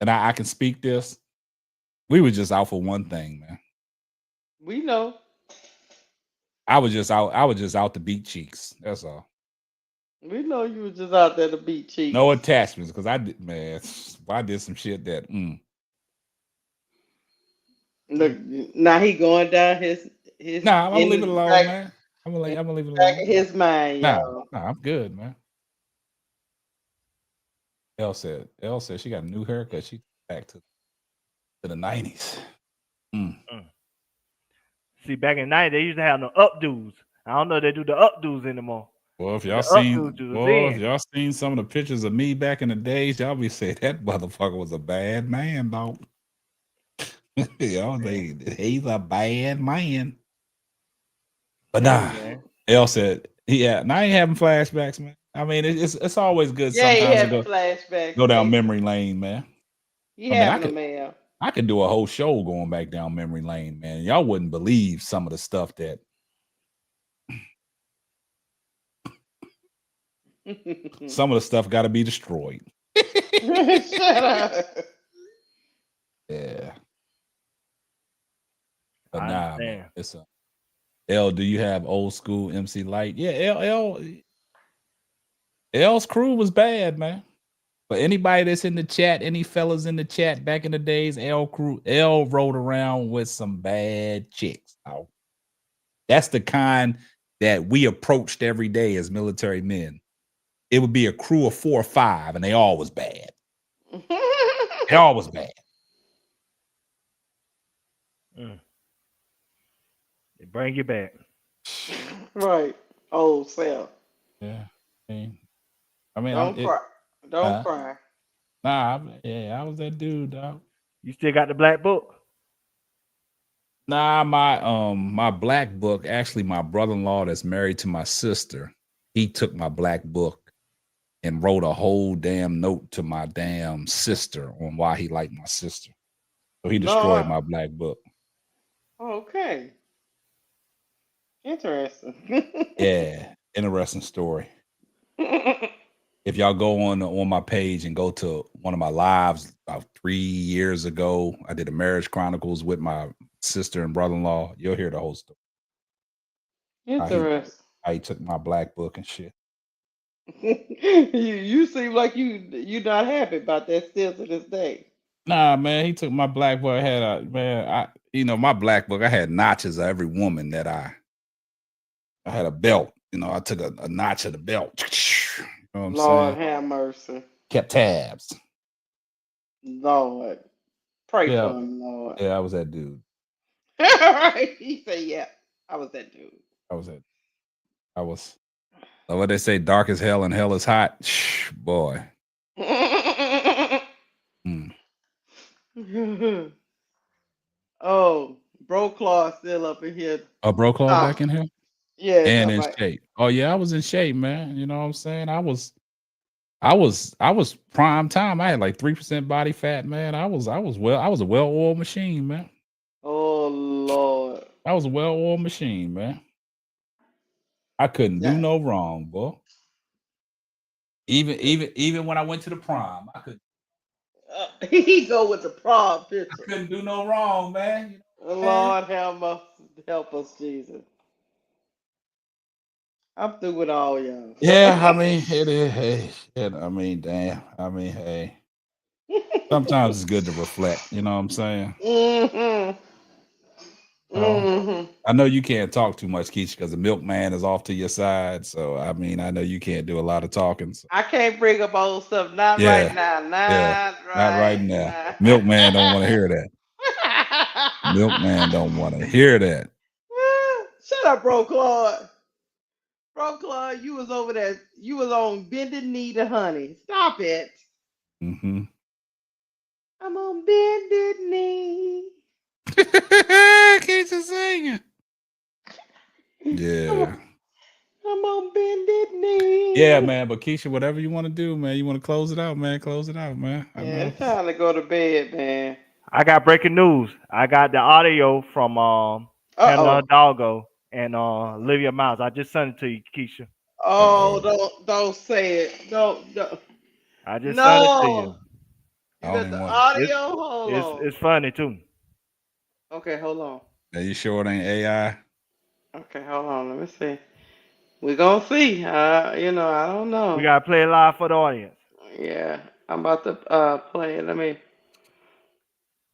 and I can speak this. We were just out for one thing, man. We know. I was just out to beat cheeks. That's all. We know you were just out there to beat cheeks. No attachments, because I did, man. I did some shit that. Look, now he going down his. Nah, I'm gonna leave it alone, back, man. I'm gonna leave it back alone. in his mind, Nah, y'all. I'm good, man. Elle said she got a new haircut. She back to the 90s. See, back in the 90s, they used to have no updos. I don't know if they do the updos anymore. Well, if The y'all updos seen some of the pictures of me back in the days, y'all be saying that motherfucker was a bad man, dog. Y'all say he's a bad man. But nah, Elle said, yeah, now I ain't having flashbacks, man. I mean, it's always good sometimes to flashbacks. go down memory lane, man. He having a man. I could do a whole show going back down memory lane, man. Y'all wouldn't believe some of the stuff that some of the stuff got to be destroyed. Shut up. Yeah. But nah, man, it's a L. Do you have old school MC Light? Yeah, L's crew was bad, man. But anybody that's in the chat, any fellas in the chat back in the days, L rode around with some bad chicks. Oh. That's the kind that we approached every day as military men. It would be a crew of 4 or 5, and they all was bad. They all was bad. They bring you back. Right. Old self. Yeah. I mean, don't cry. Don't cry. Nah, I was that dude, dog. You still got the black book? Nah, my black book, actually my brother-in-law that's married to my sister, he took my black book and wrote a whole damn note to my damn sister on why he liked my sister. So he destroyed my black book. Okay. Interesting. Yeah, interesting story. If y'all go on my page and go to one of my lives about 3 years ago, I did a marriage chronicles with my sister and brother-in-law. You'll hear the whole story. Interesting. How he took my black book and shit. You seem like you not happy about that still to this day. Nah, man, he took my black book. My black book, I had notches of every woman that I had a belt. I took a notch of the belt. You know what I'm Lord saying? have mercy. Kept tabs. Lord. Pray for him, Lord. Yeah, I was that dude. He said, yeah, I was that dude. I was what they say, dark as hell and hell is hot. Boy. Oh, Bro Claw still up in here. Oh, Bro Claw back in here? Yeah. And in shape. Oh yeah, I was in shape, man. You know what I'm saying? I was prime time. I had like 3% body fat, man. I was a well-oiled machine, man. Oh Lord. I was a well-oiled machine, man. I couldn't do no wrong, boy. Even when I went to the prom, I could. He go with the prom picture. I couldn't do no wrong, man. Lord help us, Jesus. I'm through with all y'all. Yeah, I mean it is. Hey, I mean, damn. I mean, hey. Sometimes it's good to reflect. You know what I'm saying? Mm-hmm. I know you can't talk too much, Keisha, because the milkman is off to your side. So I mean, I know you can't do a lot of talking. So. I can't bring up old stuff. Not right now. Not right now. Milkman don't want to hear that. Milkman don't want to hear that. Shut up, Bro Claude. Bro Claude, you was over there. You was on bended knee to honey. Stop it. Mm-hmm. I'm on bended knee. Yeah. I'm on bended knee. Yeah, man. But Keisha, whatever you want to do, man. You want to close it out, man. Close it out, man. I Yeah, know. it's time to go to bed, man. I got breaking news. I got the audio from Pamela Hidalgo and Olivia Miles. I just sent it to you, Keisha. Don't say it. Don't. I just sent it to you. No. I You don't got even the want. audio? Hold on. It's funny too. Okay, hold on. Are you sure it ain't AI? Okay, hold on. Let me see. We're gonna see. I don't know. We gotta play it live for the audience. Yeah, I'm about to play it. Let me.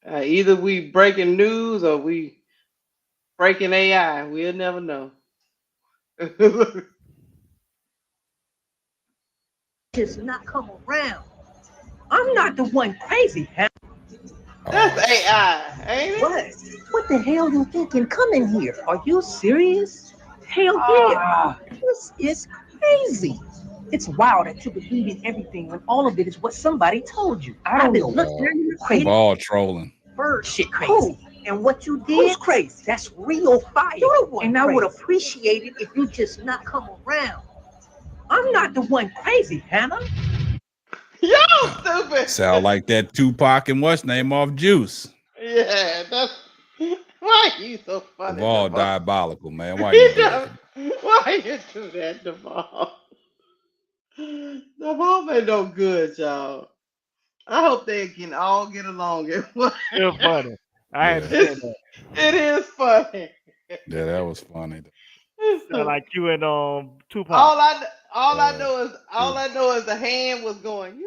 Either we breaking news or we breaking AI. We'll never know. Does not come around. I'm not the one crazy. That's AI, ain't it? What? What the hell you thinking coming here? Are you serious? Hell yeah. This is crazy. It's wild that you believe in everything when all of it is what somebody told you. I've been looking at you crazy. All trolling. Bird shit crazy. Who? And what you did? Who's crazy? That's real fire. You're the one and I would appreciate it if you just not come around. I'm not the one crazy, Hannah. Yo, stupid. Sound like that Tupac and what's name off Juice. Yeah, that's why you so funny. All diabolical, man. Why you do that? Why you do that, Devon? Devon ain't no good, y'all. I hope they can all get along. It's funny. I had to say that. It is funny. Yeah, that was funny. Sound like you and Tupac. All I know is the hand was going.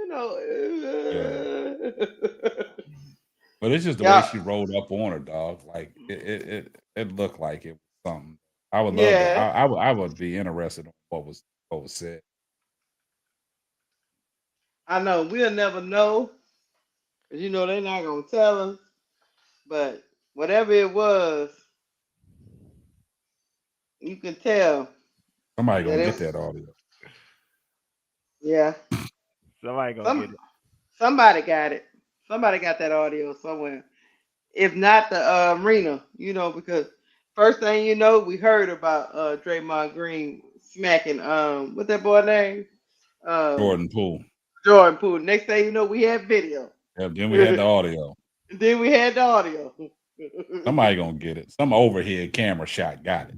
But it's just the way she rolled up on her, dog. Like it looked like it was something. I would love that. I would be interested in what was said. I know we'll never know, 'cause they're not gonna tell us. But whatever it was, you can tell. Somebody gonna get that audio. Yeah. Somebody gonna get it. Somebody got it. Somebody got that audio somewhere. If not the arena, because first thing you know, we heard about Draymond Green smacking what's that boy name? Jordan Poole. Jordan Poole. Next thing you know, we had video. Yep, then we had the audio. Then we had the audio. Somebody gonna get it. Some overhead camera shot got it.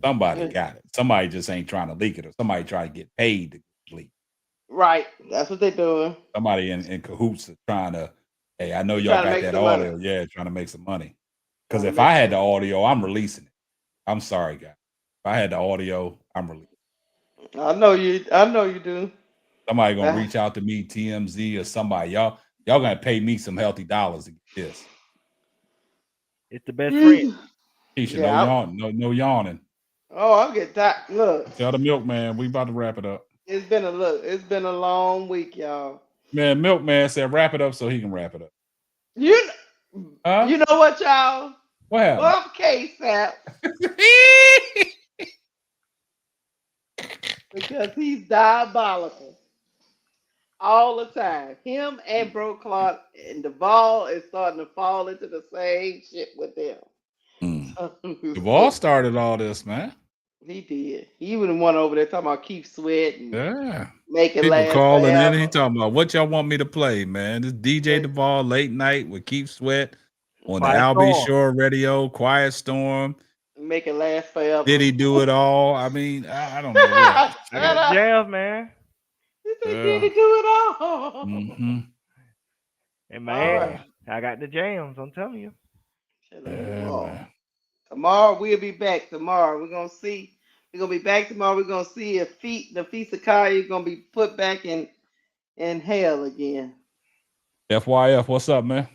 Somebody got it. Somebody just ain't trying to leak it, or somebody trying to get paid to leak. Right. That's what they're doing. Somebody in cahoots trying to, hey, I know y'all got that audio. Money. Yeah, trying to make some money. Because if I had the audio, I'm releasing it. I'm sorry, guys. If I had the audio, I'm releasing it. I know you do. Somebody gonna reach out to me, TMZ or somebody. Y'all gonna pay me some healthy dollars to get this. It's the best friend. Keisha, no yawning. Oh, I'll get that. Look. Tell the milkman we about to wrap it up. It's been a long week, y'all. Man, milkman said wrap it up so he can wrap it up. You know what, y'all? What happened? Bump K-Sap. Because he's diabolical. All the time. Him and Bro Clark and Duvall is starting to fall into the same shit with them. Duvall started all this, man. He did. He was the one over there talking about Keith Sweat and making people last calling forever. in. He talking about what y'all want me to play, man. This DJ Duvall late night with Keith Sweat on Quiet the Albie Storm. Shore Radio, Quiet Storm. Make it last forever. Did he do it all? I mean, I don't know. What. I got jams, man. Did he do it all? Mm-hmm. And man, I got the jams. I'm telling you. Tomorrow we'll be back. Tomorrow we're gonna see. We're gonna be back tomorrow. We're gonna see if the Feast of Kaya is gonna be put back in hell again. FYF, what's up, man?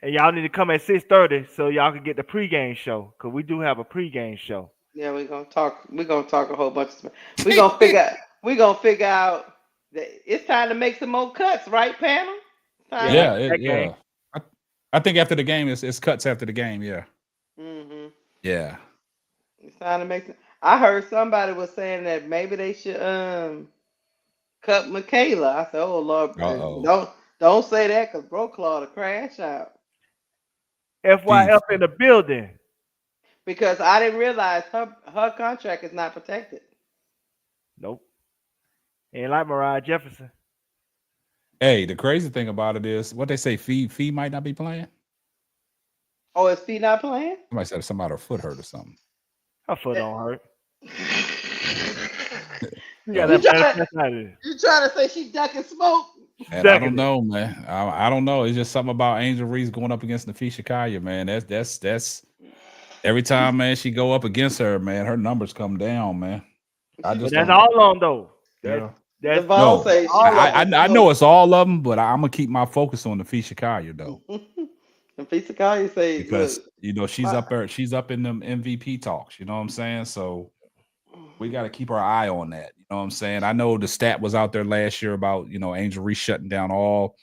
And y'all need to come at 6:30 so y'all can get the pregame show, because we do have a pregame show. Yeah, we're gonna talk a whole bunch of stuff. We're gonna figure out that it's time to make some more cuts, right, panel? Yeah. I think after the game, it's cuts after the game. Yeah. Mm-hmm. Yeah. It's time to make some. I heard somebody was saying that maybe they should cut Michaela. I said, oh Lord, don't say that, because Bro Claw to crash out. FYF in the building. because I didn't realize her contract is not protected. Nope. Ain't like Mariah Jefferson. Hey, the crazy thing about it is what they say. Fee might not be playing. Oh, is Fee not playing? Somebody said somebody her foot hurt or something. Her foot don't hurt. You trying to say she ducking smoke? And I don't know, man. I don't know. It's just something about Angel Reese going up against Nafisha Kaya, man. That's every time, man, she go up against her, man, her numbers come down, man. That's all on though. That's no. I know it's all of them, but I'm gonna keep my focus on Nafisha Kaya though. Nafisha Kaya say because she's up there, she's up in them MVP talks. You know what I'm saying? So we got to keep our eye on that. You know what I'm saying? I know the stat was out there last year about Angel Reese shutting down all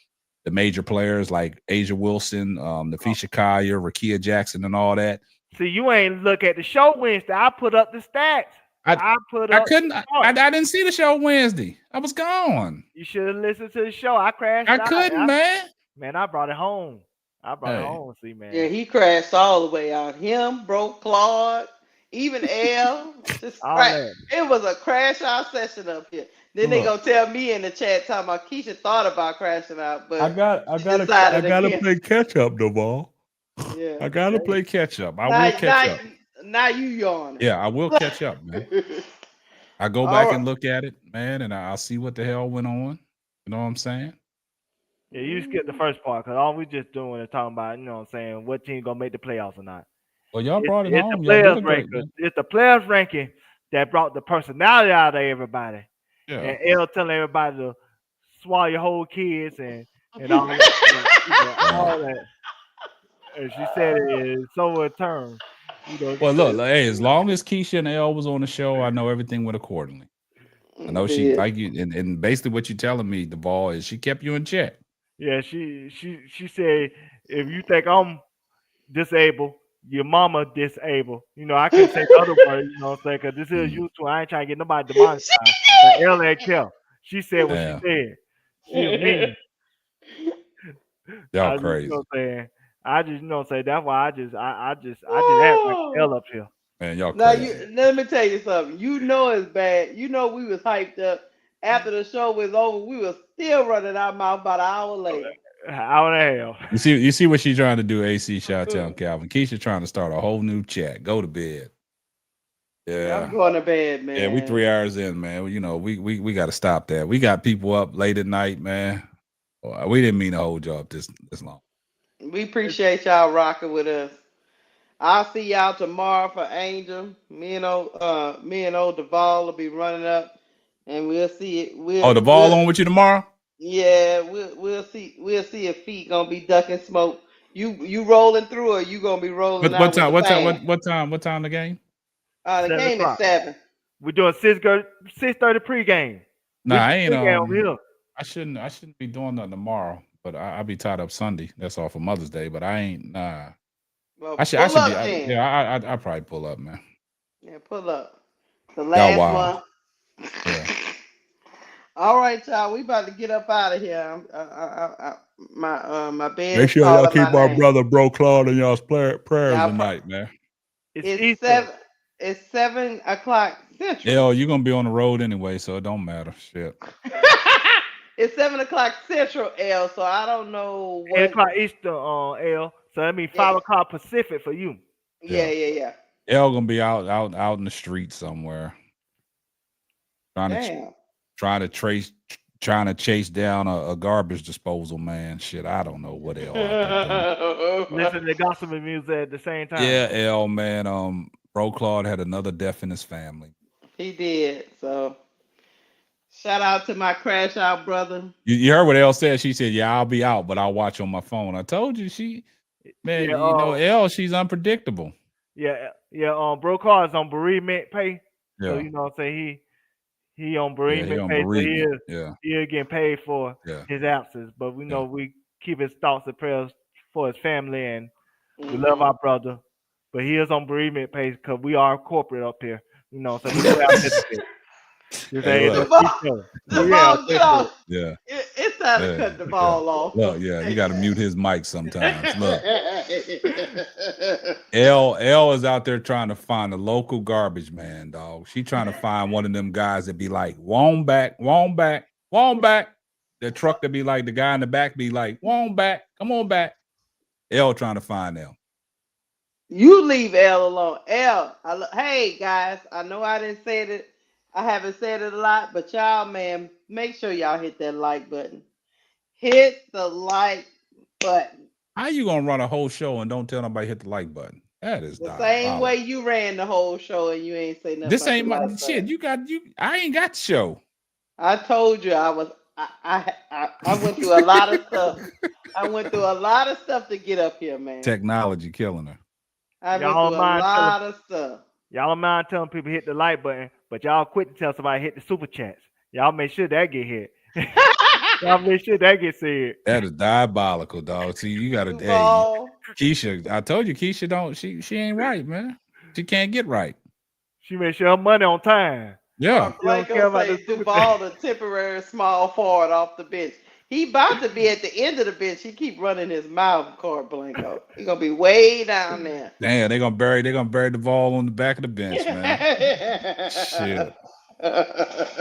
the major players like Asia Wilson, Nafisha Kaya, Rakia Jackson, and all that. See, you ain't look at the show Wednesday. I put up the stats. I didn't see the show Wednesday. I was gone. You should have listened to the show. I crashed. I couldn't, man. Man, I brought it home. See, man. Yeah, he crashed all the way out. Him, broke Claude, even L. It was a crash out session up here. Then they gonna tell me in the chat talking about Keisha thought about crashing out, but I gotta play catch up, Duval. Yeah, I gotta play catch up. I will catch up. Now you yawning. Yeah, I will catch up, man. I go back and look at it, man, and I'll see what the hell went on. You know what I'm saying? Yeah, you skipped the first part because all we just doing is talking about, you know what I'm saying, what team gonna make the playoffs or not. Well, y'all brought it home. It's the players ranking that brought the personality out of everybody. Yeah. And L telling everybody to swallow your whole kids and all that. All that. And she said it is so in turn. Well, look, hey, as long as Keisha and L was on the show, I know everything went accordingly. I know she like you, and basically what you're telling me, Duval, is she kept you in check. Yeah, she said if you think I'm disabled, your mama disabled. I couldn't say the other word, you know what I'm saying? Because this is YouTube. I ain't trying to get nobody demonetized. But L ain't care. She said what she said. She was mean. Y'all crazy. You know what I'm saying? I just, you know what I'm saying? That's why I just act like L up here. Man, y'all now crazy. Let me tell you something. It's bad. We was hyped up. After the show was over, we were still running our mouth about an hour later. An hour and a half. You see what she's trying to do, AC Chi-Town Calvin. Keisha trying to start a whole new chat. Go to bed. Yeah. I'm going to bed, man. Yeah, we 3 hours in, man. We got to stop that. We got people up late at night, man. We didn't mean to hold y'all up this long. We appreciate y'all rocking with us. I'll see y'all tomorrow for Angel. Me and old Duval will be running up, and we'll see it. Duval on with you tomorrow? Yeah, we'll see. We'll see if Feet gonna be ducking smoke. You rolling through, or you gonna be rolling out? What time the game? The game is 7. We're doing 6:30 pregame. Nah, I ain't I shouldn't be doing nothing tomorrow, but I'll be tied up Sunday. That's all for Mother's Day, but I ain't Well, I should be. I'll probably pull up, man. Yeah, pull up. The last one. Yeah. All right, y'all. We about to get up out of here. My bed. Make sure y'all keep our brother Bro Claude in y'all's prayers tonight, man. It's 7. It's 7 o'clock Central. L, you're gonna be on the road anyway, so it don't matter. Shit. It's 7 o'clock Central, L. So I don't know. 8 o'clock Eastern, L. So that means 5 o'clock Pacific for you. Yeah. L gonna be out in the street somewhere. Trying to chase down a garbage disposal man. Shit, I don't know what L. Listen to gospel music at the same time. Yeah, L, man. Bro Claude had another death in his family. He did. So shout out to my crash out brother. You heard what L said? She said, "Yeah, I'll be out, but I'll watch on my phone." I told you, L, she's unpredictable. Yeah. Bro Claude is on bereavement pay. Yeah. So you know what I'm saying? He on bereavement pay. So he'll get paid for his absence. But we know we keep his thoughts and prayers for his family, and we love our brother. But he is on bereavement pay because we are corporate up here. You know, so we do have benefits. It's time to cut the ball off. Look, yeah, you got to mute his mic sometimes. Look, L is out there trying to find a local garbage man, dog. She trying to find one of them guys that be like, "Wong back, wong back, wong back." The truck that be like, the guy in the back be like, "Wong back, come on back." L trying to find L. You leave L alone. Hey guys, I know I didn't say it. I haven't said it a lot, but y'all, man, make sure y'all hit that like button. Hit the like button. How you gonna run a whole show and don't tell nobody hit the like button? That is the same way you ran the whole show and you ain't say nothing. This ain't my shit. I ain't got the show. I told you I went through a lot of stuff. I went through a lot of stuff to get up here, man. Technology killing her. I went through a lot of stuff. Y'all don't mind telling people hit the like button, but y'all quit to tell somebody hit the super chats. Y'all make sure that get hit. Y'all make sure that gets said. That is diabolical, dog. See, you gotta Keisha. I told you Keisha don't she ain't right, man. She can't get right. She make sure her money on time. Yeah. Blanco say Duval the temporary small forward off the bench. He about to be at the end of the bench. He keep running his mouth, Court Blanco. He gonna be way down there. Damn, they're gonna bury the ball on the back of the bench, man. Shit.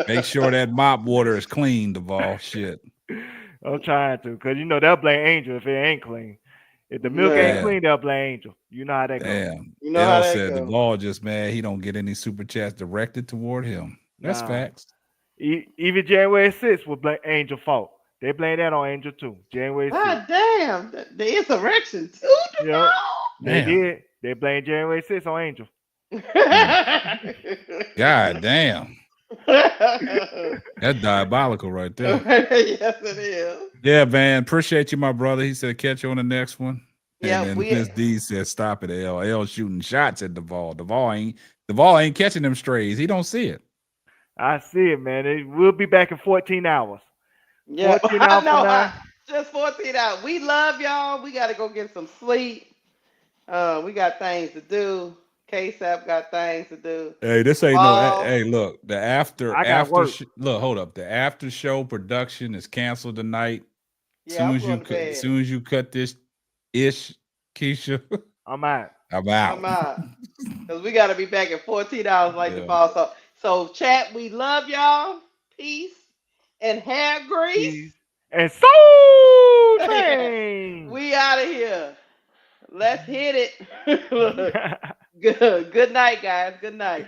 Make sure that mop water is clean, Duval. Shit. I'm trying to, because you know they'll blame Angel if it ain't clean. If the milk ain't clean, they'll blame Angel. You know how that goes. You know how that said goes. Duval just mad he don't get any super chats directed toward him. That's facts. Even January 6th was blame Angel fault. They blame that on Angel too. January 6th. God damn, the insurrection too. Yep. They did. They blame January 6th on Angel. God damn. That's diabolical right there. Yes, it is. Yeah, man. Appreciate you, my brother. He said catch you on the next one. Yeah, and then Miss D said stop it, L. L shooting shots at Duval. Duval ain't catching them strays. He don't see it. I see it, man. We'll be back in 14 hours. Yeah, 14 hours from now. Just 14 hours. We love y'all. We got to go get some sleep. We got things to do. KSAP got things to do. Hey, this ain't no. Hey, look, the after look, hold up. The after show production is canceled tonight. Yeah, as soon as you cut this ish, Keisha, I'm out. I'm out. Because we got to be back in 14 hours like the boss. So chat, we love y'all. Peace and hair grease. And soul train. We out of here. Let's hit it. Good night, guys. Good night.